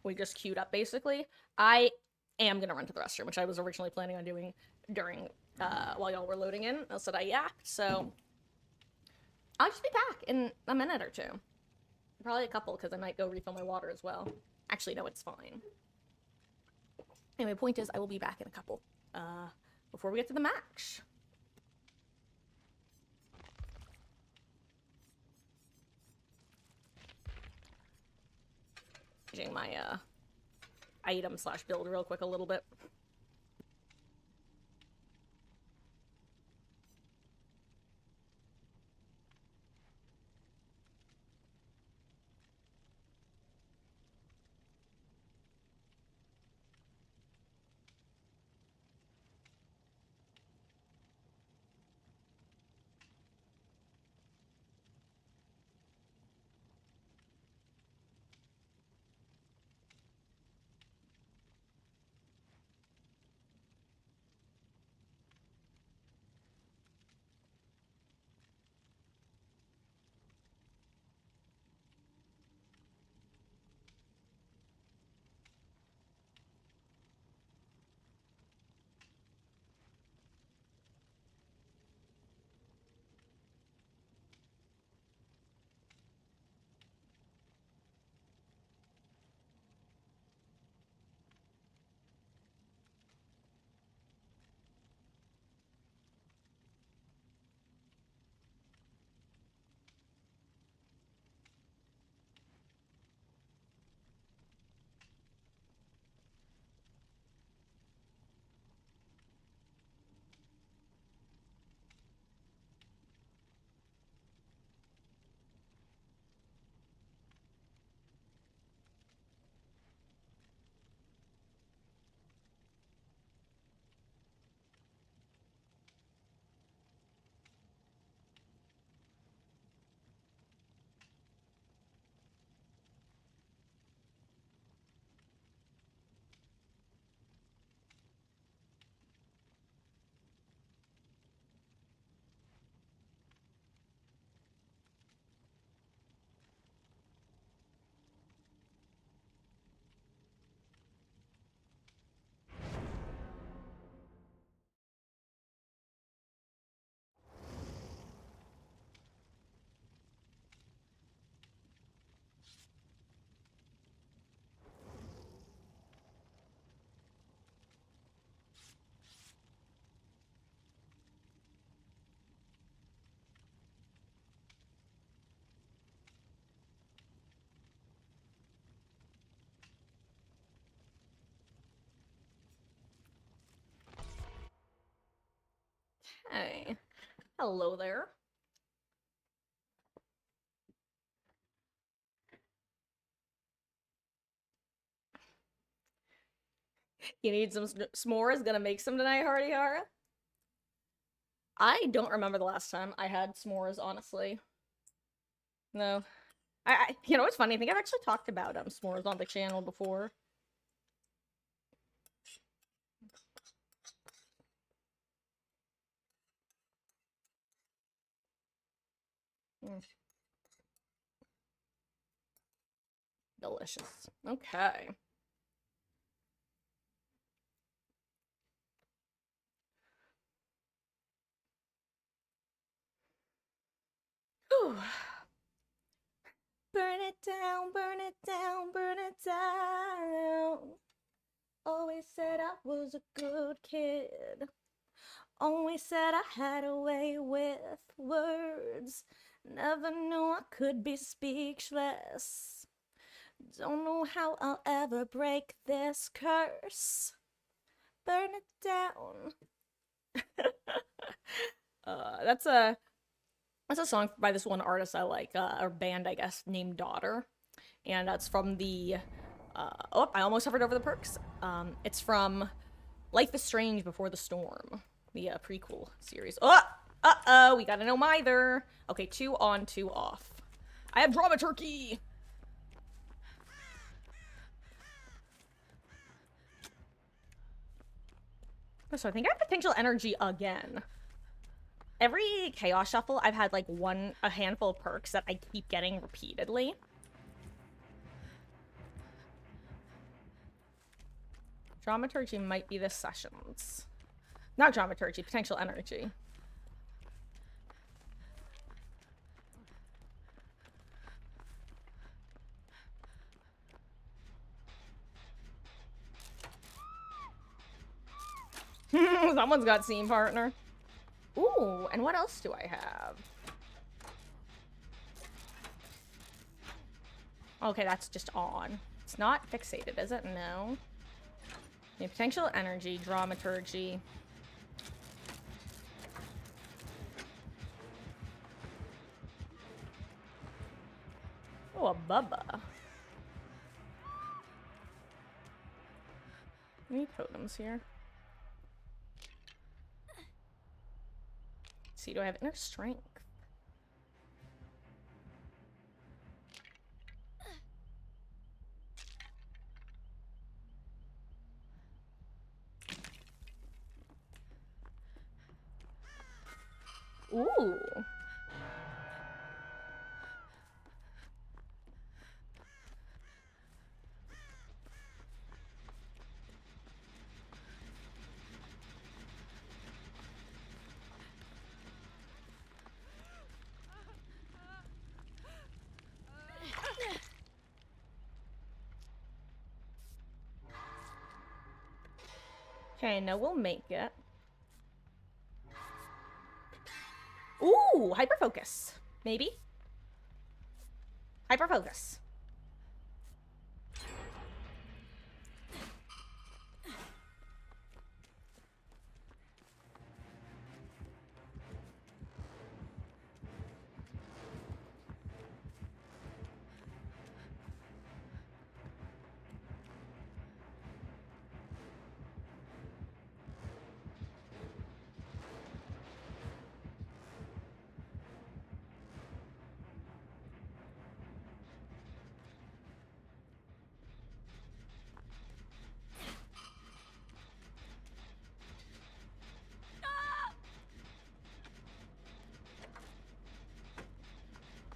we just queued up basically, I am gonna run to the restroom, which I was originally planning on doing during while y'all were loading in. Else that I yapped, so I'll just be back in a minute or two. Probably a couple, because I might go refill my water as well. Actually, no, it's fine. Anyway, point is, I will be back in a couple. Before we get to the match. Changing my item slash build real quick a little bit. Okay. Hello there. You need some s'mores? Gonna make some tonight, Hardy Hara? I don't remember the last time I had s'mores, honestly. No. You know what's funny? I think I've actually talked about s'mores on the channel before. Mm. Delicious. Okay. Whew. Burn it down, burn it down, burn it down. Always said I was a good kid. Always said I had a way with words. Never knew I could be speechless. Don't know how I'll ever break this curse. Burn it down. That's a song by this one artist I like, or band I guess, named Daughter, and that's from the. Oh, I almost hovered over the perks. It's from Life is Strange Before the Storm, the prequel series. Oh, we gotta know Mither. Okay, 2 on, 2 off. I have dramaturgy. So I think I have potential energy again. Every chaos shuffle, I've had like a handful of perks that I keep getting repeatedly. Dramaturgy might be the sessions. Not dramaturgy, potential energy. Someone's got scene partner. Ooh, and what else do I have? Okay, that's just on. It's not fixated, is it? No. Yeah, potential energy, dramaturgy. Oh, a Bubba. Any totems here? Let's see, do I have inner strength? Ooh. Okay, no, we'll make it. Ooh, hyperfocus. Maybe? Hyperfocus.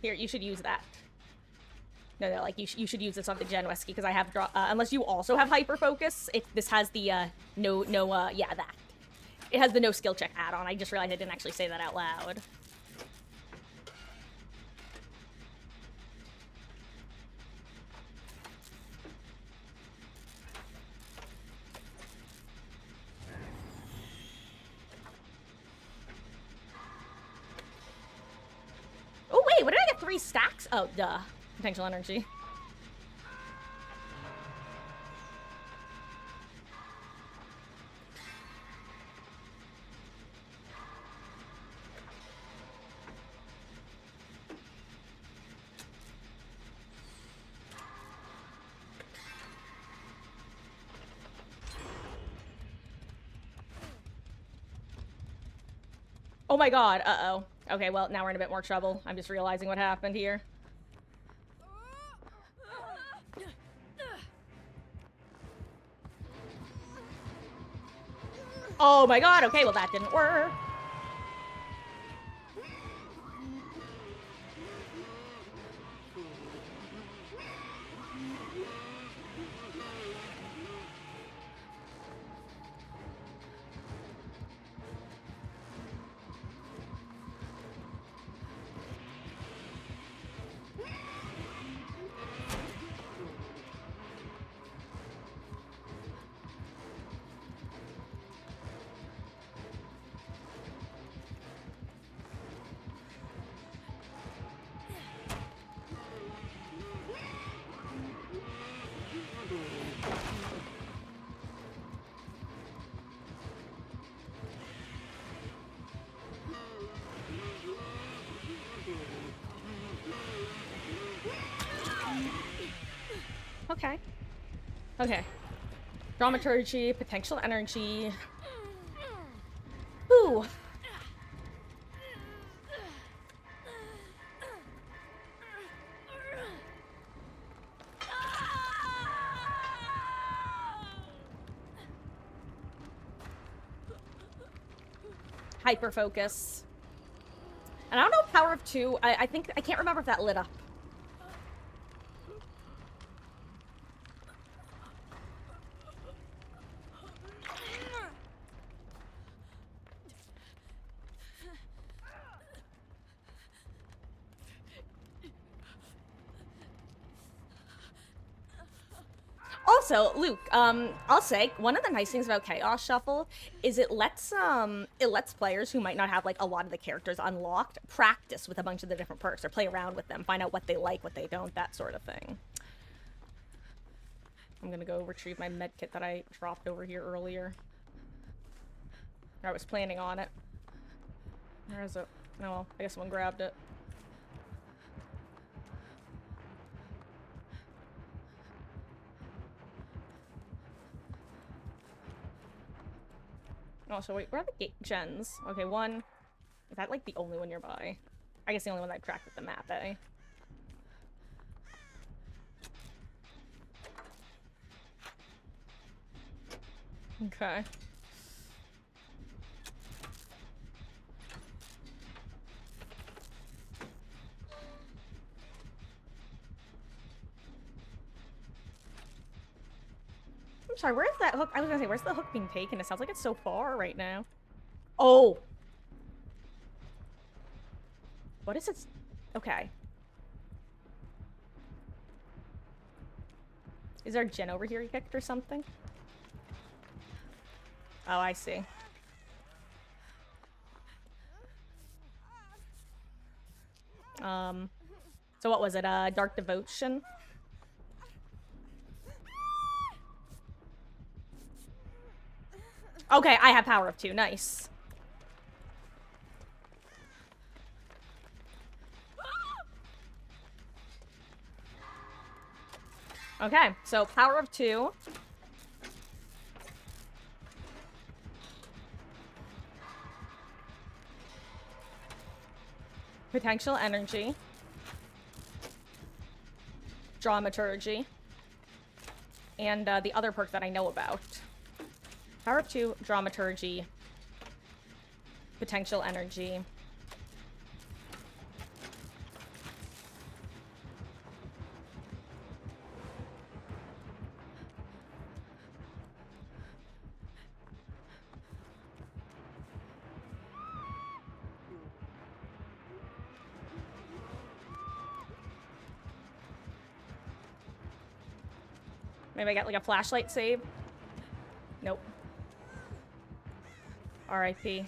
Here, you should use that. No, like, you should use this on the Gen Wesky, because I have, unless you also have hyperfocus, this has the, yeah, that. It has the no skill check add-on. I just realized I didn't actually say that out loud. Oh, wait, what did I get 3 stacks? Oh, duh. Potential energy. Oh my god, uh-oh. Okay, well, now we're in a bit more trouble. I'm just realizing what happened here. Oh my god, okay, well that didn't work. Okay. Okay. Dramaturgy, potential energy. Ooh. Hyper focus. And I don't know if Power of Two, I think, I can't remember if that lit up. Also, Luke, I'll say one of the nice things about Chaos Shuffle is it lets players who might not have like a lot of the characters unlocked practice with a bunch of the different perks or play around with them, find out what they like, what they don't, that sort of thing. I'm gonna go retrieve my med kit that I dropped over here earlier. I was planning on it. Where is it? Oh well, I guess someone grabbed it. Oh, so wait, where are the gate gens? Okay, one. Is that like the only one nearby? I guess the only one that I tracked with the map, eh? Okay. I'm sorry, where's that hook? I was gonna say, where's the hook being taken? It sounds like it's so far right now. Oh! What is it? Okay. Is there a gen over here he kicked or something? Oh, I see. So what was it? Dark Devotion? Okay, I have Power of Two. Nice. Okay, so Power of Two. Potential Energy. Dramaturgy. And the other perk that I know about. Power of Two, Dramaturgy. Potential Energy. Maybe I got like a flashlight save? Nope. R.I.P.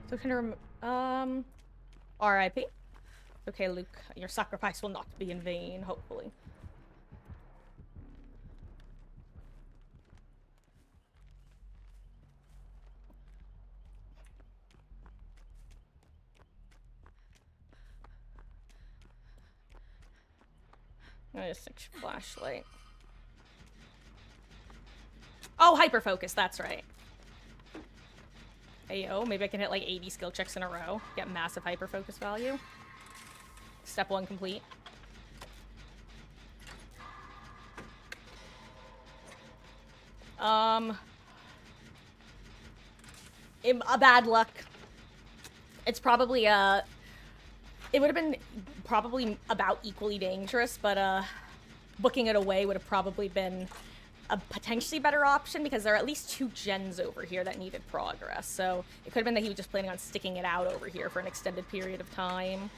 So can I R.I.P. Okay, Luke, your sacrifice will not be in vain, hopefully. I just think flashlight. Oh, hyper focus. That's right. Hey yo, maybe I can hit like 80 skill checks in a row. Get massive hyper focus value. Step 1 complete. A bad luck. It's probably it would have been probably about equally dangerous, but booking it away would have probably been a potentially better option because there are at least 2 gens over here that needed progress. So it could have been that he was just planning on sticking it out over here for an extended period of time.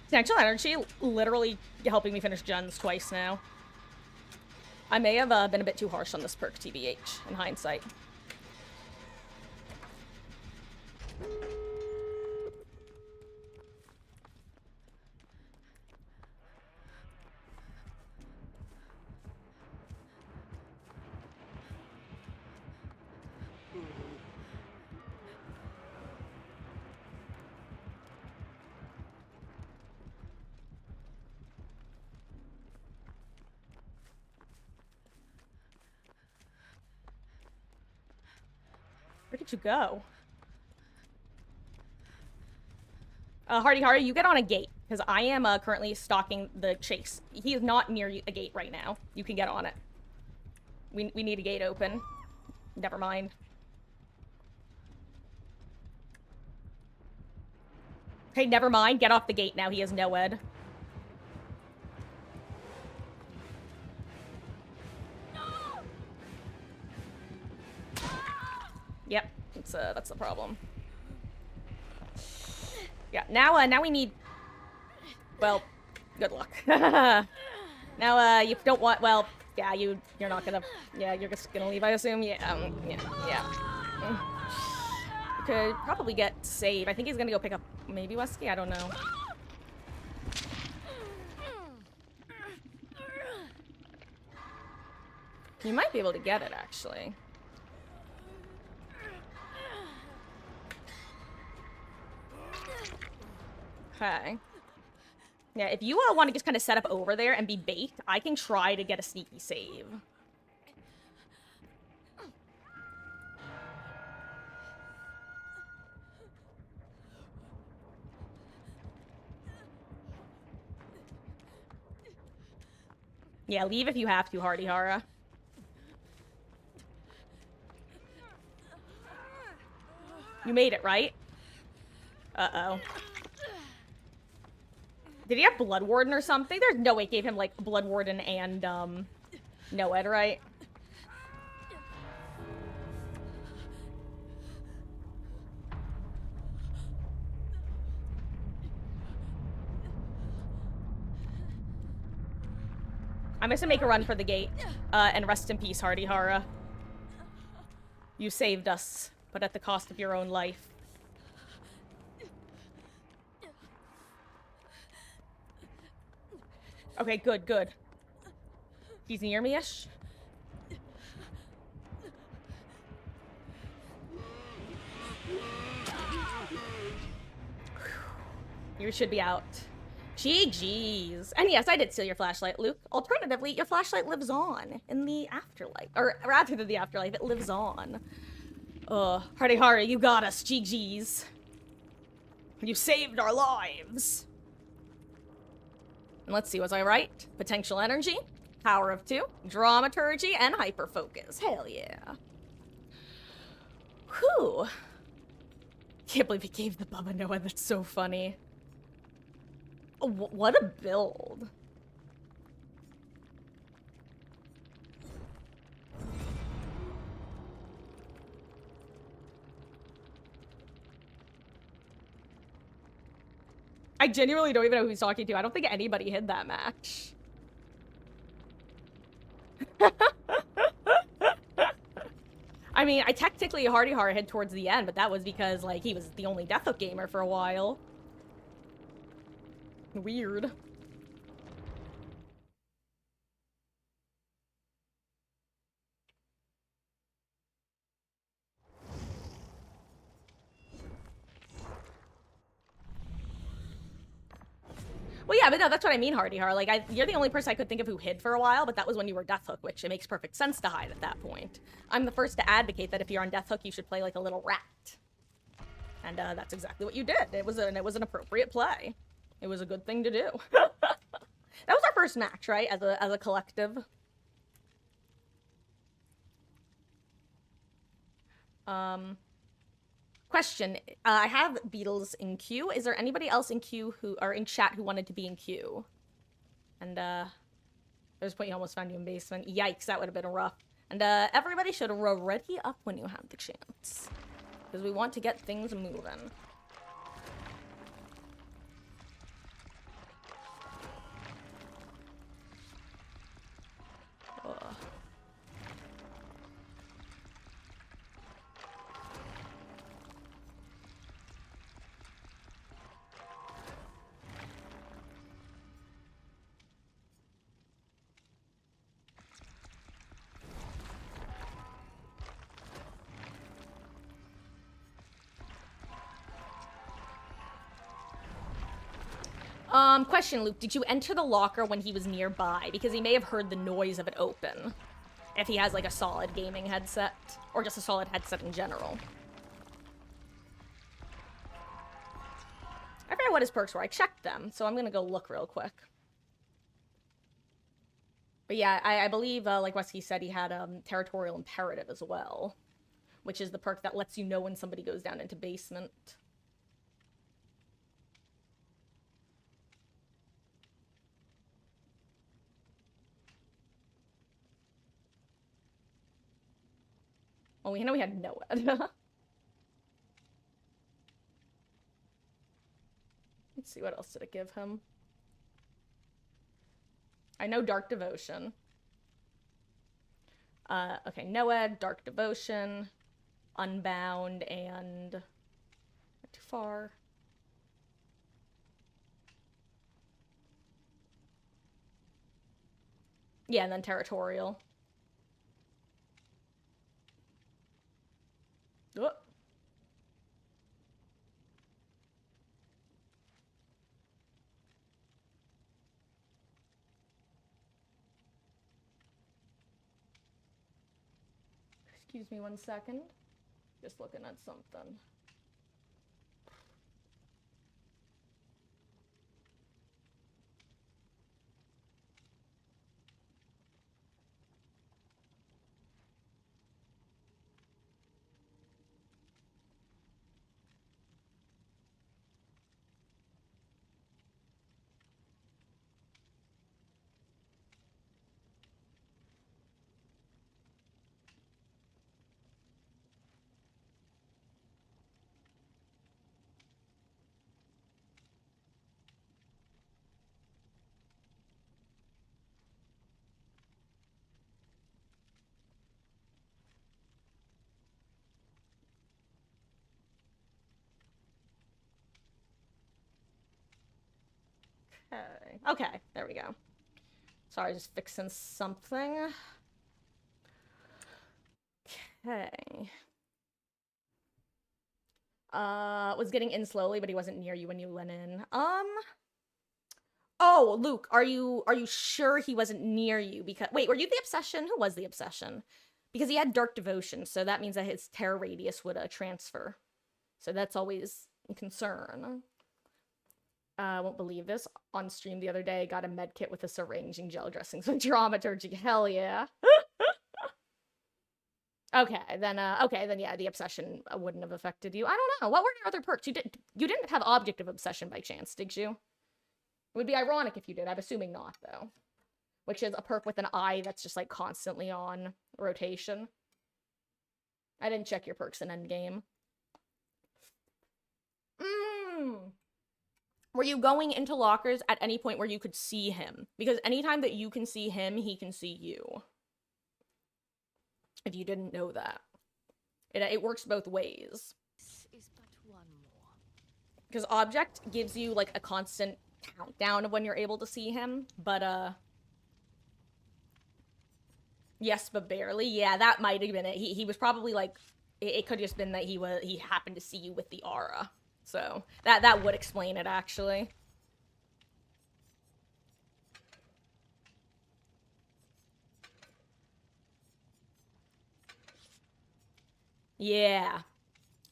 Potential energy literally helping me finish gens twice now. I may have been a bit too harsh on this perk, TBH, in hindsight. Where did you go? Hardy Hardy, you get on a gate, because I am currently stalking the chase. He is not near a gate right now. You can get on it. We need a gate open. Never mind. Hey, never mind. Get off the gate now. He has no ed. Yep, that's the problem. Yeah, now we need. Well, good luck. Now you don't want. Well, yeah, you're not gonna. Yeah, you're just gonna leave, I assume. Yeah, yeah. You could probably get save. I think he's gonna go pick up maybe Wesky. I don't know. You might be able to get it actually. Okay. Yeah, if you want to just kind of set up over there and be bait, I can try to get a sneaky save. Yeah, leave if you have to, Hardy Hara. You made it, right? Uh-oh. Did he have Blood Warden or something? There's no way it gave him, like, Blood Warden and, no ed, right? I'm just gonna make a run for the gate. And rest in peace, Hardy Hara. You saved us, but at the cost of your own life. Okay, good, good. He's near me-ish. You should be out. GG's. And yes, I did steal your flashlight, Luke. Alternatively, your flashlight lives on in the afterlife. Or rather than the afterlife, it lives on. Hardy Hardy, you got us. GG's. You saved our lives. And let's see, was I right? Potential energy, power of 2, dramaturgy, and hyperfocus. Hell yeah. Whew. Can't believe he gave the Bubba Noah. That's so funny. Oh, what a build. I genuinely don't even know who he's talking to. I don't think anybody hid that match. I mean, I technically Hardy Har hid towards the end, but that was because, like, he was the only Death Hook gamer for a while. Weird. Well, yeah, but no, that's what I mean, Hardy Har. Like, you're the only person I could think of who hid for a while, but that was when you were Death Hook, which it makes perfect sense to hide at that point. I'm the first to advocate that if you're on Death Hook, you should play like a little rat. And that's exactly what you did. It was an appropriate play. It was a good thing to do. That was our first match, right? As a collective. Question. I have Beatles in queue. Is there anybody else in queue who are in chat who wanted to be in queue? And there's a point you almost found you in basement. Yikes, that would have been rough. And everybody should ready up when you have the chance, because we want to get things moving. Ugh. Question, Luke, did you enter the locker when he was nearby? Because he may have heard the noise of it open. If he has, like, a solid gaming headset. Or just a solid headset in general. I forget what his perks were. I checked them, so I'm gonna go look real quick. But yeah, I believe, like Wesky said, he had Territorial Imperative as well. Which is the perk that lets you know when somebody goes down into basement. Well, we know we had Noed. Let's see, what else did it give him? I know Dark Devotion. Okay, Noed, Dark Devotion, Unbound, and... not too far. Yeah, and then Territorial. Oh. Excuse me 1 second. Just looking at something. Okay. Okay, there we go. Sorry, just fixing something. Okay. Was getting in slowly, but he wasn't near you when you went in. Oh, Luke, are you sure he wasn't near you? Because wait, were you the obsession? Who was the obsession? Because he had Dark Devotion, so that means that his terror radius would transfer. So that's always a concern. I won't believe this. On stream the other day, got a med kit with a syringe and gel dressings with dramaturgy. Hell yeah. Okay, then yeah, the obsession wouldn't have affected you. I don't know. What were your other perks? You didn't have object of obsession by chance, did you? It would be ironic if you did. I'm assuming not, though. Which is a perk with an eye that's just like constantly on rotation. I didn't check your perks in endgame. Were you going into lockers at any point where you could see him? Because anytime that you can see him, he can see you. If you didn't know that. It works both ways. This is but one more. Because object gives you like a constant countdown of when you're able to see him, but yes, but barely. Yeah, that might have been it. He was probably like, it could have just been that he happened to see you with the aura. So that would explain it, actually. Yeah.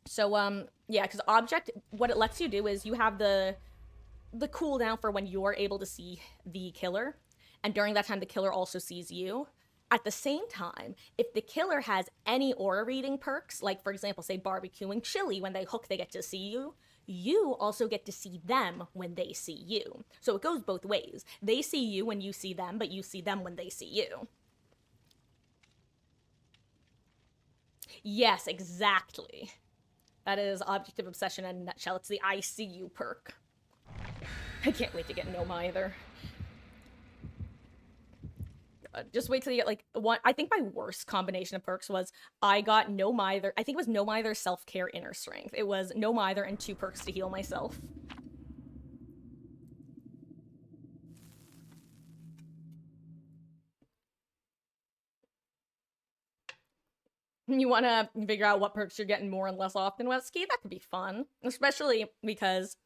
So yeah, because object, what it lets you do is you have the cooldown for when you're able to see the killer, and during that time the killer also sees you. At the same time, if the killer has any aura reading perks, like for example, say barbecuing chili, when they hook, they get to see you. You also get to see them when they see you. So it goes both ways. They see you when you see them, but you see them when they see you. Yes, exactly. That is Object of Obsession in a nutshell. It's the I see you perk. I can't wait to get Gnome either. Just wait till you get like one. I think my worst combination of perks was I got no mither. I think it was no mither, self-care, inner strength. It was no mither and 2 perks to heal myself. You want to figure out what perks you're getting more and less often, Wesky? That could be fun, especially because,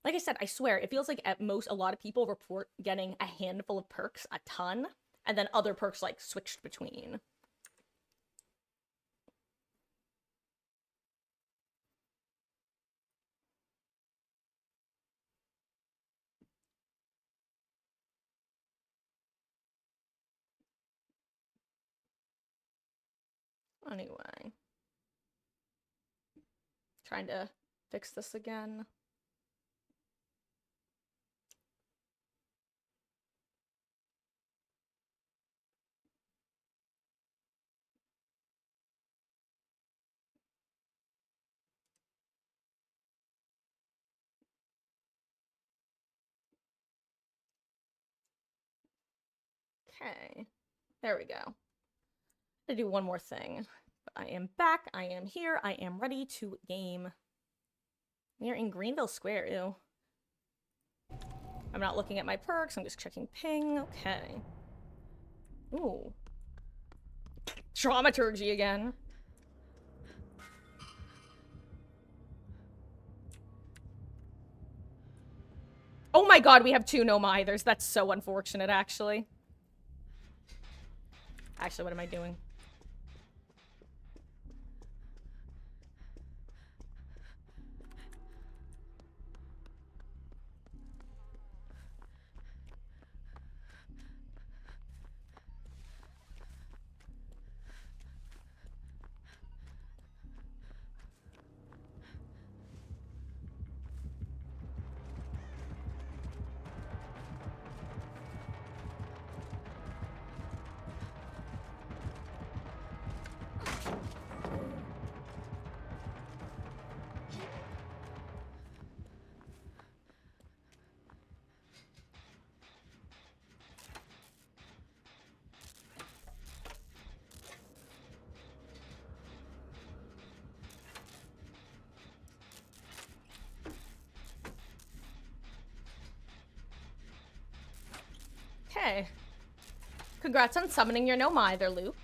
like I said, I swear it feels like at most a lot of people report getting a handful of perks a ton. And then other perks, like, switched between. Anyway. Trying to fix this again. Okay. There we go. To do one more thing. But I am back. I am here. I am ready to game. We are in Greenville Square. Ew. I'm not looking at my perks. I'm just checking ping. Okay. Ooh. Dramaturgy again. Oh my god, we have 2 no mithers. That's so unfortunate, actually. Actually, what am I doing? Okay. Congrats on summoning your no mither, Luke.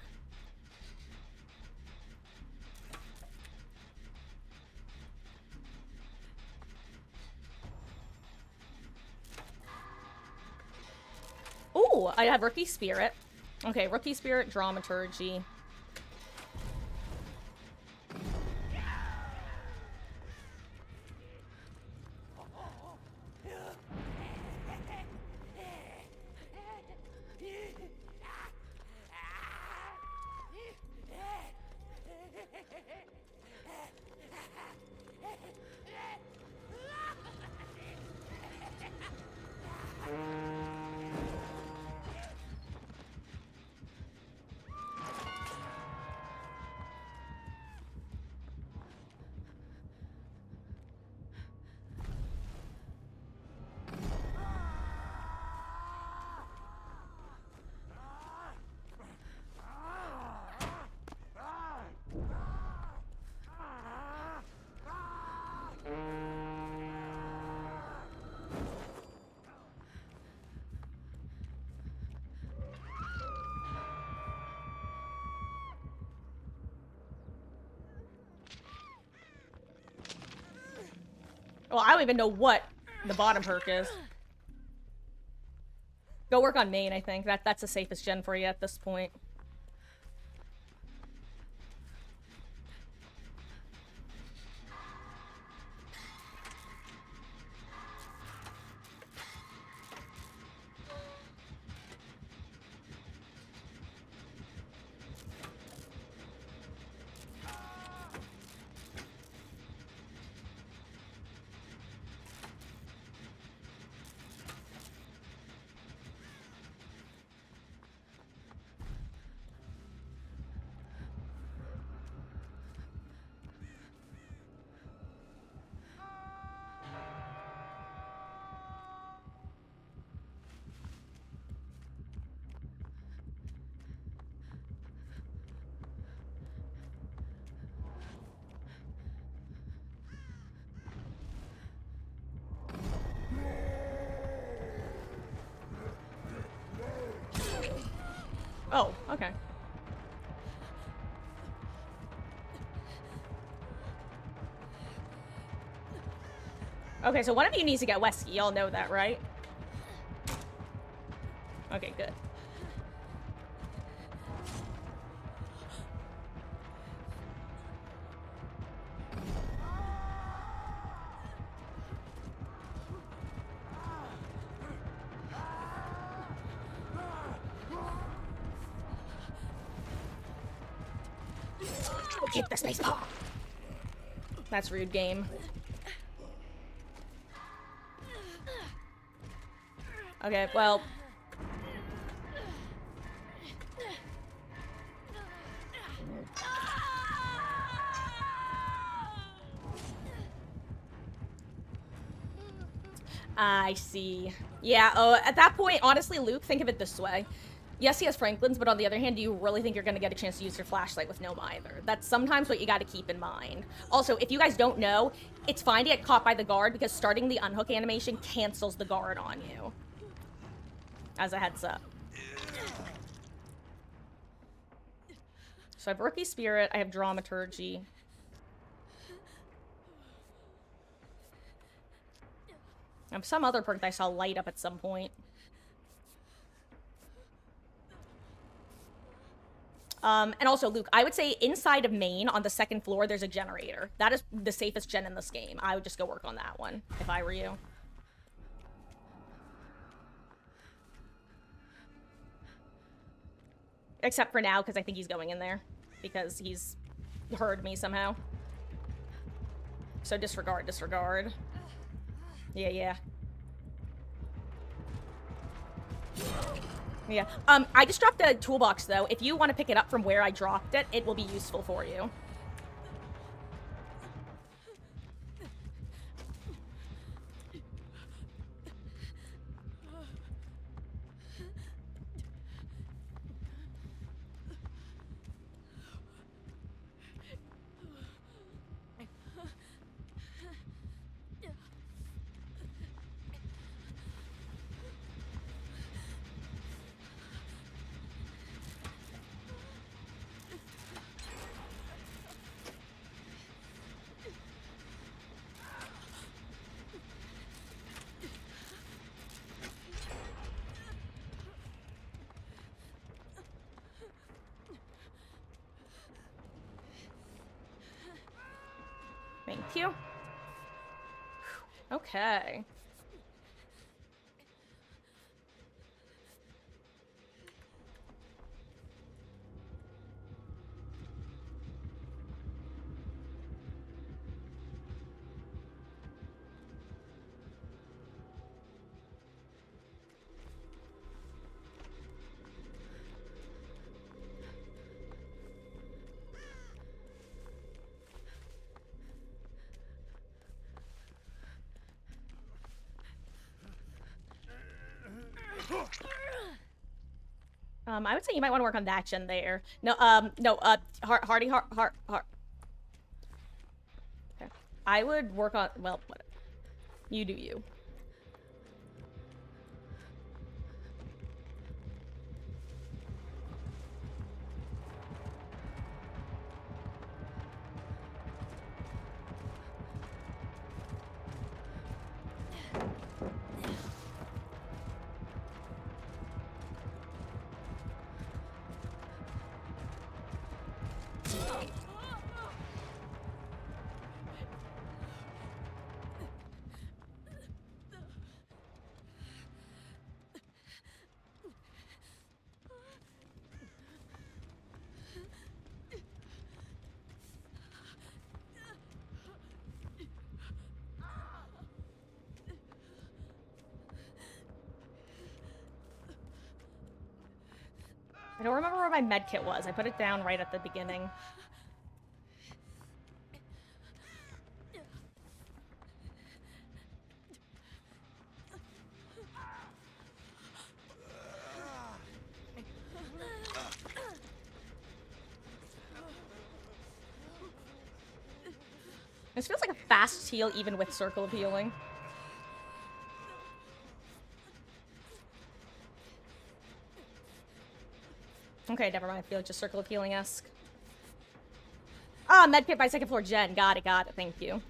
Ooh, I have Rookie Spirit. Okay, Rookie Spirit, Dramaturgy. Well, I don't even know what the bottom perk is. Go work on main, I think. That's the safest gen for you at this point. Oh, okay. Okay, so one of you needs to get Wesky. Y'all know that, right? Okay, good. Keep the space bar. That's rude, game. Okay, well. I see. Yeah, at that point, honestly, Luke, think of it this way. Yes, he has Franklin's, but on the other hand, do you really think you're going to get a chance to use your flashlight with Gnome either? That's sometimes what you got to keep in mind. Also, if you guys don't know, it's fine to get caught by the guard because starting the unhook animation cancels the guard on you. As a heads up. So I have Rookie Spirit, I have Dramaturgy. I have some other perk that I saw light up at some point. And also, Luke, I would say inside of main on the second floor, there's a generator. That is the safest gen in this game. I would just go work on that one if I were you. Except for now, because I think he's going in there. Because he's heard me somehow. So disregard, disregard. Yeah, yeah. Yeah. I just dropped a toolbox, though. If you want to pick it up from where I dropped it, it will be useful for you. Thank you. Okay. I would say you might want to work on the action there. No, no, Hardy, heart. Okay. I would work on, well, whatever. You do you. I don't remember where my med kit was. I put it down right at the beginning. This feels like a fast heal even with circle of healing. Okay, never mind. I feel like just circle of healing-esque. Ah, medkit by second floor gen. Got it, got it. Thank you.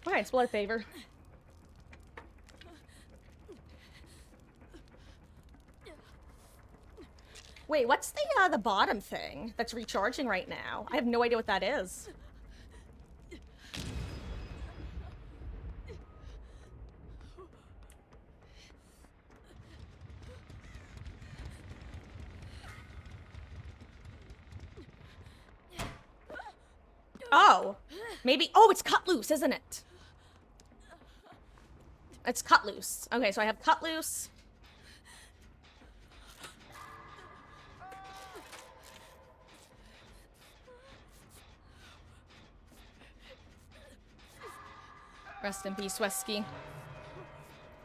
Okay, it's blood favor. Wait, what's the bottom thing that's recharging right now? I have no idea what that is. Oh, maybe. Oh, it's cut loose, isn't it? It's cut loose. Okay, so I have cut loose. Rest in peace, Wesky.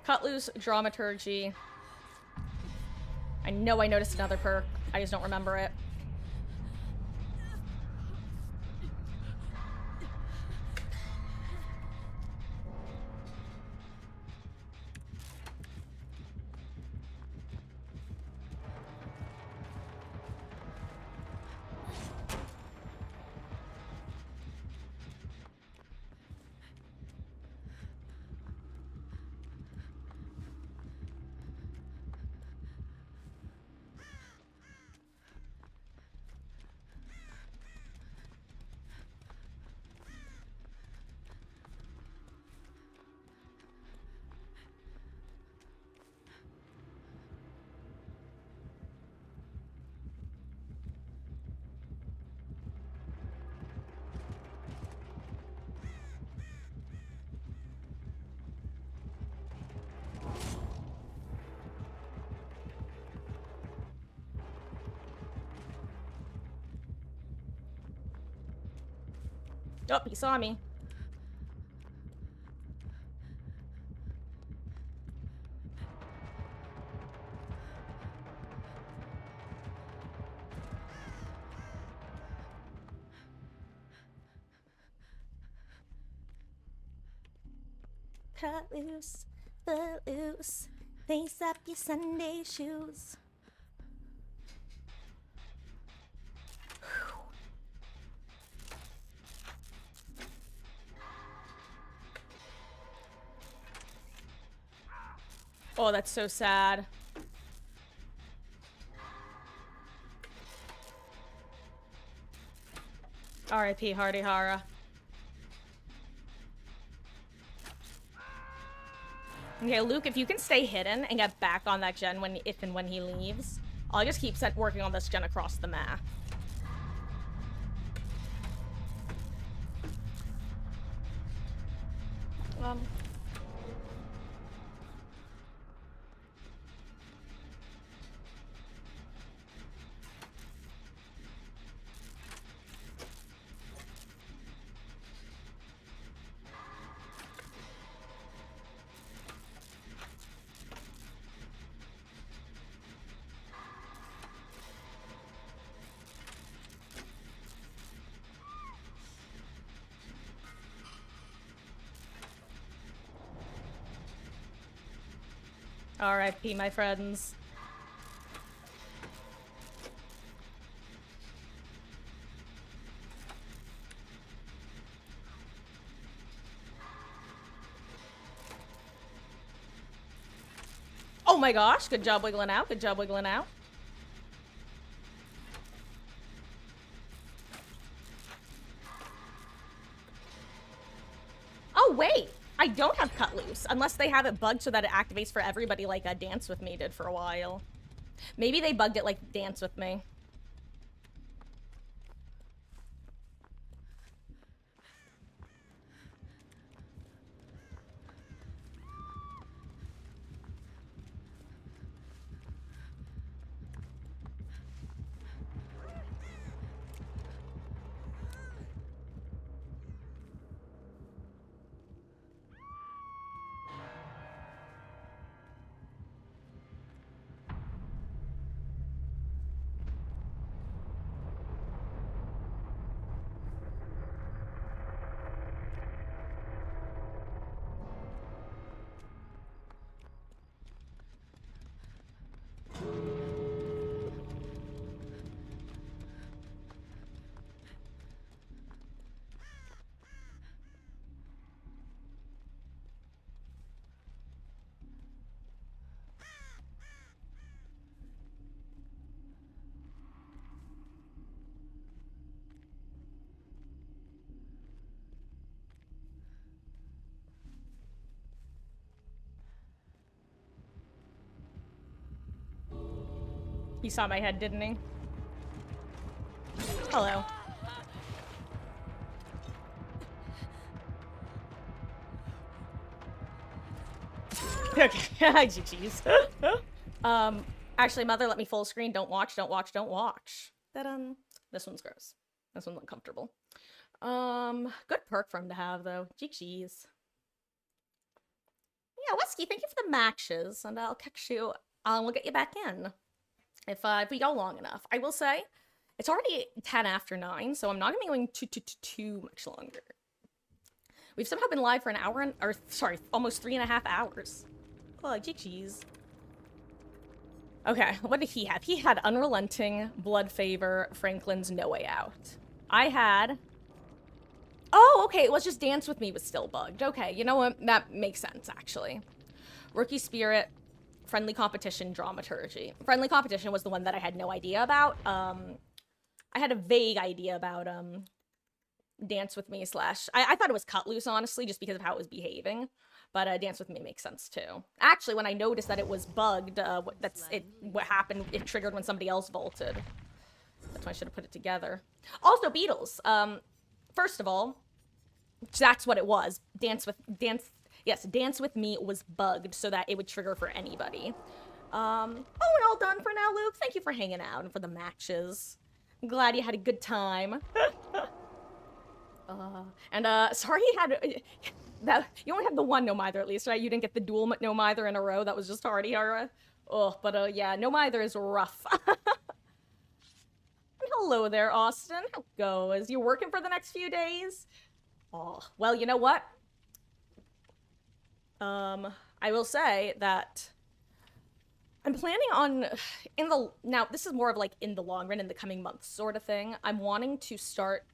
Cut loose, dramaturgy. I know I noticed another perk. I just don't remember it. Oh, he saw me. Cut loose, foot loose, lace up your Sunday shoes. Oh, that's so sad. R.I.P. Hardihara. Okay, Luke, if you can stay hidden and get back on that gen if and when he leaves, I'll just keep working on this gen across the map. Um. R.I.P. my friends. Oh my gosh, good job wiggling out, good job wiggling out. Oh wait, I don't have cut loose, unless they have it bugged so that it activates for everybody like Dance With Me did for a while. Maybe they bugged it like Dance With Me. He saw my head, didn't he? Hello. Okay, GG's. Actually, Mother, let me full screen. Don't watch, don't watch, don't watch. This one's gross. This one's uncomfortable. Good perk for him to have, though. GG's. Yeah, Wesky, thank you for the matches, and I'll catch you. We'll get you back in if we go long enough. I will say, it's already 10 after 9, so I'm not gonna be going too much longer. We've somehow been live for an hour or sorry, almost 3.5 hours. Oh, GG's. Okay, what did he have? He had Unrelenting, Blood Favor, Franklin's No Way Out. I had... Oh, okay, it was just Dance With Me was still bugged. Okay, you know what? That makes sense, actually. Rookie Spirit, Friendly Competition, Dramaturgy. Friendly Competition was the one that I had no idea about. I had a vague idea about, Dance With Me / I thought it was Cut Loose, honestly, just because of how it was behaving. But Dance With Me makes sense, too. Actually, when I noticed that it was bugged, what happened, it triggered when somebody else vaulted. That's why I should have put it together. Also, Beatles. First of all, that's what it was. Dance With Me was bugged so that it would trigger for anybody. Oh, and all done for now, Luke. Thank you for hanging out and for the matches. I'm glad you had a good time. Sorry you had... That, you only had the one No Mither at least, right? You didn't get the dual No Mither in a row. That was just Hardihara. Oh, but yeah, No Mither is rough. Hello there, Austin. How goes? You working for the next few days? Oh, well, you know what? I will say that I'm planning on now this is more of like in the long run, in the coming months sort of thing. I'm wanting to start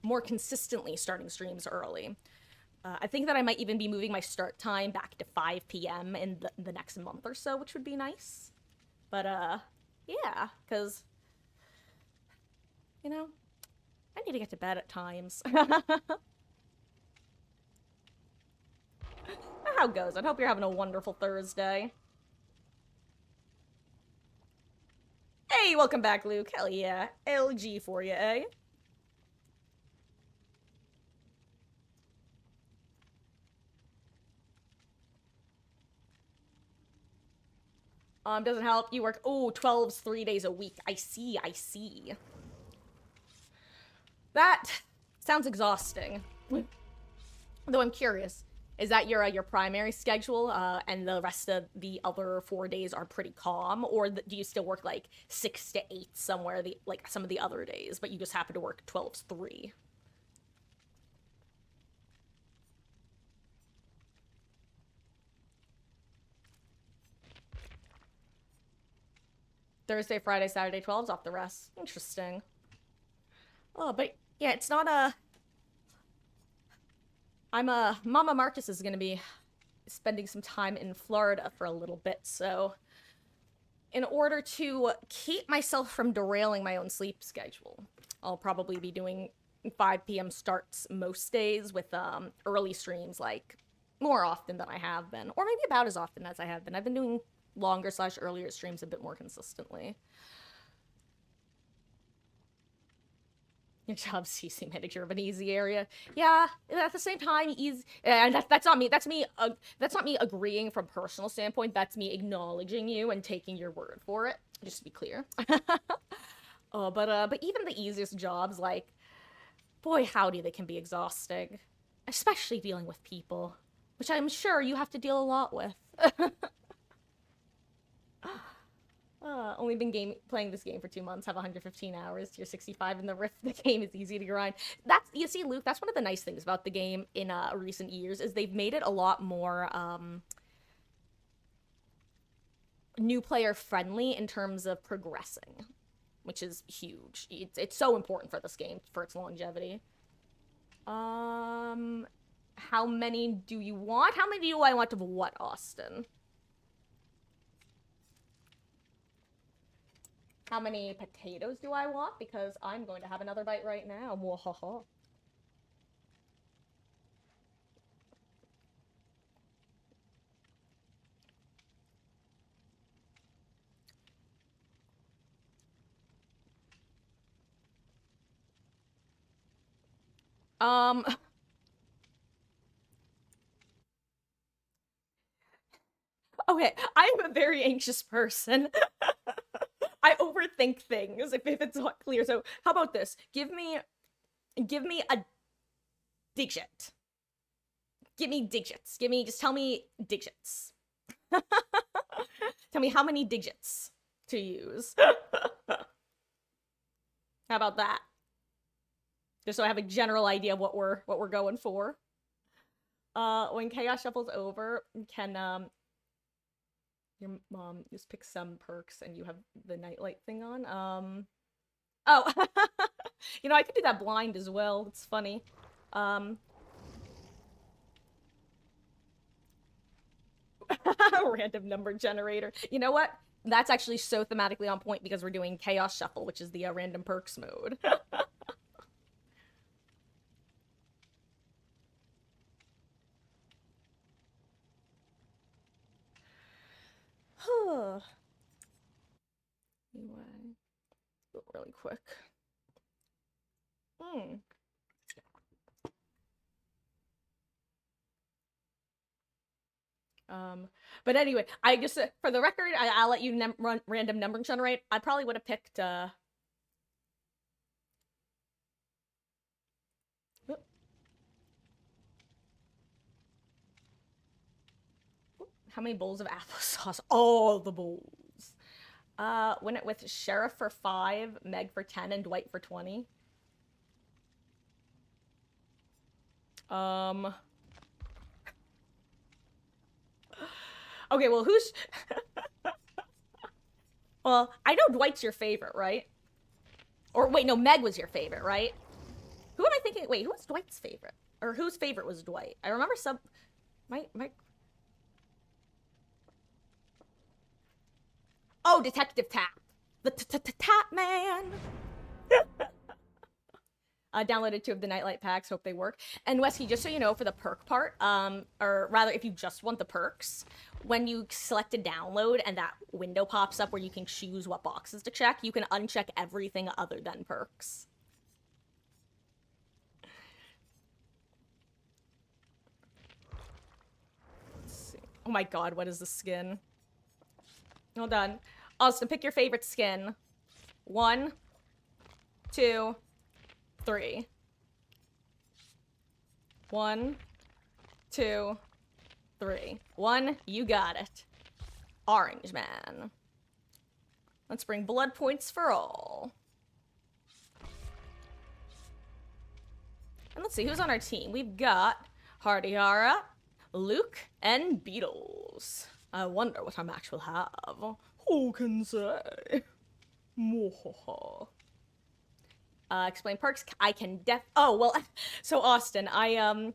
more consistently starting streams early. I think that I might even be moving my start time back to 5 p.m. in the next month or so, which would be nice. But, yeah, because, you know, I need to get to bed at times. How goes? I hope you're having a wonderful Thursday. Hey, welcome back, Luke. Hell yeah. LG for you, eh? Doesn't help. You work, oh, 12's 3 days a week. I see, I see. That sounds exhausting. Though I'm curious, is that your primary schedule, and the rest of the other 4 days are pretty calm, or do you still work like 6 to 8 somewhere like some of the other days, but you just happen to work 12's 3? Thursday, Friday, Saturday, 12's off the rest. Interesting. Oh, but yeah, it's not a. Mama Marcus is gonna be spending some time in Florida for a little bit, so in order to keep myself from derailing my own sleep schedule, I'll probably be doing 5 p.m. starts most days with early streams like more often than I have been, or maybe about as often as I have been. I've been doing longer slash earlier streams a bit more consistently. Your job's CC manager of an easy area. Yeah, at the same time, and that's not me. That's me. That's not me agreeing from personal standpoint. That's me acknowledging you and taking your word for it. Just to be clear. But even the easiest jobs, like, boy, howdy, they can be exhausting, especially dealing with people, which I'm sure you have to deal a lot with. Only been playing this game for 2 months, have 115 hours, tier 65 in the Rift. The game is easy to grind. You see, Luke, that's one of the nice things about the game in recent years, is they've made it a lot more new player friendly in terms of progressing, which is huge. It's so important for this game, for its longevity. How many do you want? How many do I want of what, Austin? How many potatoes do I want? Because I'm going to have another bite right now. Mwahaha. Um. Okay, I'm a very anxious person. I overthink things if it's not clear. So how about this? Give me a digit. Give me digits. Just tell me digits. Tell me how many digits to use. How about that? Just so I have a general idea of what we're going for. When Chaos Shuffle's over, can your mom just pick some perks and you have the nightlight thing on? Oh, I could do that blind as well. It's funny. Random number generator. You know what? That's actually so thematically on point because we're doing Chaos Shuffle, which is the random perks mode. Anyway, really quick. But anyway, I just for the record, I'll let you run random number generate. I probably would have picked how many bowls of applesauce? All the bowls. Win it with Sheriff for 5, Meg for 10, and Dwight for 20. Okay, well, who's... Well, I know Dwight's your favorite, right? Or wait, no, Meg was your favorite, right? Who am I thinking? Wait, who was Dwight's favorite? or whose favorite was Dwight? I remember some, my, oh, Detective Tap. The Tap Man. Downloaded 2 of the Nightlight packs. Hope they work. And Wesky, just so you know, for the perk part, or rather, if you just want the perks, when you select a download and that window pops up where you can choose what boxes to check, you can uncheck everything other than perks. Let's see. Oh my god, what is the skin? Hold on. Austin, pick your favorite skin. 1, 2, 3. 1, 2, 3. 1, you got it. Orange Man. Let's bring blood points for all. And let's see, who's on our team? We've got Hardiara, Luke, and Beatles. I wonder what our match will have. Who can say? Explain perks. I can oh, well, so Austin, I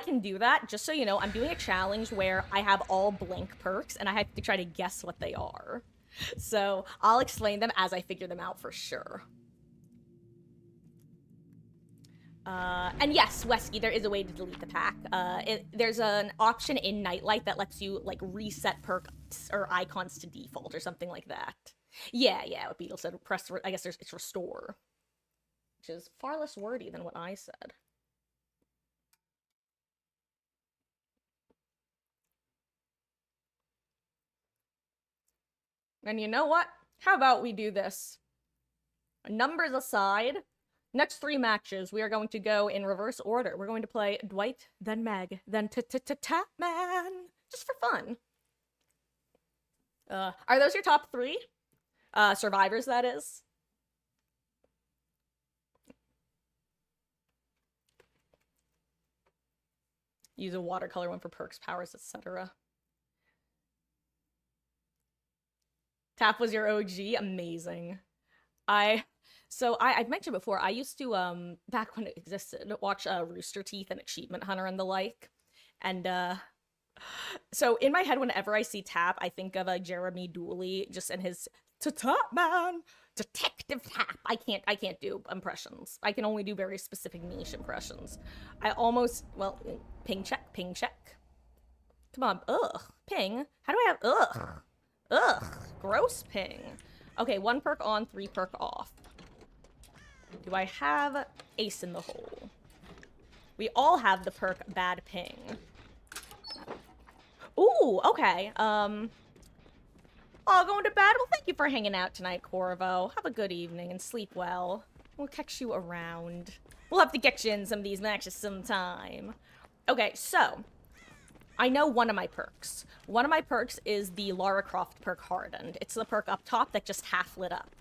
can do that. Just so you know, I'm doing a challenge where I have all blank perks and I have to try to guess what they are. So I'll explain them as I figure them out for sure. And yes, Wesky, there is a way to delete the pack. There's an option in Nightlight that lets you, like, reset perks or icons to default or something like that. Yeah, what Beetle said. Press, I guess it's restore. Which is far less wordy than what I said. And you know what? How about we do this? Numbers aside, next 3 matches, we are going to go in reverse order. We're going to play Dwight, then Meg, then Tapman. Just for fun. Are those your top 3? Survivors, that is. Use a watercolor one for perks, powers, etc. Tap was your OG? Amazing. I've mentioned before, I used to, back when it existed, watch Rooster Teeth and Achievement Hunter and the like. And, so in my head, whenever I see Tap, I think of Jeremy Dooley just in his Tap Man, Detective Tap. I can't do impressions. I can only do very specific niche impressions. I almost, well, ping check. Come on, ugh, ping. How do I have, ugh, gross ping. Okay, 1 perk on, 3 perk off. Do I have ace in the hole? We all have the perk bad ping. Ooh, okay. Oh, going to bed? Well, thank you for hanging out tonight, Corvo. Have a good evening and sleep well. We'll catch you around. We'll have to get you in some of these matches sometime. Okay, so I know one of my perks. One of my perks is the Lara Croft perk Hardened. It's the perk up top that just half lit up.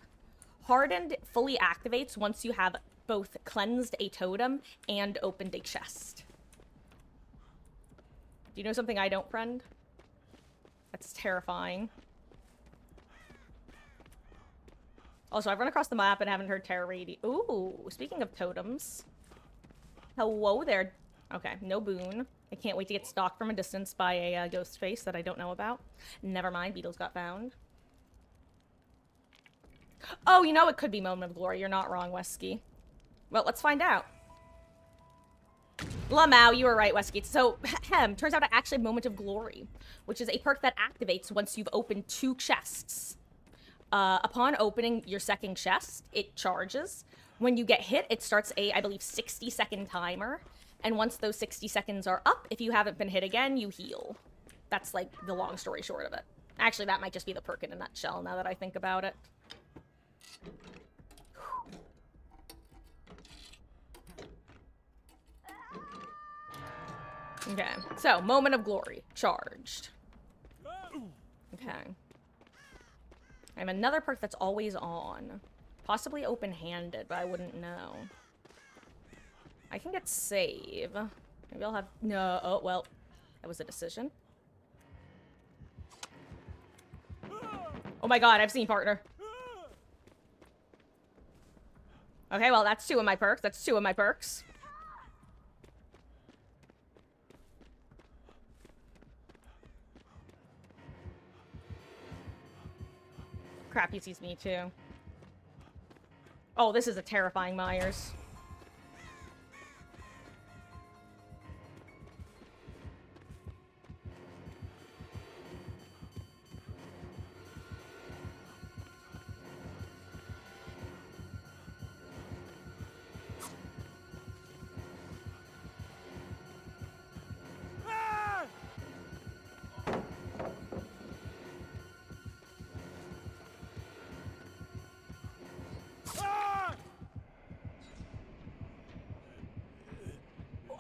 Hardened fully activates once you have both cleansed a totem and opened a chest. Do you know something I don't, friend? That's terrifying. Also, I've run across the map and haven't heard Terror Radio. Ooh, speaking of totems. Hello there. Okay, no boon. I can't wait to get stalked from a distance by a ghost face that I don't know about. Never mind, Beetles got found. Oh, you know it could be Moment of Glory. You're not wrong, Wesky. Well, let's find out. Lamau, you were right, Wesky. So, turns out I actually have Moment of Glory, which is a perk that activates once you've opened 2 chests. Upon opening your second chest, it charges. When you get hit, it starts a, I believe, 60-second timer. And once those 60 seconds are up, if you haven't been hit again, you heal. That's, like, the long story short of it. Actually, that might just be the perk in a nutshell, now that I think about it. Okay, so, Moment of Glory. Charged. Okay. I have another perk that's always on. Possibly open-handed, but I wouldn't know. I can get save. Maybe I'll have... No, oh, well. That was a decision. Oh my god, I've seen partner. Okay, well, that's 2 of my perks. That's 2 of my perks. Crap, he sees me too. Oh, this is a terrifying Myers.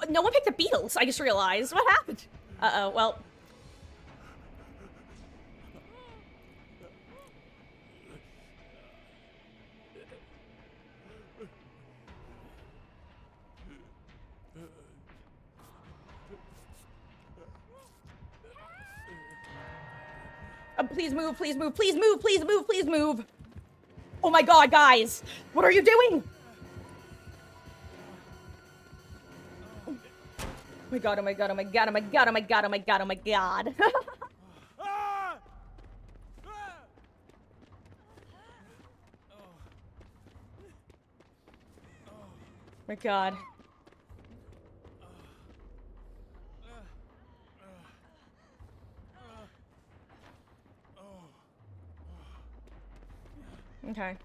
No one picked the Beatles, I just realized. What happened? Uh-oh, well. Please move, please move, please move, please move, please move. Oh my god, guys. What are you doing? Oh my god, oh my god, oh my god, oh my god, oh my god, oh my god, oh my god. My god. Okay.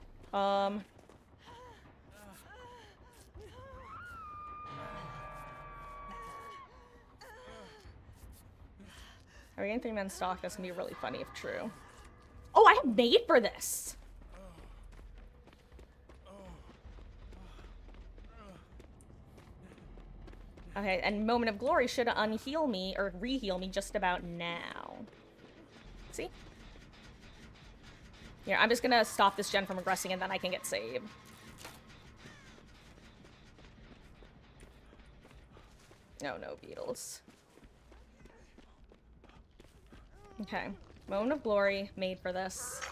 Are we getting 3 men stock? That's gonna be really funny if true. Oh, I have made for this. Okay, and Moment of Glory should unheal me, or reheal me just about now. See? Yeah, I'm just gonna stop this gen from regressing and then I can get saved. No, no, Beatles. Okay. Moment of Glory, made for this.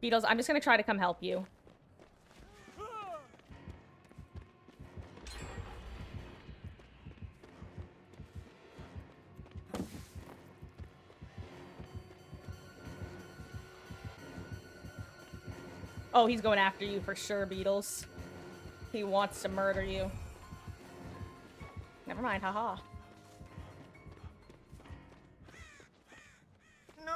Beatles, I'm just gonna try to come help you. Oh, he's going after you for sure, Beatles. He wants to murder you. Never mind, haha. No.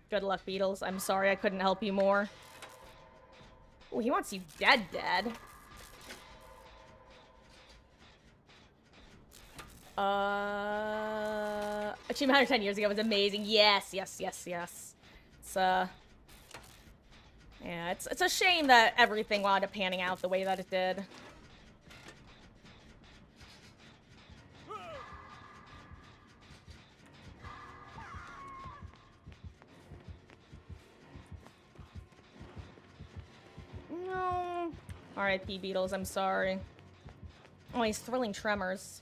Good luck, Beatles. I'm sorry I couldn't help you more. Oh, he wants you dead, dead. Achievement Hunter 10 years ago was amazing. Yes, yes, yes, yes. It's, yeah, it's a shame that everything wound up panning out the way that it did. No. R.I.P. Beatles, I'm sorry. Oh, he's thrilling tremors.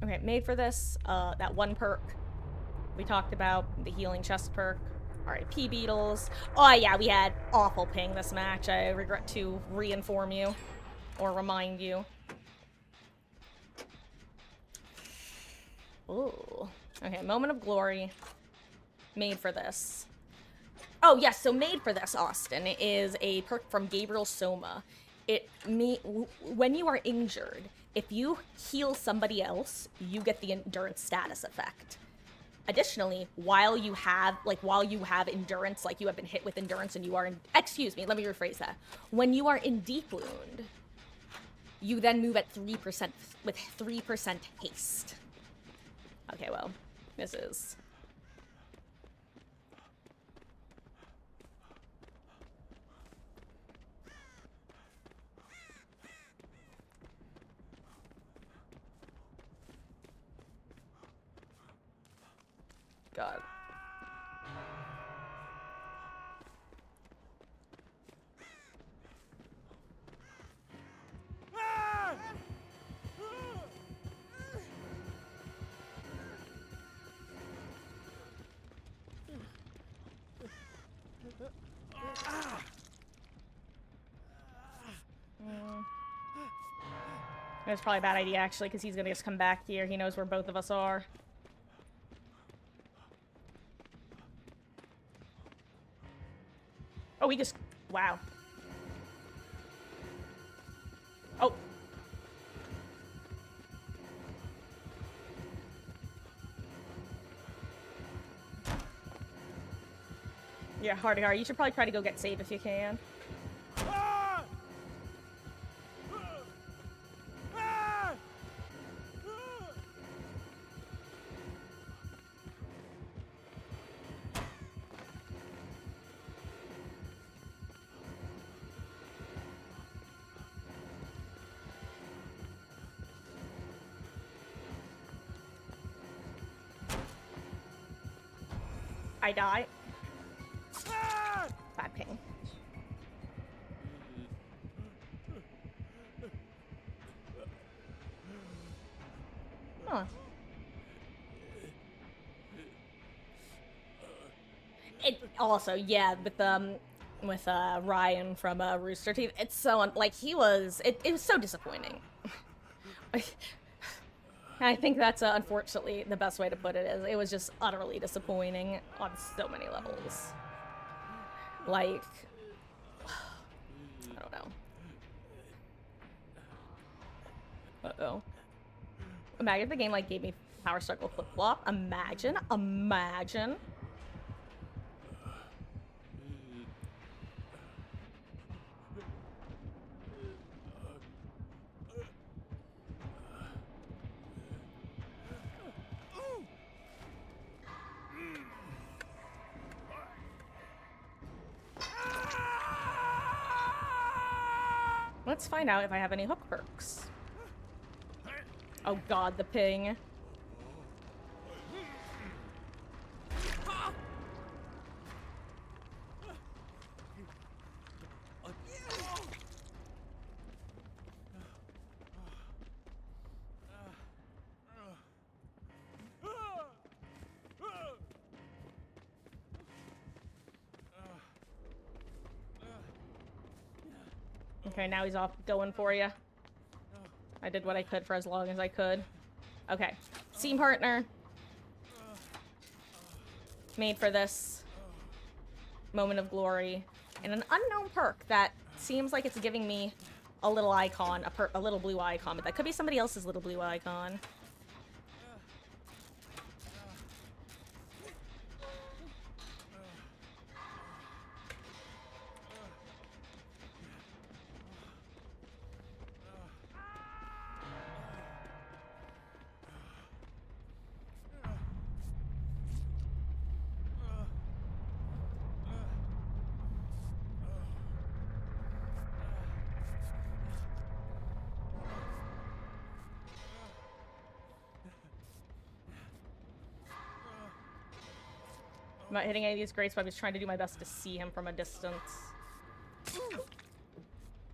Okay, made for this, that one perk we talked about, the healing chest perk. R.I.P. Beatles. Oh yeah, we had awful ping this match. I regret to re-inform you. Or remind you. Ooh. Okay, Moment of Glory. Made for this. Oh, yes, so made for this, Austin, is a perk from Gabriel Soma. When you are injured, if you heal somebody else, you get the endurance status effect. Additionally, while you have endurance, like you have been hit with endurance and you are in, excuse me, let me rephrase that. When you are in deep wound, you then move at 3% with 3% haste. Okay, well, this is... God. That's probably a bad idea, actually, because he's gonna just come back here. He knows where both of us are. Oh, we just... Wow. Oh. Yeah, hard. You should probably try to go get safe if you can. I die. Bad ping. Huh. It also, yeah, with Ryan from Rooster Teeth, it's so like he was. It was so disappointing. I think that's unfortunately the best way to put it. Is it was just utterly disappointing on so many levels. Like, I don't know. Uh-oh. Imagine if the game like gave me power struggle flip flop. Imagine. Let's find out if I have any hook perks. Oh god, the ping. Okay, now he's off going for you. I did what I could for as long as I could. Okay. Team partner. Made for this. Moment of glory. And an unknown perk that seems like it's giving me a little icon. A little blue icon. But that could be somebody else's little blue icon. I'm not hitting any of these grates, but I'm just trying to do my best to see him from a distance.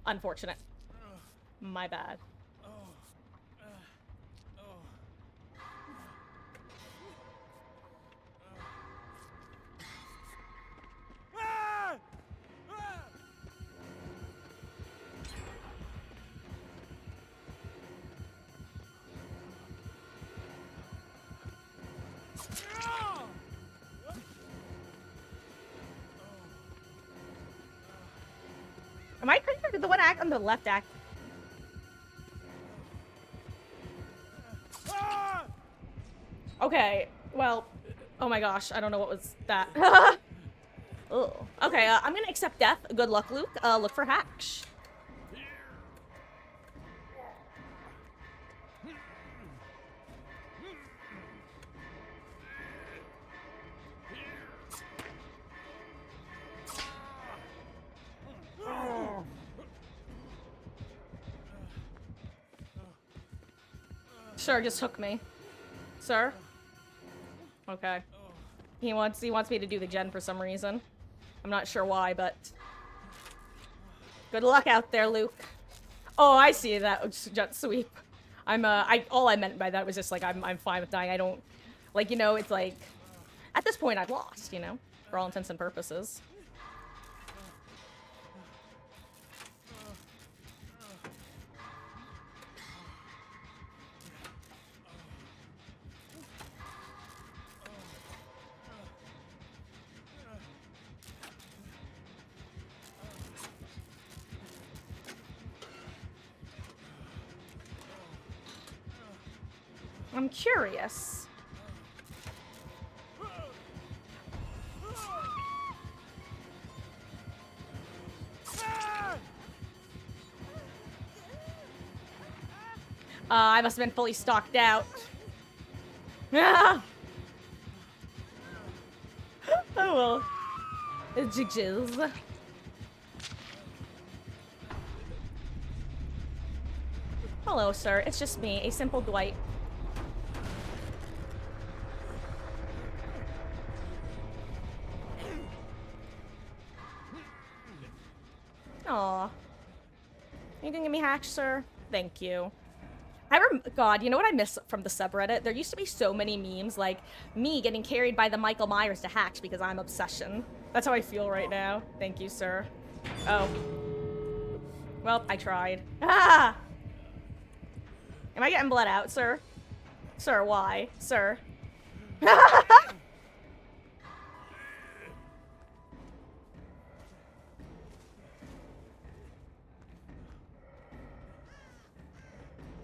Unfortunate. My bad. Am I pretty sure the one act on the left act? Okay, well, oh my gosh, I don't know what was that. Oh, okay, I'm gonna accept death. Good luck, Luke. Look for Hatch. Sure, just hook me. Sir? Okay. He wants me to do the gen for some reason. I'm not sure why, but good luck out there, Luke. Oh, I see that jet sweep. All I meant by that was just like I'm fine with dying. I don't like, you know, it's like at this point I've lost, you know, for all intents and purposes. I'm curious. I must have been fully stocked out. Ah! Oh well. Jigjiz. Hello, sir. It's just me, a simple Dwight. Aw. You gonna give me Hatch, sir? Thank you. God, you know what I miss from the subreddit? There used to be so many memes, like me getting carried by the Michael Myers to Hatch because I'm obsession. That's how I feel right now. Thank you, sir. Oh. Well, I tried. Ah! Am I getting bled out, sir? Sir, why? Sir.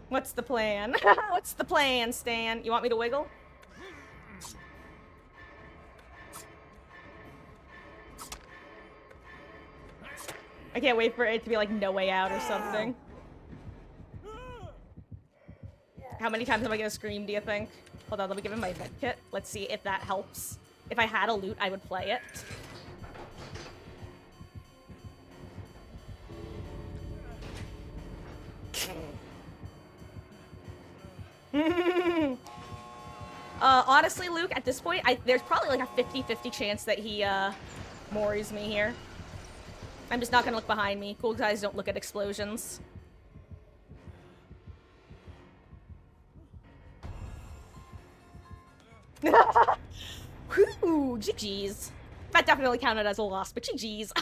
What's the plan? What's the plan, Stan? You want me to wiggle? I can't wait for it to be like No Way Out or something. How many times am I gonna scream, do you think? Hold on, let me give him my med kit. Let's see if that helps. If I had a loot, I would play it. Honestly, Luke, at this point, there's probably like a 50-50 chance that he, Moris me here. I'm just not gonna look behind me. Cool guys don't look at explosions. Whew, GG's. That definitely counted as a loss, but GG's.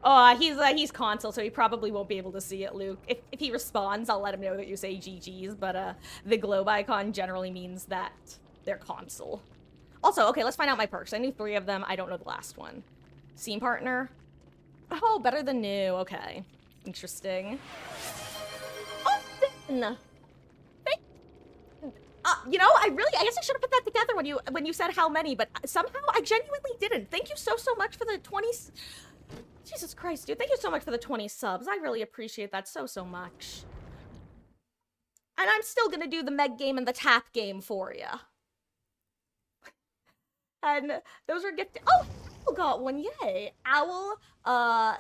Oh, he's console, so he probably won't be able to see it, Luke. If he responds, I'll let him know that you say GG's, but the globe icon generally means that they're console. Also, okay, let's find out my perks. I knew 3 of them. I don't know the last one. Scene partner. Oh, better than new. Okay. Interesting. Austin! You know, I guess I should have put that together when you said how many, but somehow I genuinely didn't. Thank you so much for the 20... Jesus Christ, dude. Thank you so much for the 20 subs. I really appreciate that so much. And I'm still gonna do the Meg game and the tap game for you. And those were gifted. Oh, Owl got one. Yay. Owl, I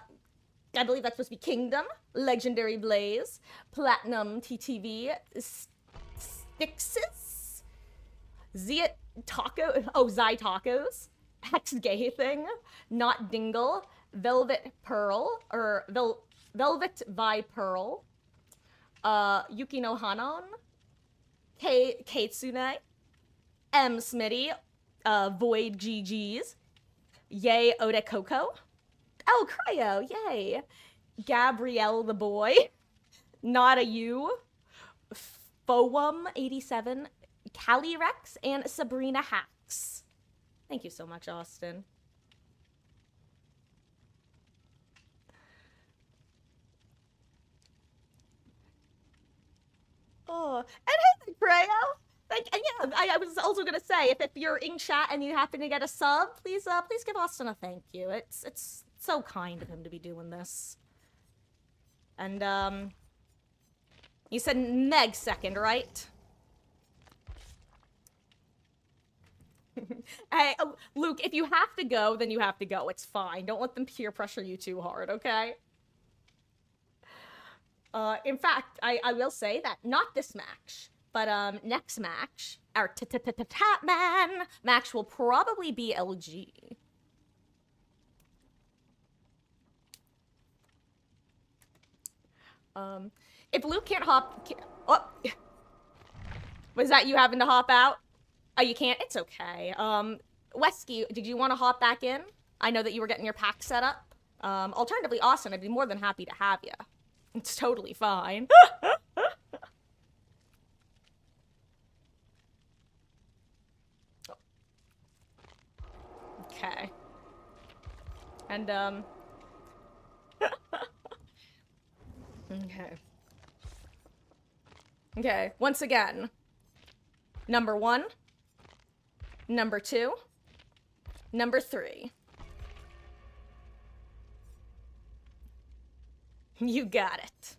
believe that's supposed to be Kingdom, Legendary Blaze, Platinum TTV, Stixis, Zia Taco, Zai Tacos, Hex Gay Thing, Not Dingle, Velvet Pearl, or Velvet Vi Pearl, Yuki no Hanon, Katsune, M Smitty, Void GG's, Yay Ode Coco, oh Cryo, yay, Gabrielle the Boy, Not a You, Foam87, Calyrex, and Sabrina Hacks. Thank you so much, Austin. Oh, and hey, Cryo. Like, and yeah, I was also gonna say, if you're in chat and you happen to get a sub, please give Austin a thank you. It's so kind of him to be doing this. And you said Meg second, right? Hey, Luke, if you have to go, then you have to go. It's fine. Don't let them peer pressure you too hard, okay? In fact, I will say that not this match, but next match, our Tap Man match will probably be LG. If Luke can't hop, oh, was that you having to hop out? Oh, you can't. It's okay. Wesky, did you want to hop back in? I know that you were getting your pack set up. Alternatively, Austin, I'd be more than happy to have you. It's totally fine. And, okay. Okay, once again. Number 1. Number 2. Number 3. You got it.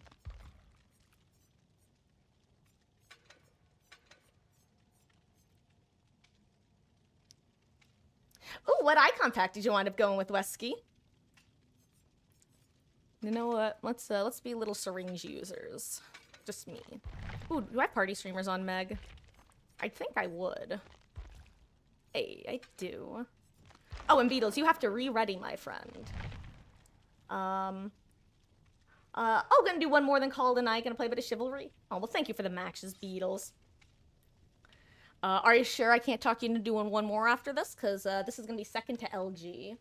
Ooh, what icon pack did you wind up going with, Wesky? You know what? Let's be little syringe users. Just me. Ooh, do I have party streamers on Meg? I think I would. Hey, I do. Oh, and Beatles, you have to re-ready, my friend. Gonna do one more than Call tonight. Gonna play a bit of Chivalry. Oh, well, thank you for the matches, Beatles. Are you sure I can't talk you into doing one more after this? Because this is gonna be second to LG.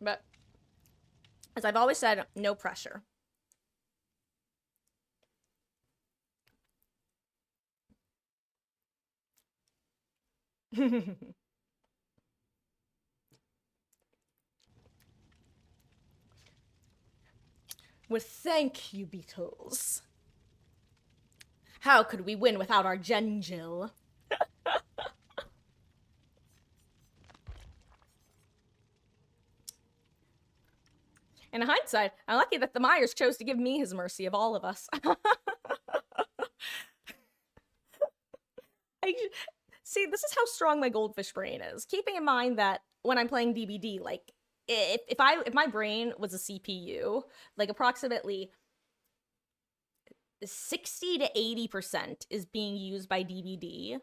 But, as I've always said, no pressure. Well, thank you, Beatles. How could we win without our Gengil? In hindsight, I'm lucky that the Myers chose to give me his mercy of all of us. See, this is how strong my goldfish brain is. Keeping in mind that when I'm playing DBD, like, if my brain was a CPU, like, approximately 60 to 80% is being used by DBD,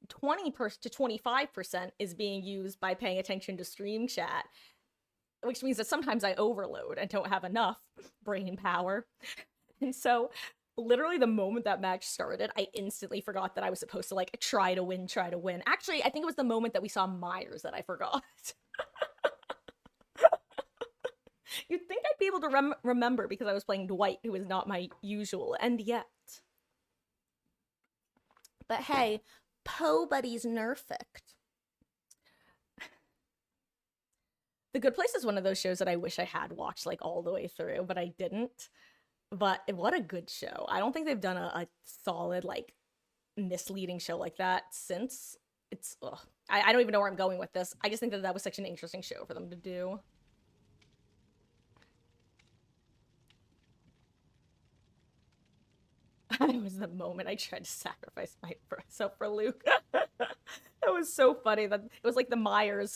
20 to 25% is being used by paying attention to stream chat, which means that sometimes I overload and don't have enough brain power. And so, literally, the moment that match started, I instantly forgot that I was supposed to, like, try to win. Actually, I think it was the moment that we saw Myers that I forgot. You'd think I'd be able to remember because I was playing Dwight, who is not my usual, and yet. But hey, Poe Buddy's nerfect. The Good Place is one of those shows that I wish I had watched, like, all the way through, but I didn't. But what a good show. I don't think they've done a solid, like, misleading show like that since. It's, ugh. I don't even know where I'm going with this. I just think that was such an interesting show for them to do. It was the moment I tried to sacrifice myself for Luke. That was so funny. That it was like the Myers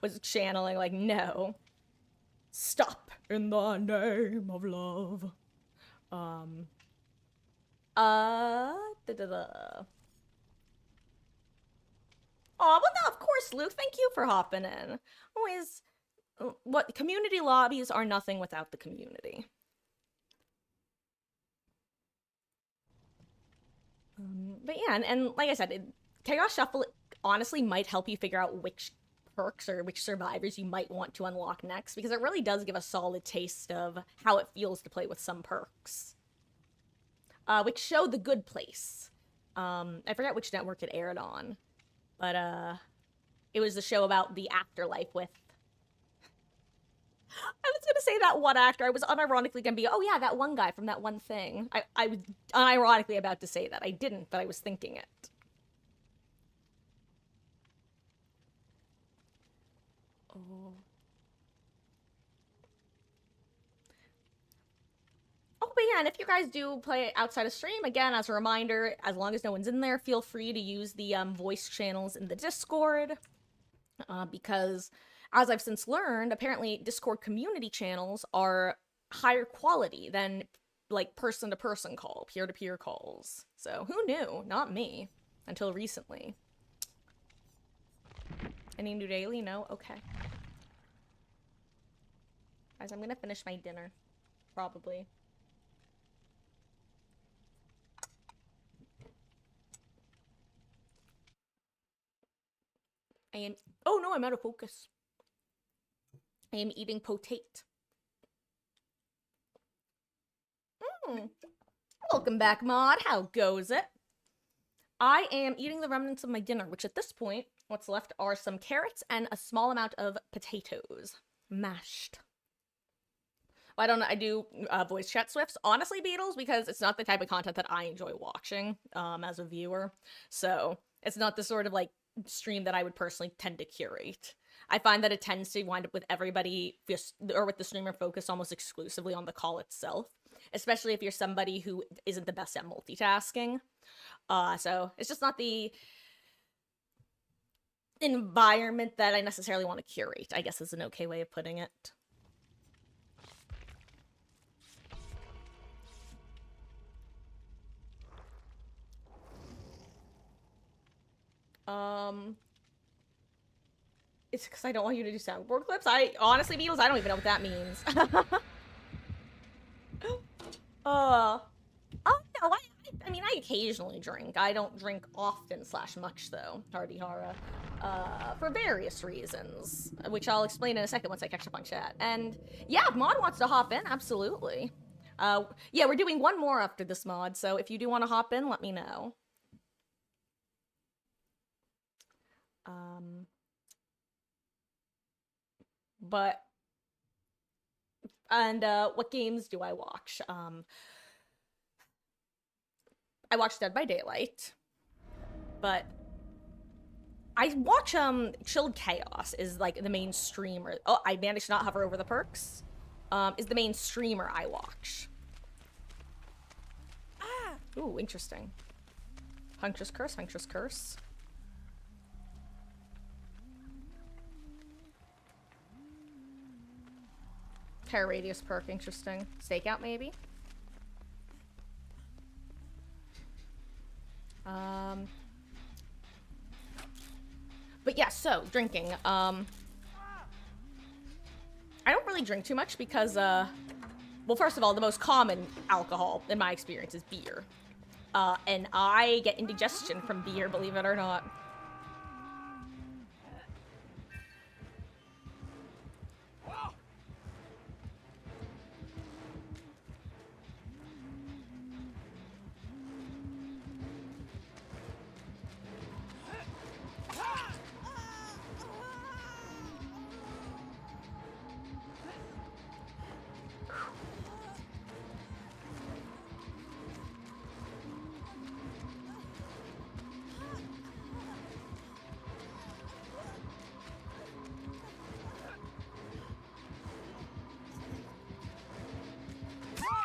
was channeling, like, no. Stop in the name of love. Oh, well, no, of course, Luke. Thank you for hopping in. Always, what community lobbies are nothing without the community. But yeah, and like I said, Chaos Shuffle honestly might help you figure out which perks or which survivors you might want to unlock next, because it really does give a solid taste of how it feels to play with some perks. Which show The Good Place. I forget which network it aired on, but it was the show about the afterlife with. I was gonna say that one actor. I was unironically gonna be, oh yeah, that one guy from that one thing. I was unironically about to say that. I didn't, but I was thinking it. Oh. Oh, but yeah, and if you guys do play outside of stream, again, as a reminder, as long as no one's in there, feel free to use the voice channels in the Discord. Because, as I've since learned, apparently Discord community channels are higher quality than, like, person-to-person call, peer-to-peer calls. So, who knew? Not me. Until recently. Any new daily? No? Okay. Guys, I'm gonna finish my dinner. Probably. I am. Oh no, I'm out of focus. I am eating potate. Welcome back, Mod. How goes it? I am eating the remnants of my dinner, which at this point What's left are some carrots and a small amount of potatoes. Mashed. Why don't I do voice chat swifts? Honestly, Beatles, because it's not the type of content that I enjoy watching as a viewer. So it's not the sort of like stream that I would personally tend to curate. I find that it tends to wind up with everybody just, or with the streamer focused almost exclusively on the call itself, especially if you're somebody who isn't the best at multitasking. So it's just not the environment that I necessarily want to curate, I guess is an okay way of putting it. It's because I don't want you to do soundboard clips. I honestly, Beatles, I don't even know what that means. Oh no, I mean, I occasionally drink. I don't drink often / much though, Hardy Hara, for various reasons, which I'll explain in a second once I catch up on chat. And yeah, if Mod wants to hop in, absolutely. Yeah, we're doing one more after this mod, so if you do want to hop in, let me know. But and what games do I watch? I watch Dead by Daylight, but I watch Chilled Chaos is like the main streamer. Oh, I managed to not hover over the perks. Is the main streamer I watch. Ooh, interesting. Huntress Curse, Huntress Curse. Pararadius perk, interesting. Stakeout, maybe? But yeah, so, drinking. I don't really drink too much because, well, first of all, the most common alcohol, in my experience, is beer. And I get indigestion from beer, believe it or not.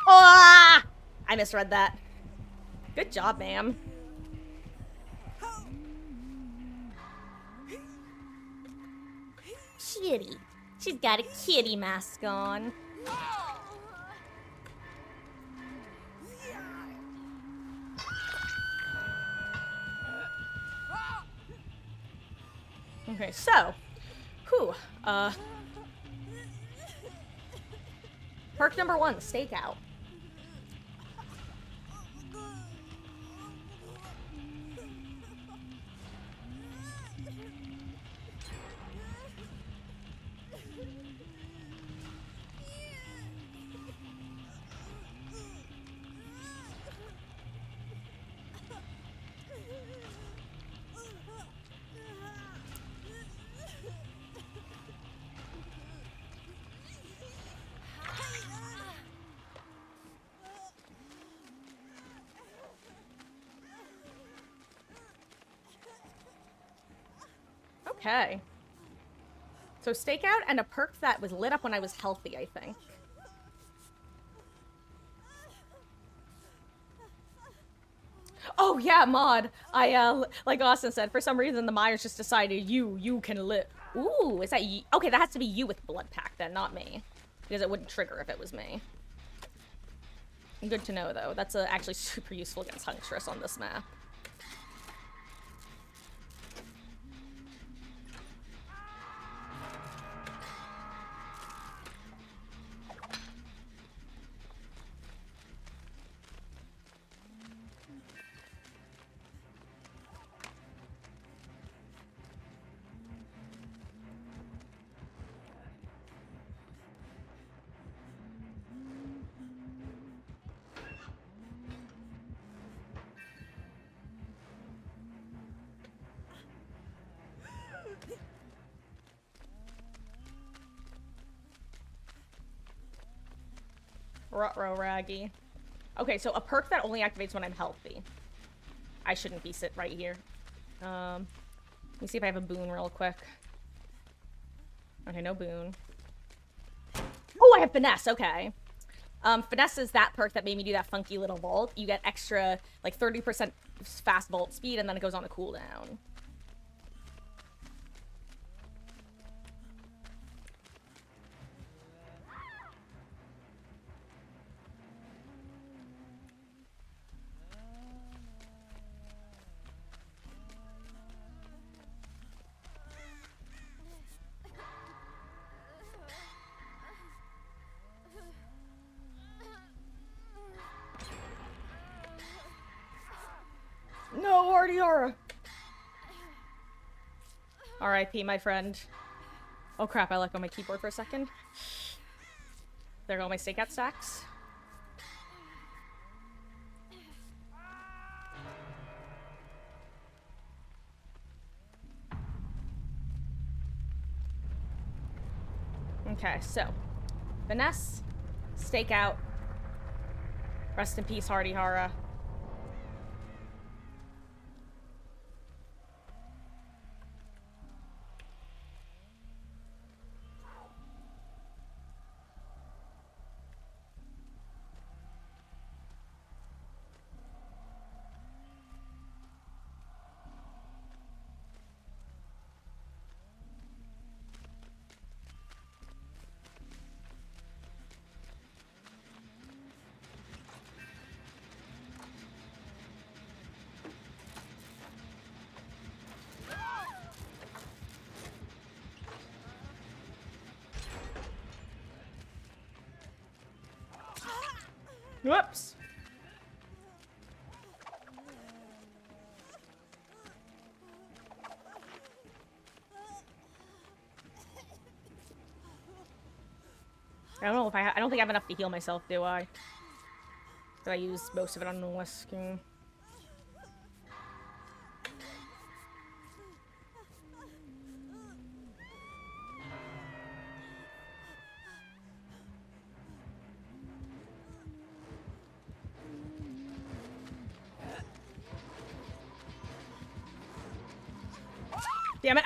Oh! I misread that. Good job, ma'am. Kitty. She's got a kitty mask on. Okay, so, whew, perk number 1, stakeout. Okay. So stakeout and a perk that was lit up when I was healthy, I think. Oh yeah, mod. I like Austin said, for some reason the Myers just decided you can live. Ooh, is that you? Okay, that has to be you with blood pack then, not me, because it wouldn't trigger if it was me. Good to know though. That's actually super useful against Huntress on this map. Ruh-roh, Raggy. Okay, so a perk that only activates when I'm healthy. I shouldn't be sit right here. Let me see if I have a boon real quick. Okay, no boon. Oh, I have finesse. Okay. Finesse is that perk that made me do that funky little vault. You get extra, like, 30% fast vault speed, and then it goes on a cooldown. No, Artiara! R.I.P., my friend. Oh crap, I let go of my keyboard for a second. There go my stakeout stacks. Okay, so. Finesse. Stakeout. Rest in peace, Hardy Hara. Whoops. I don't know if I don't think I have enough to heal myself, do I? Did I use most of it on the Wesking? Damn it.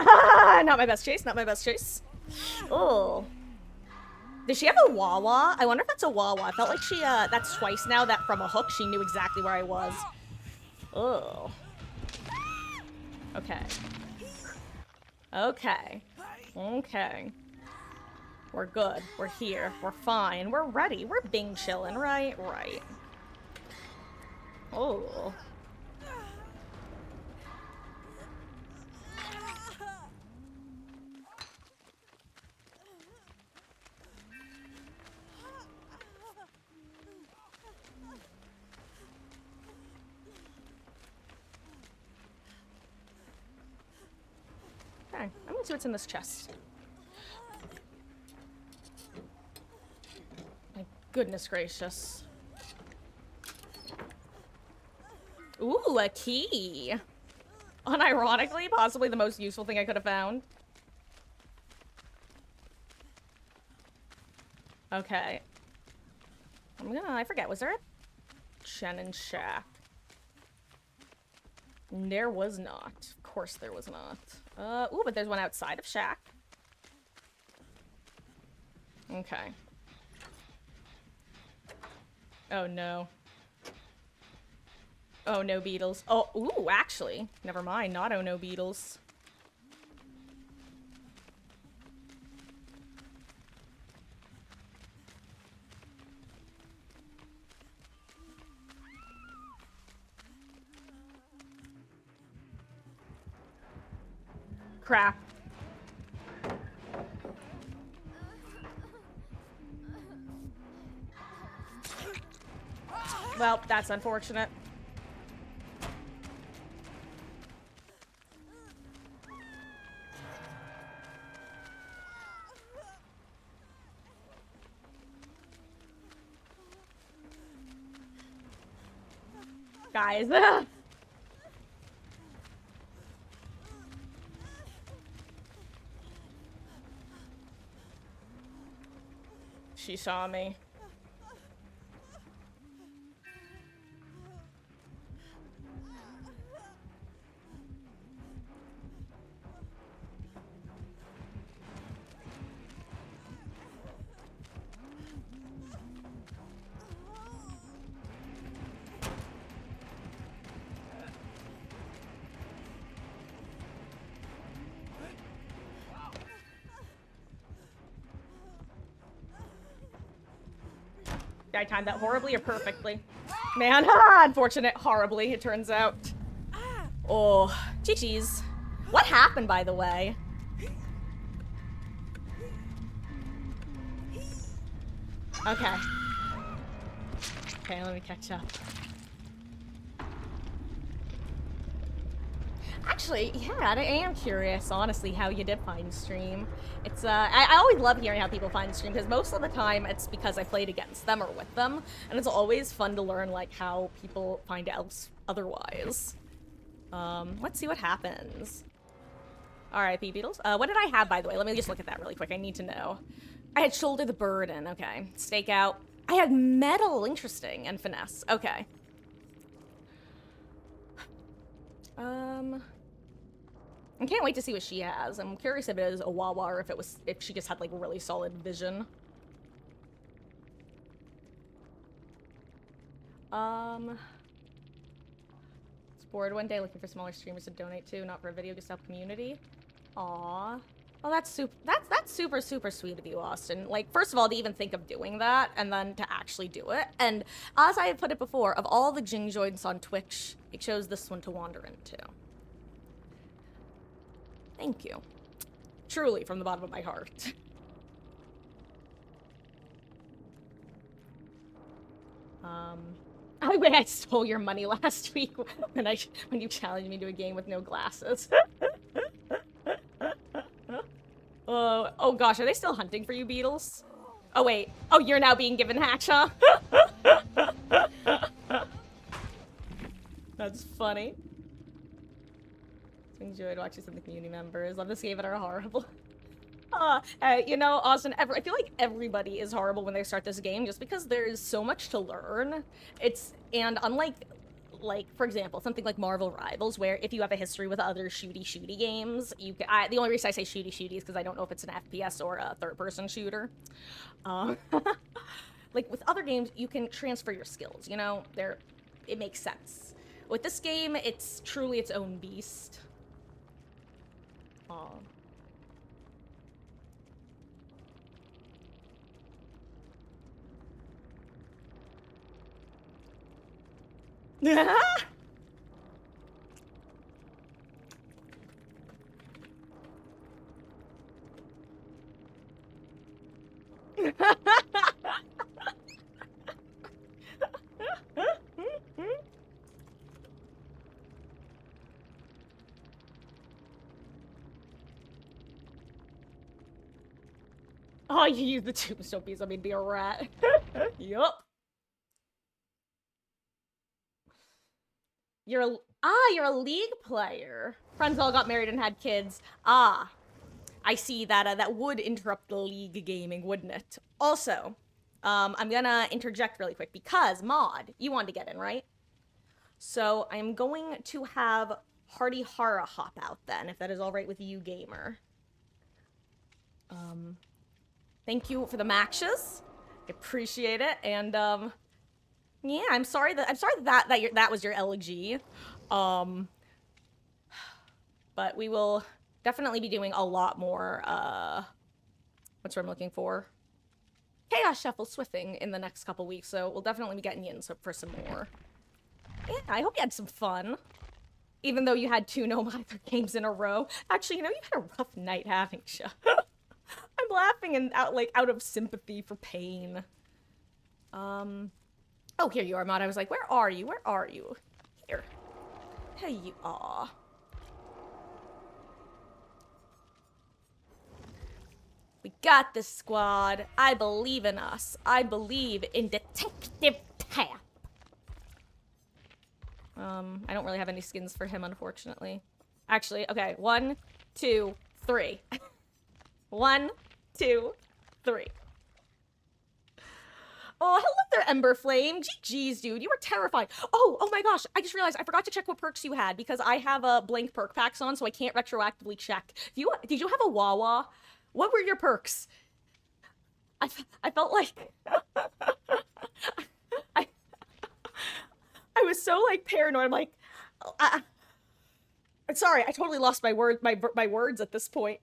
Not my best chase, not my best chase. Oh. Does she have a Wawa? I wonder if that's a Wawa. I felt like she, that's twice now that from a hook she knew exactly where I was. Oh. Okay. Okay. Okay. We're good. We're here. We're fine. We're ready. We're Bing chillin', right? Right. Oh. Okay, I'm gonna see what's in this chest. My goodness gracious. Ooh, a key. Unironically, possibly the most useful thing I could have found. Okay. I forget, was there a Shannon shack? There was not. Of course there was not. Ooh, but there's one outside of shack. Okay. Oh no. Oh no, beetles. Oh, ooh, actually. Never mind, not oh no, beetles. Crap. Well, that's unfortunate. Guys. She saw me. Did I time that horribly or perfectly? Man, unfortunate. Horribly, it turns out. Oh, GG's. What happened, by the way? Okay. Okay, let me catch up. Actually, yeah, I am curious, honestly, how you did find stream. It's, I always love hearing how people find stream, because most of the time it's because I played against them or with them, and it's always fun to learn, like, how people find else otherwise. Let's see what happens. R.I.P. Beatles. What did I have, by the way? Let me just look at that really quick. I need to know. I had shoulder the burden. Okay. Stakeout. I had metal. Interesting. And finesse. Okay. I can't wait to see what she has. I'm curious if it is a Wawa or if she just had like really solid vision. Was bored one day looking for smaller streamers to donate to, not for a video, just to help community. Aww. Oh, that's super sweet of you, Austin. Like, first of all, to even think of doing that, and then to actually do it. And as I have put it before, of all the Jing joints on Twitch, it chose this one to wander into. Thank you. Truly, from the bottom of my heart. Oh, wait, I stole your money last week when you challenged me to a game with no glasses. Oh gosh, are they still hunting for you, Beatles? Oh wait. Oh, you're now being given hatch, huh? That's funny. Enjoyed watching some of the community members. Love this game, but are horrible. You know, Austin, I feel like everybody is horrible when they start this game just because there's so much to learn. And unlike, like, for example, something like Marvel Rivals, where if you have a history with other shooty games, the only reason I say shooty is because I don't know if it's an FPS or a third-person shooter. Like, with other games, you can transfer your skills, you know? It makes sense. With this game, it's truly its own beast. Aw. Oh, you use the tombstone piece. I mean, be a rat. Yup. You're a League player. Friends all got married and had kids. Ah, I see that. That would interrupt the League gaming, wouldn't it? Also, I'm gonna interject really quick because Maud, you wanted to get in, right? So I'm going to have Hardy Hara hop out then, if that is all right with you, gamer. Thank you for the matches. I appreciate it, and yeah, I'm sorry that was your elegy. But we will definitely be doing a lot more. What's what I'm looking for? Chaos Shuffle Swifting in the next couple weeks, so we'll definitely be getting you in for some more. Yeah, I hope you had some fun. Even though you had 2 No Mither games in a row. Actually, you know, you had a rough night, haven't you? I'm laughing out of sympathy for pain. Oh, here you are, Maud. I was like, where are you? Where are you? Here. Here you are. We got this, squad. I believe in us. I believe in Detective Tap. I don't really have any skins for him, unfortunately. Actually, okay. 1, 2, 3. 1, 2, 3. Oh, hello there, Ember Flame. GG's, dude. You were terrifying. Oh my gosh. I just realized I forgot to check what perks you had because I have a blank perk packs on, so I can't retroactively check. Did you have a Wawa? What were your perks? I felt like I was so like paranoid. I'm like, sorry, I totally lost my words at this point.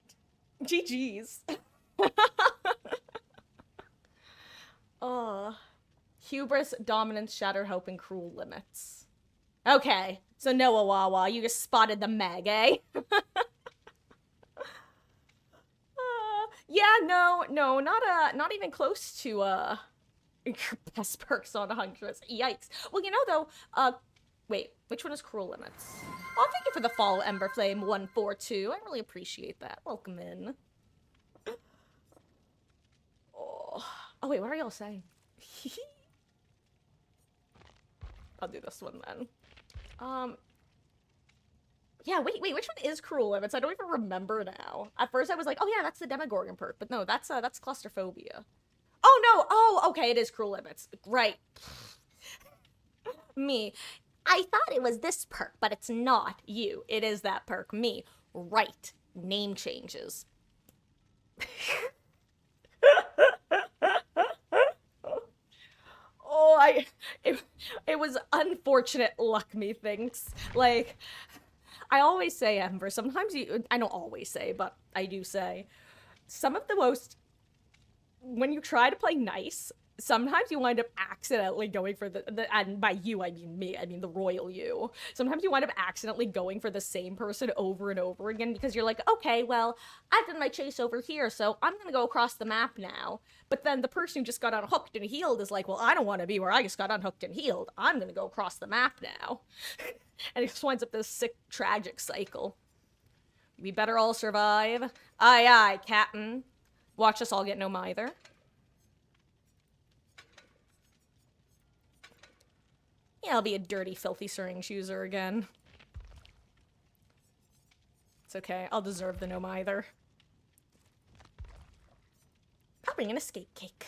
GG's. Oh, Hubris, dominance, shattered hope, and cruel limits. Okay, so Noah Wawa, you just spotted the Meg, eh? Yeah, no, not even close to your best perks on Huntress. Yikes. Well, though, wait, which one is Cruel Limits? Oh, thank you for the follow, Emberflame142. I really appreciate that. Welcome in. Oh wait, what are y'all saying? I'll do this one then. Yeah, wait, which one is Cruel Limits? I don't even remember now. At first I was like, oh yeah, that's the Demogorgon perk, but no, that's Claustrophobia. Oh no, oh, okay, it is Cruel Limits. Right. Me. I thought it was this perk, but it's not you. It is that perk. Me. Right. Name changes. Oh, it was unfortunate luck, methinks. Like, I always say, Ember, sometimes I don't always say, but I do say, some of the most, when you try to play nice, sometimes you wind up accidentally going for and by you, I mean me, I mean the royal you. Sometimes you wind up accidentally going for the same person over and over again because you're like, okay, well, I've done my chase over here, so I'm gonna go across the map now. But then the person who just got unhooked and healed is like, well, I don't want to be where I just got unhooked and healed. I'm gonna go across the map now. And it just winds up this sick, tragic cycle. We better all survive. Aye, aye, Captain. Watch us all get no mither. Yeah, I'll be a dirty, filthy syringe user again. It's okay. I'll deserve the no mither. I'll bring an escape cake.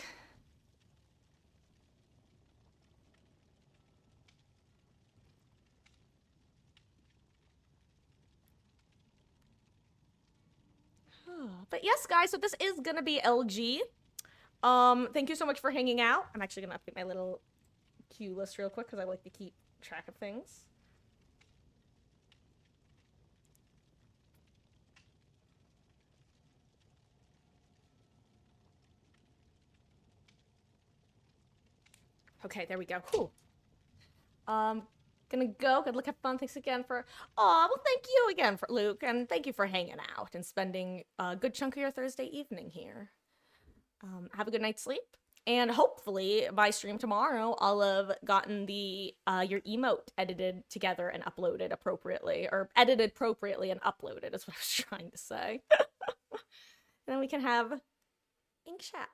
But yes, guys, so this is gonna be LG. Thank you so much for hanging out. I'm actually gonna update my little queue list real quick because I like to keep track of things. Okay, there we go. Whew. Gonna go. Good luck, have fun. Thanks again for. Oh, well, thank you again for Luke, and thank you for hanging out and spending a good chunk of your Thursday evening here. Have a good night's sleep, and hopefully by stream tomorrow, I'll have gotten the your emote edited together and uploaded appropriately, or edited appropriately and uploaded. Is what I was trying to say. And then we can have ink chat.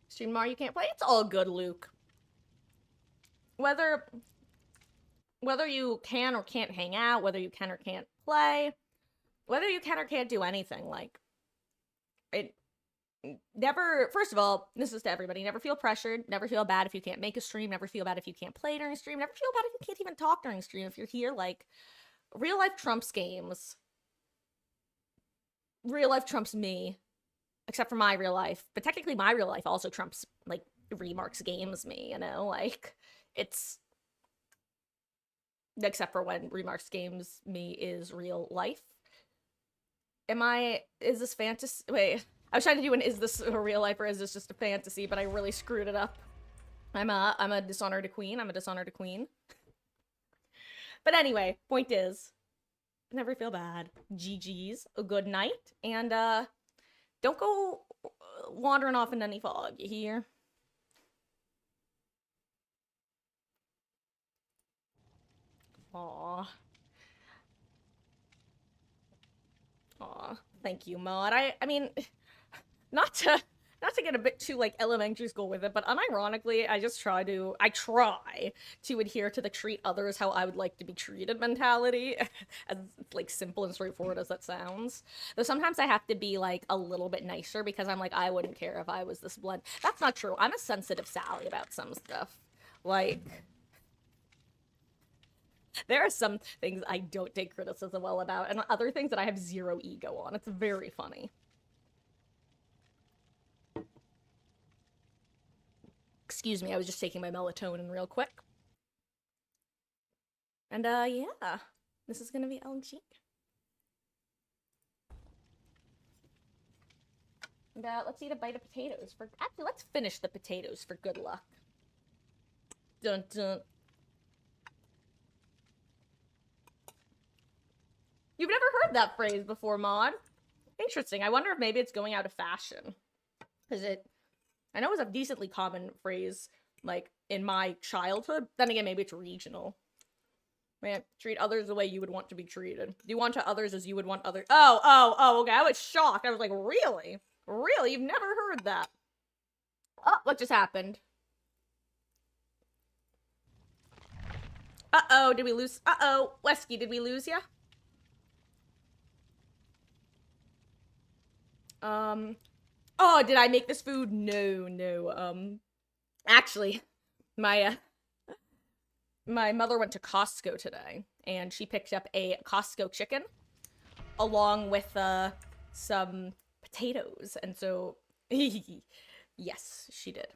Stream Mario, you can't play. It's all good, Luke. Whether you can or can't hang out, whether you can or can't play, whether you can or can't do anything, like it never. First of all, this is to everybody. Never feel pressured. Never feel bad if you can't make a stream. Never feel bad if you can't play during stream. Never feel bad if you can't even talk during stream. If you're here, like real life trumps games. Real life trumps me, except for my real life. But technically, my real life also trumps like Remarks games me. Like it's except for when Remarks games me is real life. Is this fantasy? Wait, I was trying to do an is this a real life or is this just a fantasy, but I really screwed it up. I'm a dishonored queen. I'm a dishonored queen. But anyway, point is, never feel bad. GG's, a good night, and don't go wandering off in any fog, you hear? Aw. Aw. Thank you, Maud. I mean, not to get a bit too like elementary school with it, but unironically, I try to adhere to the treat others how I would like to be treated mentality, as like simple and straightforward as that sounds. Though sometimes I have to be like a little bit nicer because I'm like, I wouldn't care if I was this blunt. That's not true. I'm a sensitive Sally about some stuff. Like, there are some things I don't take criticism well about, and other things that I have zero ego on. It's very funny. Excuse me, I was just taking my melatonin real quick. And, yeah. This is gonna be LG. And, let's eat a bite of potatoes for... Actually, let's finish the potatoes for good luck. Dun dun. You've never heard that phrase before, Maud. Interesting. I wonder if maybe it's going out of fashion. Because I know it was a decently common phrase, like, in my childhood. Then again, maybe it's regional. Man, treat others the way you would want to be treated. Do you want to others as you would want others? Oh, okay. I was shocked. I was like, really? Really? You've never heard that? Oh, what just happened? Uh-oh, did we lose? Uh-oh, Wesky, did we lose ya? Oh, did I make this food? No. Actually, my mother went to Costco today, and she picked up a Costco chicken, along with, some potatoes, and so, yes, she did.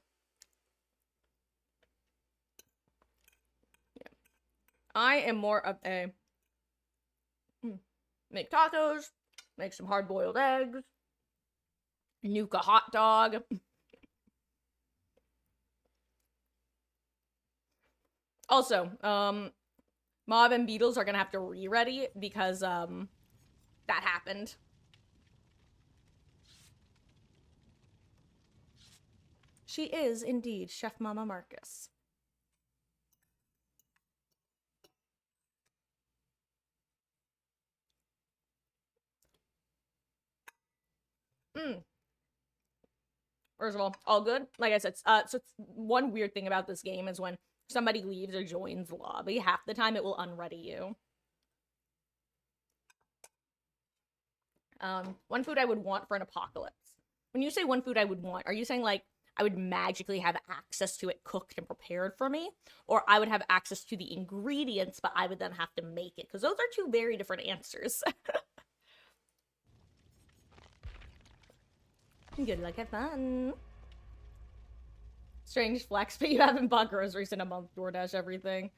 Yeah. I am more of a, make tacos, make some hard-boiled eggs, nuke a hot dog. Also, Mob and Beatles are gonna have to re-ready because, that happened. She is indeed Chef Mama Marcus. First of all good. Like I said, so it's one weird thing about this game is when somebody leaves or joins the lobby, half the time it will unready you. One food I would want for an apocalypse. When you say one food I would want, are you saying like I would magically have access to it cooked and prepared for me? Or I would have access to the ingredients, but I would then have to make it? Because those are two very different answers. Good luck, have fun. Strange flex, but you haven't bought groceries in a month. DoorDash everything.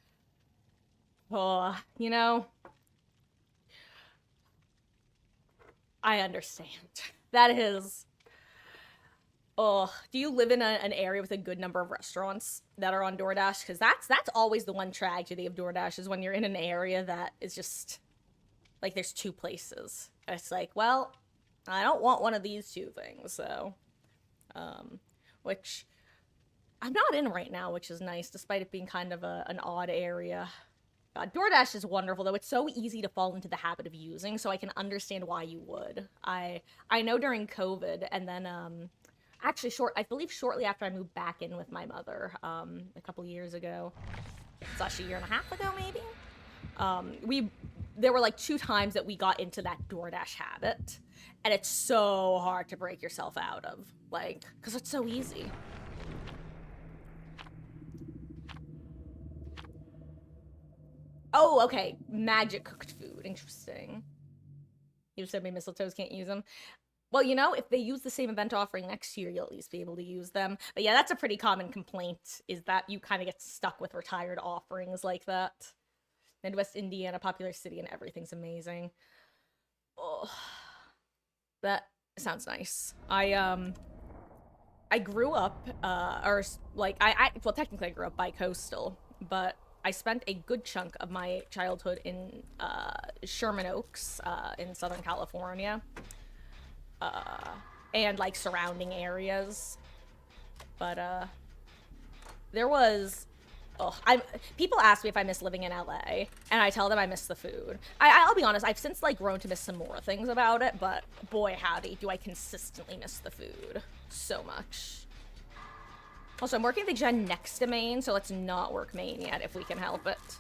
Oh, you know, I understand. That is. Oh, do you live in an area with a good number of restaurants that are on DoorDash? Because that's always the one tragedy of DoorDash is when you're in an area that is just like there's two places. It's like, well, I don't want one of these two things, so which I'm not in right now, which is nice, despite it being kind of an odd area. God, DoorDash is wonderful, though. It's so easy to fall into the habit of using, so I can understand why you would. I know during COVID, and then actually I believe shortly after I moved back in with my mother, a couple years ago. It's actually a year and a half ago, maybe. There were like 2 times that we got into that DoorDash habit, and it's so hard to break yourself out of, like, because it's so easy. Oh, okay. Magic cooked food. Interesting. You said me mistletoes can't use them. Well, you know, if they use the same event offering next year, you'll at least be able to use them. But yeah, that's a pretty common complaint, is that you kind of get stuck with retired offerings like that. Midwest Indiana, popular city, and everything's amazing. Oh, that sounds nice. I grew up, well, technically I grew up bi-coastal, but I spent a good chunk of my childhood in Sherman Oaks, in Southern California, and like surrounding areas. But there was, people ask me if I miss living in LA, and I tell them I miss the food. I'll be honest, I've since like grown to miss some more things about it, but boy howdy, do I consistently miss the food so much. Also, I'm working the gen next to main, so let's not work main yet if we can help it. So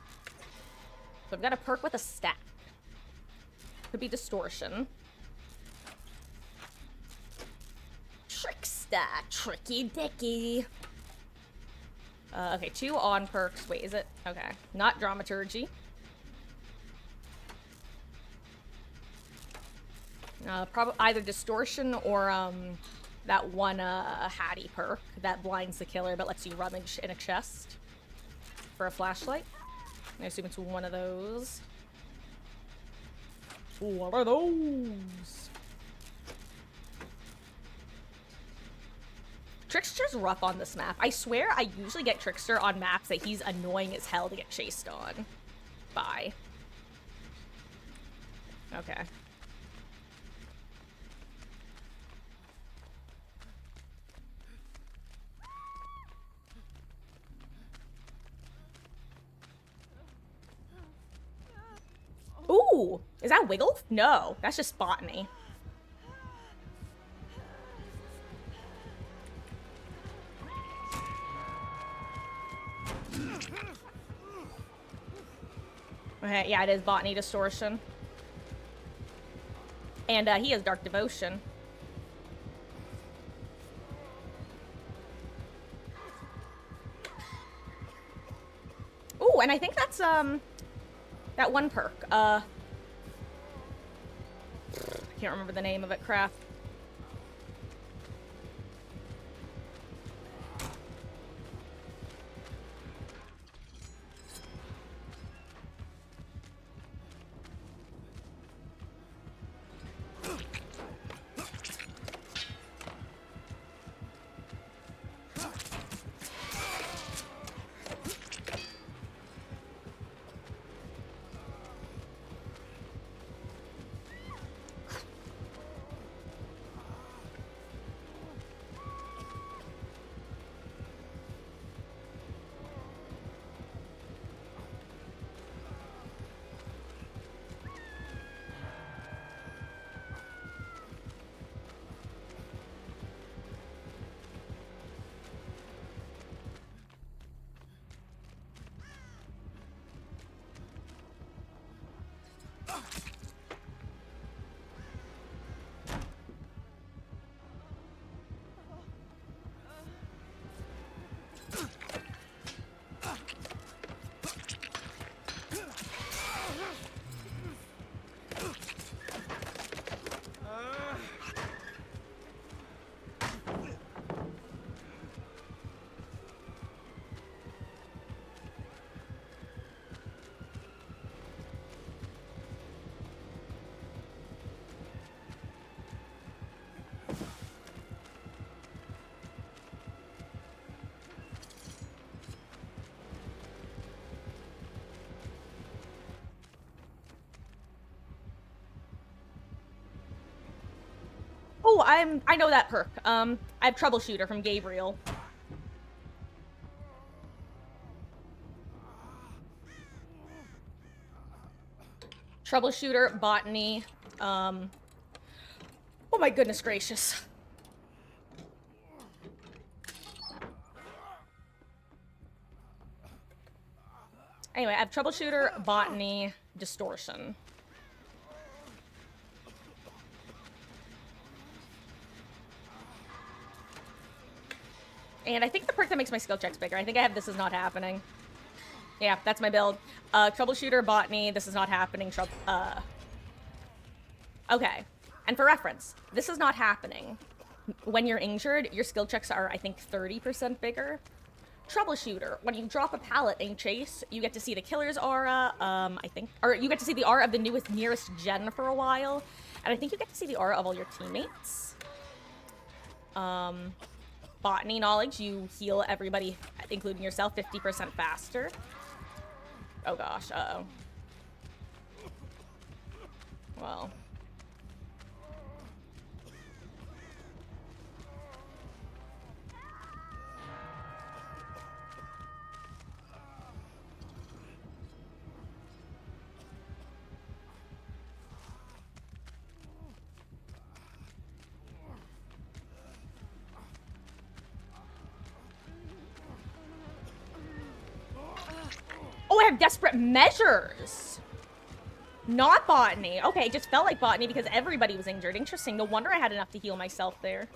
I've got a perk with a stack. Could be distortion. Trick stack, tricky dicky. Okay, 2 on perks. Wait, is it? Okay, not dramaturgy. Probably either distortion or that one Hattie perk that blinds the killer but lets you rummage in a chest for a flashlight. I assume it's one of those. What are those? Trickster's rough on this map. I swear I usually get Trickster on maps that he's annoying as hell to get chased on. Bye. Okay. Ooh! Is that Wiggle? No, that's just Botany. Okay, yeah, it is Botany Distortion. And he has Dark Devotion. Ooh, and I think that's, that one perk. I can't remember the name of it, crap. Oh, I know that perk. I have Troubleshooter from Gabriel. Troubleshooter, Botany, oh my goodness gracious. Anyway, I have Troubleshooter, Botany, Distortion. And I think the perk that makes my skill checks bigger. I think I have This Is Not Happening. Yeah, that's my build. Troubleshooter, Botany, This Is Not Happening, Okay. And for reference, This Is Not Happening. When you're injured, your skill checks are, I think, 30% bigger. Troubleshooter, when you drop a pallet in Chase, you get to see the killer's aura, I think, or you get to see the aura of the nearest gen for a while, and I think you get to see the aura of all your teammates. Botany knowledge, you heal everybody, including yourself, 50% faster. Oh gosh, uh-oh. Well. Oh, I have Desperate Measures! Not Botany. Okay, it just felt like Botany because everybody was injured. Interesting. No wonder I had enough to heal myself there.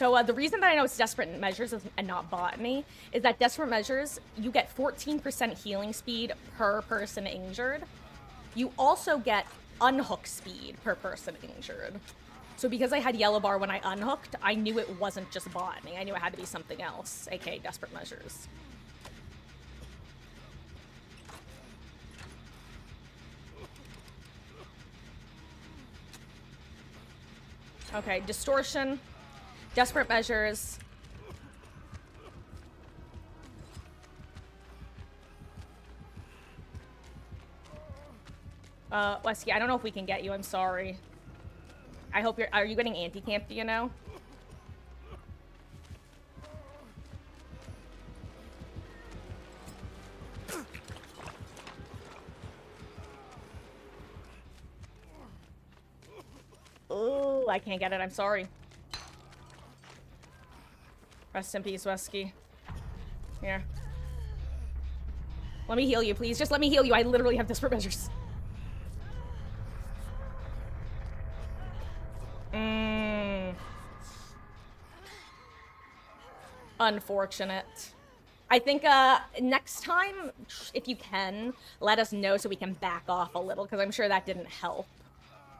So the reason that I know it's desperate measures and not botany is that desperate measures, you get 14% healing speed per person injured. You also get unhook speed per person injured. So because I had yellow bar when I unhooked, I knew it wasn't just botany. I knew it had to be something else, aka desperate measures. Okay, distortion, desperate measures. Wesky, I don't know if we can get you. I'm sorry. I hope are you getting anti-camp, do you know? Oh, I can't get it. I'm sorry. Rest in peace, Wesky. Here. Let me heal you, please. Just let me heal you. I literally have desperate measures. Unfortunate. I think next time, if you can, let us know so we can back off a little, because I'm sure that didn't help.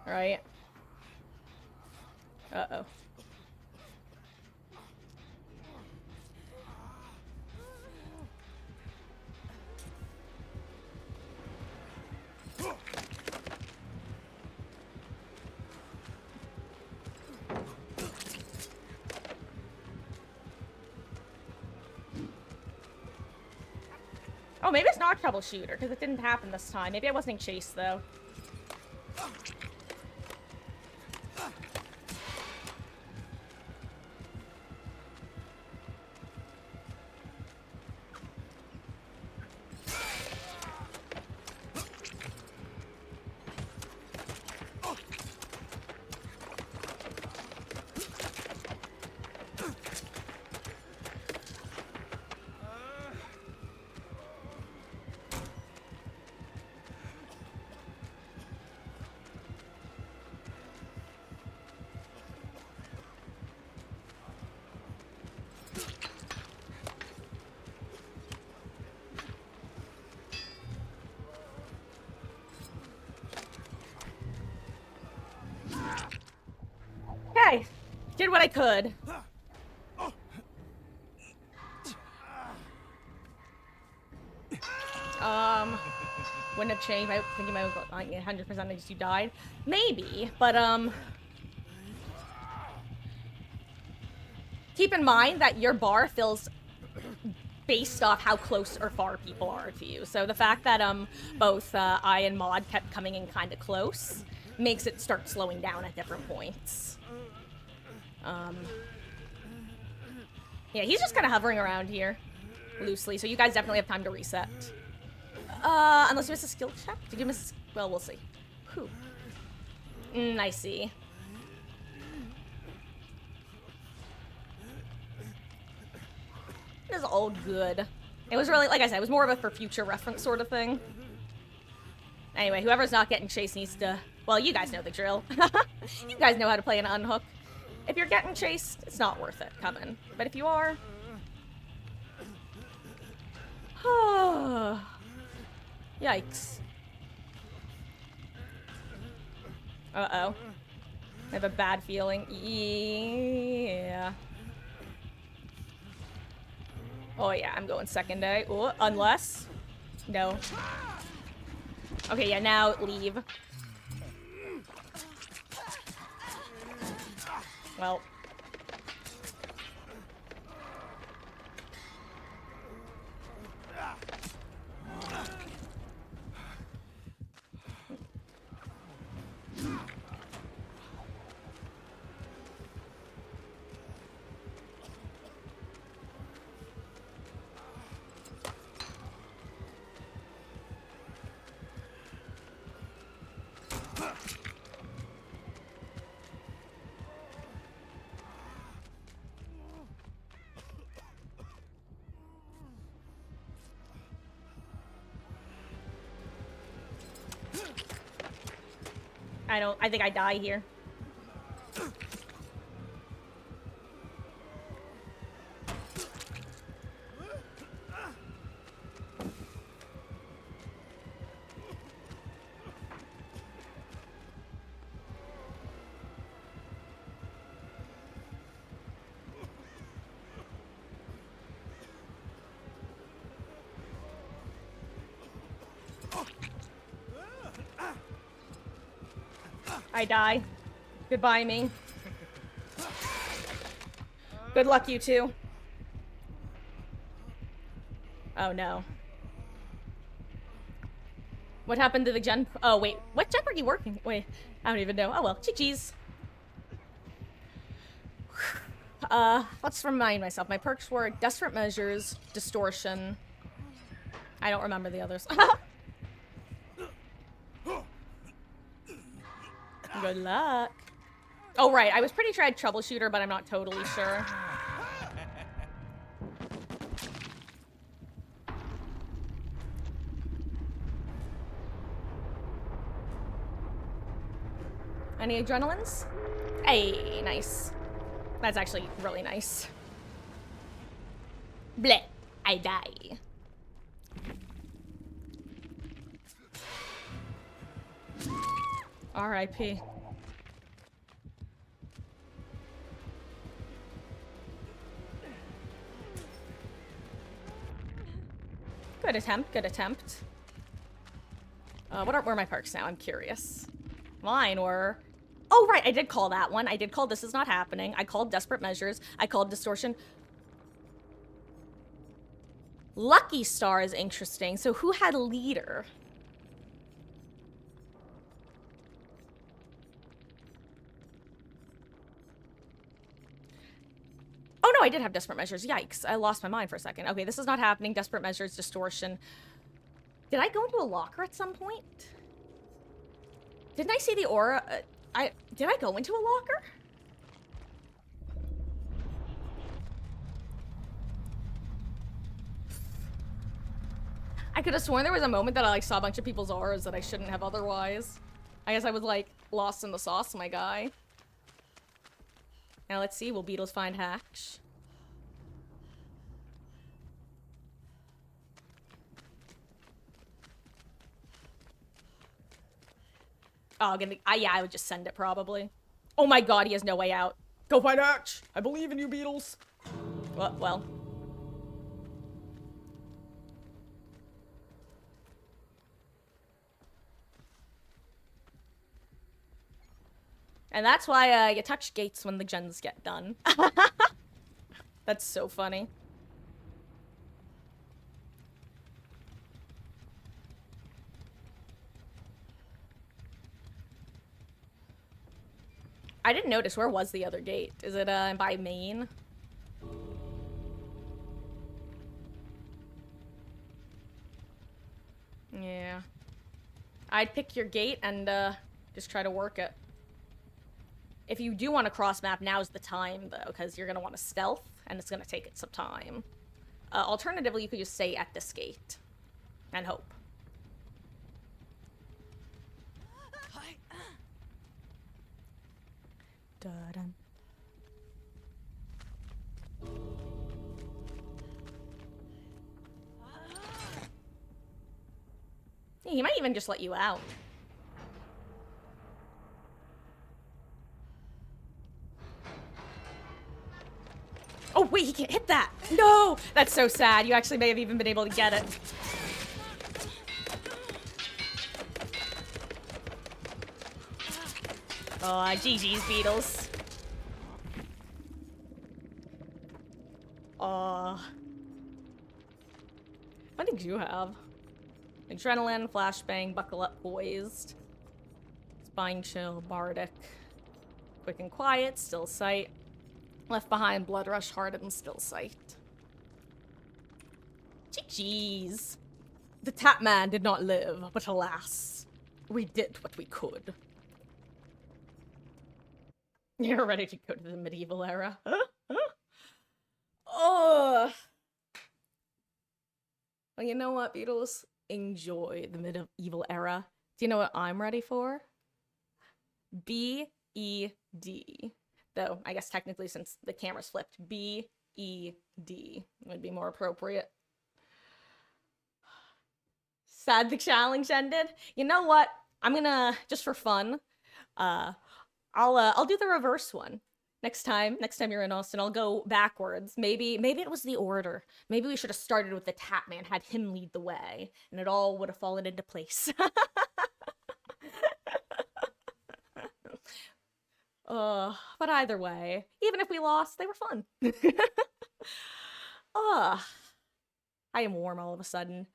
Right? Uh-oh. Oh, maybe it's not troubleshooter, because it didn't happen this time. Maybe I wasn't chased, though. Okay. Did what I could. Wouldn't have changed. I think you might have got 100% as you died. Maybe, but keep in mind that your bar fills based off how close or far people are to you. So the fact that both I and Maud kept coming in kind of close makes it start slowing down at different points. Yeah, he's just kind of hovering around here loosely, so you guys definitely have time to reset. Unless you missed a skill check? Did you miss? Well, we'll see. Whew. I see. It is all good. It was really, like I said, it was more of a for future reference sort of thing. Anyway, whoever's not getting chased needs to... Well, you guys know the drill. You guys know how to play an unhook. If you're getting chased, it's not worth it coming. But if you are... Yikes. Uh-oh. I have a bad feeling. Yeah. Oh, yeah, I'm going second day. Ooh, unless... No. Okay, yeah, now leave. Well... I think I die here. I die. Goodbye, me. Good luck, you two. Oh, no. What happened to the gen? Oh, wait. What gen are you working? Wait, I don't even know. Oh, well. GG's. Let's remind myself. My perks were Desperate Measures, Distortion. I don't remember the others. Good luck. Oh, right. I was pretty sure I had Troubleshooter, but I'm not totally sure. Any adrenalines? Hey, nice. That's actually really nice. Bleh. I die. R.I.P. Good attempt, good attempt. Where are my perks now? I'm curious. Mine were... Oh, right, I did call that one. I did call This Is Not Happening. I called Desperate Measures. I called Distortion. Lucky Star is interesting. So who had Leader? Oh, no, I did have Desperate Measures. Yikes, I lost my mind for a second. Okay, This Is Not Happening, Desperate Measures, Distortion. Did I go into a locker at some point? Didn't I see the aura? Did I go into a locker? I could have sworn there was a moment that I like saw a bunch of people's auras that I shouldn't have otherwise. I guess I was like lost in the sauce, my guy. Now let's see, will Beetles find Hatch? Oh, yeah, I would just send it probably. Oh my god, he has no way out. Go find Hatch! I believe in you, Beetles. Well. And that's why you touch gates when the gens get done. That's so funny. I didn't notice. Where was the other gate? Is it by Maine? Yeah. I'd pick your gate and just try to work it. If you do want to cross map, now's the time though, because you're gonna want to stealth and it's gonna take it some time. Alternatively, you could just stay at this gate and hope. Dun. He might even just let you out. Oh, wait, he can't hit that. No, that's so sad. You actually may have even been able to get it. Oh, GG's, Beetles. What did you have? Adrenaline, flashbang, buckle up, poised. Spine chill, bardic. Quick and quiet, still sight. Left behind, blood rush, hardened, still sight. GG's. The Tap Man did not live, but alas, we did what we could. You're ready to go to the medieval era. Oh. Well, you know what, Beatles? Enjoy the medieval era. Do you know what I'm ready for? B-E-D. Though, I guess technically since the camera's flipped, B-E-D would be more appropriate. Sad the challenge ended. You know what? I'm gonna, just for fun, I'll do the reverse one. Next time you're in Austin, I'll go backwards. Maybe it was the order. Maybe we should have started with the Tap Man, had him lead the way, and it all would have fallen into place. But either way, even if we lost, they were fun. Ugh. I am warm all of a sudden.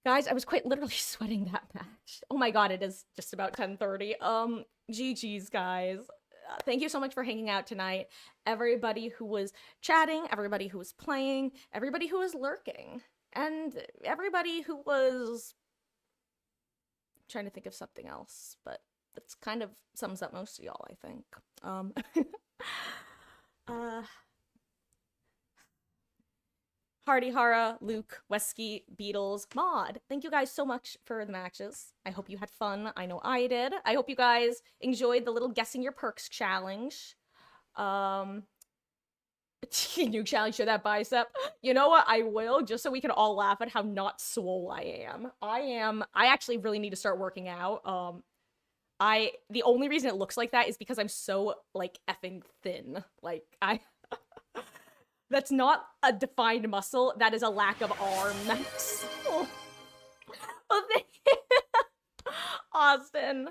Guys, I was quite literally sweating that match. Oh my god, it is just about 10:30. GG's, guys. Thank you so much for hanging out tonight. Everybody who was chatting, everybody who was playing, everybody who was lurking, and everybody who was trying to think of something else, but that's kind of sums up most of y'all, I think. uh Hardy Hara, Luke, Wesky, Beatles, Maud. Thank you guys so much for the matches. I hope you had fun. I know I did. I hope you guys enjoyed the little guessing your perks challenge. New challenge, show that bicep. You know what? I will, just so we can all laugh at how not swole I am. I actually really need to start working out. The only reason it looks like that is because I'm so, like, effing thin. Like, that's not a defined muscle. That is a lack of arm mass. Oh, Austin,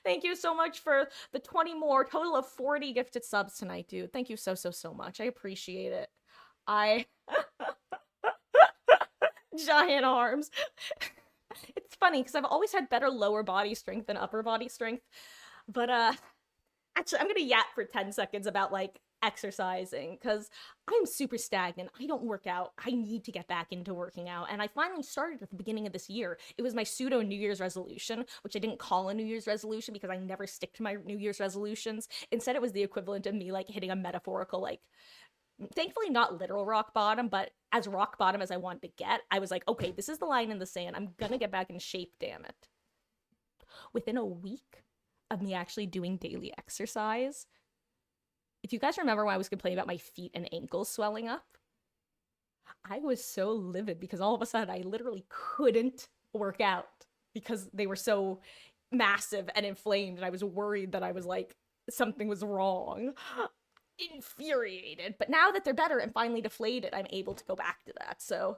thank you so much for the 20 more, total of 40 gifted subs tonight, dude. Thank you so much. I appreciate it. Giant arms. It's funny because I've always had better lower body strength than upper body strength. But actually, I'm gonna yap for 10 seconds about, like, exercising because I'm super stagnant. I don't work out. I need to get back into working out. And I finally started at the beginning of this year. It was my pseudo New Year's resolution, which I didn't call a New Year's resolution because I never stick to my New Year's resolutions. Instead, it was the equivalent of me, like, hitting a metaphorical, like, thankfully not literal rock bottom, but as rock bottom as I wanted to get. I was like, okay, this is the line in the sand. I'm gonna get back in shape, damn it. Within a week of me actually doing daily exercise, if you guys remember when I was complaining about my feet and ankles swelling up, I was so livid because all of a sudden I literally couldn't work out because they were so massive and inflamed, and I was worried that I was like, something was wrong. Infuriated. But now that they're better and finally deflated, I'm able to go back to that. So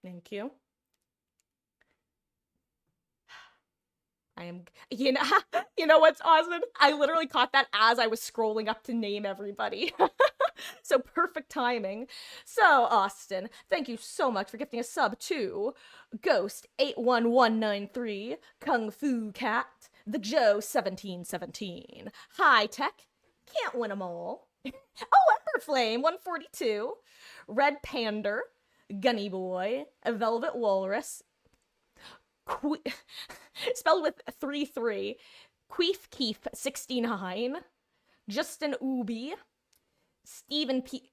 thank you. I am, you know what's awesome? I literally caught that as I was scrolling up to name everybody. So perfect timing. So, Austin, thank you so much for gifting a sub to Ghost 81193, Kung Fu Cat, The Joe 1717, High Tech, Can't Win 'em All, oh, Emberflame 142, Red Pander, Gunny Boy, Velvet Walrus, spelled with 3-3, Queef Keef 69, Justin Ubi, Steve NPC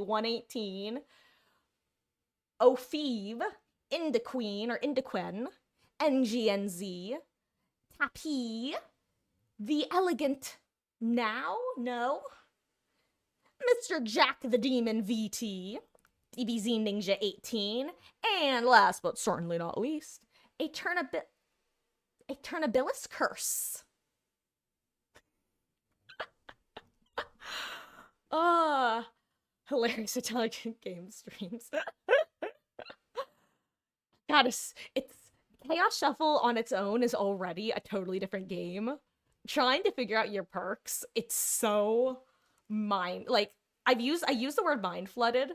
118, Ophive, Indiqueen or Indiquen, NGNZ, Tapi, The Elegant Now? No. Mr. Jack the Demon VT, DBZ Ninja 18, and last but certainly not least, Eternabilis Curse. Hilarious intelligent game streams. God, it's Chaos Shuffle on its own is already a totally different game. Trying to figure out your perks, it's so I use the word mind flooded.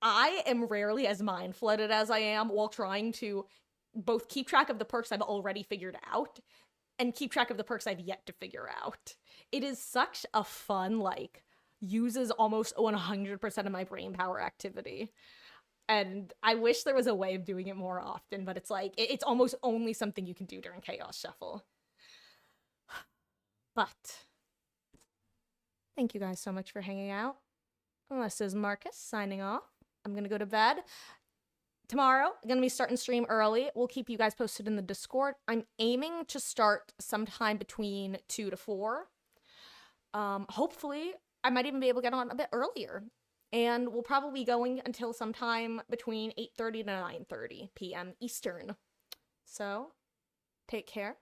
I am rarely as mind flooded as I am while trying to both keep track of the perks I've already figured out and keep track of the perks I've yet to figure out. It is such a fun, like, uses almost 100% of my brain power activity. And I wish there was a way of doing it more often, but it's like, it's almost only something you can do during Chaos Shuffle. But thank you guys so much for hanging out. This is Marcus signing off. I'm gonna go to bed. Tomorrow, I'm gonna be starting stream early. We'll keep you guys posted in the Discord. I'm aiming to start sometime between 2 to 4. Hopefully, I might even be able to get on a bit earlier. And we'll probably be going until sometime between 8:30 to 9:30 p.m. Eastern. So, take care.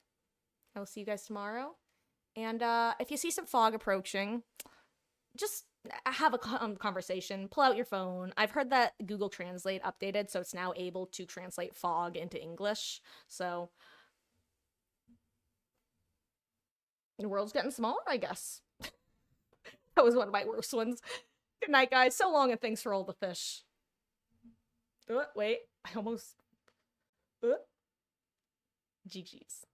I will see you guys tomorrow. And if you see some fog approaching, just have a conversation. Pull out your phone. I've heard that Google Translate updated, so it's now able to translate fog into English. So the world's getting smaller, I guess. That was one of my worst ones. Good night, guys. So long, and thanks for all the fish. Wait, I almost. GG's.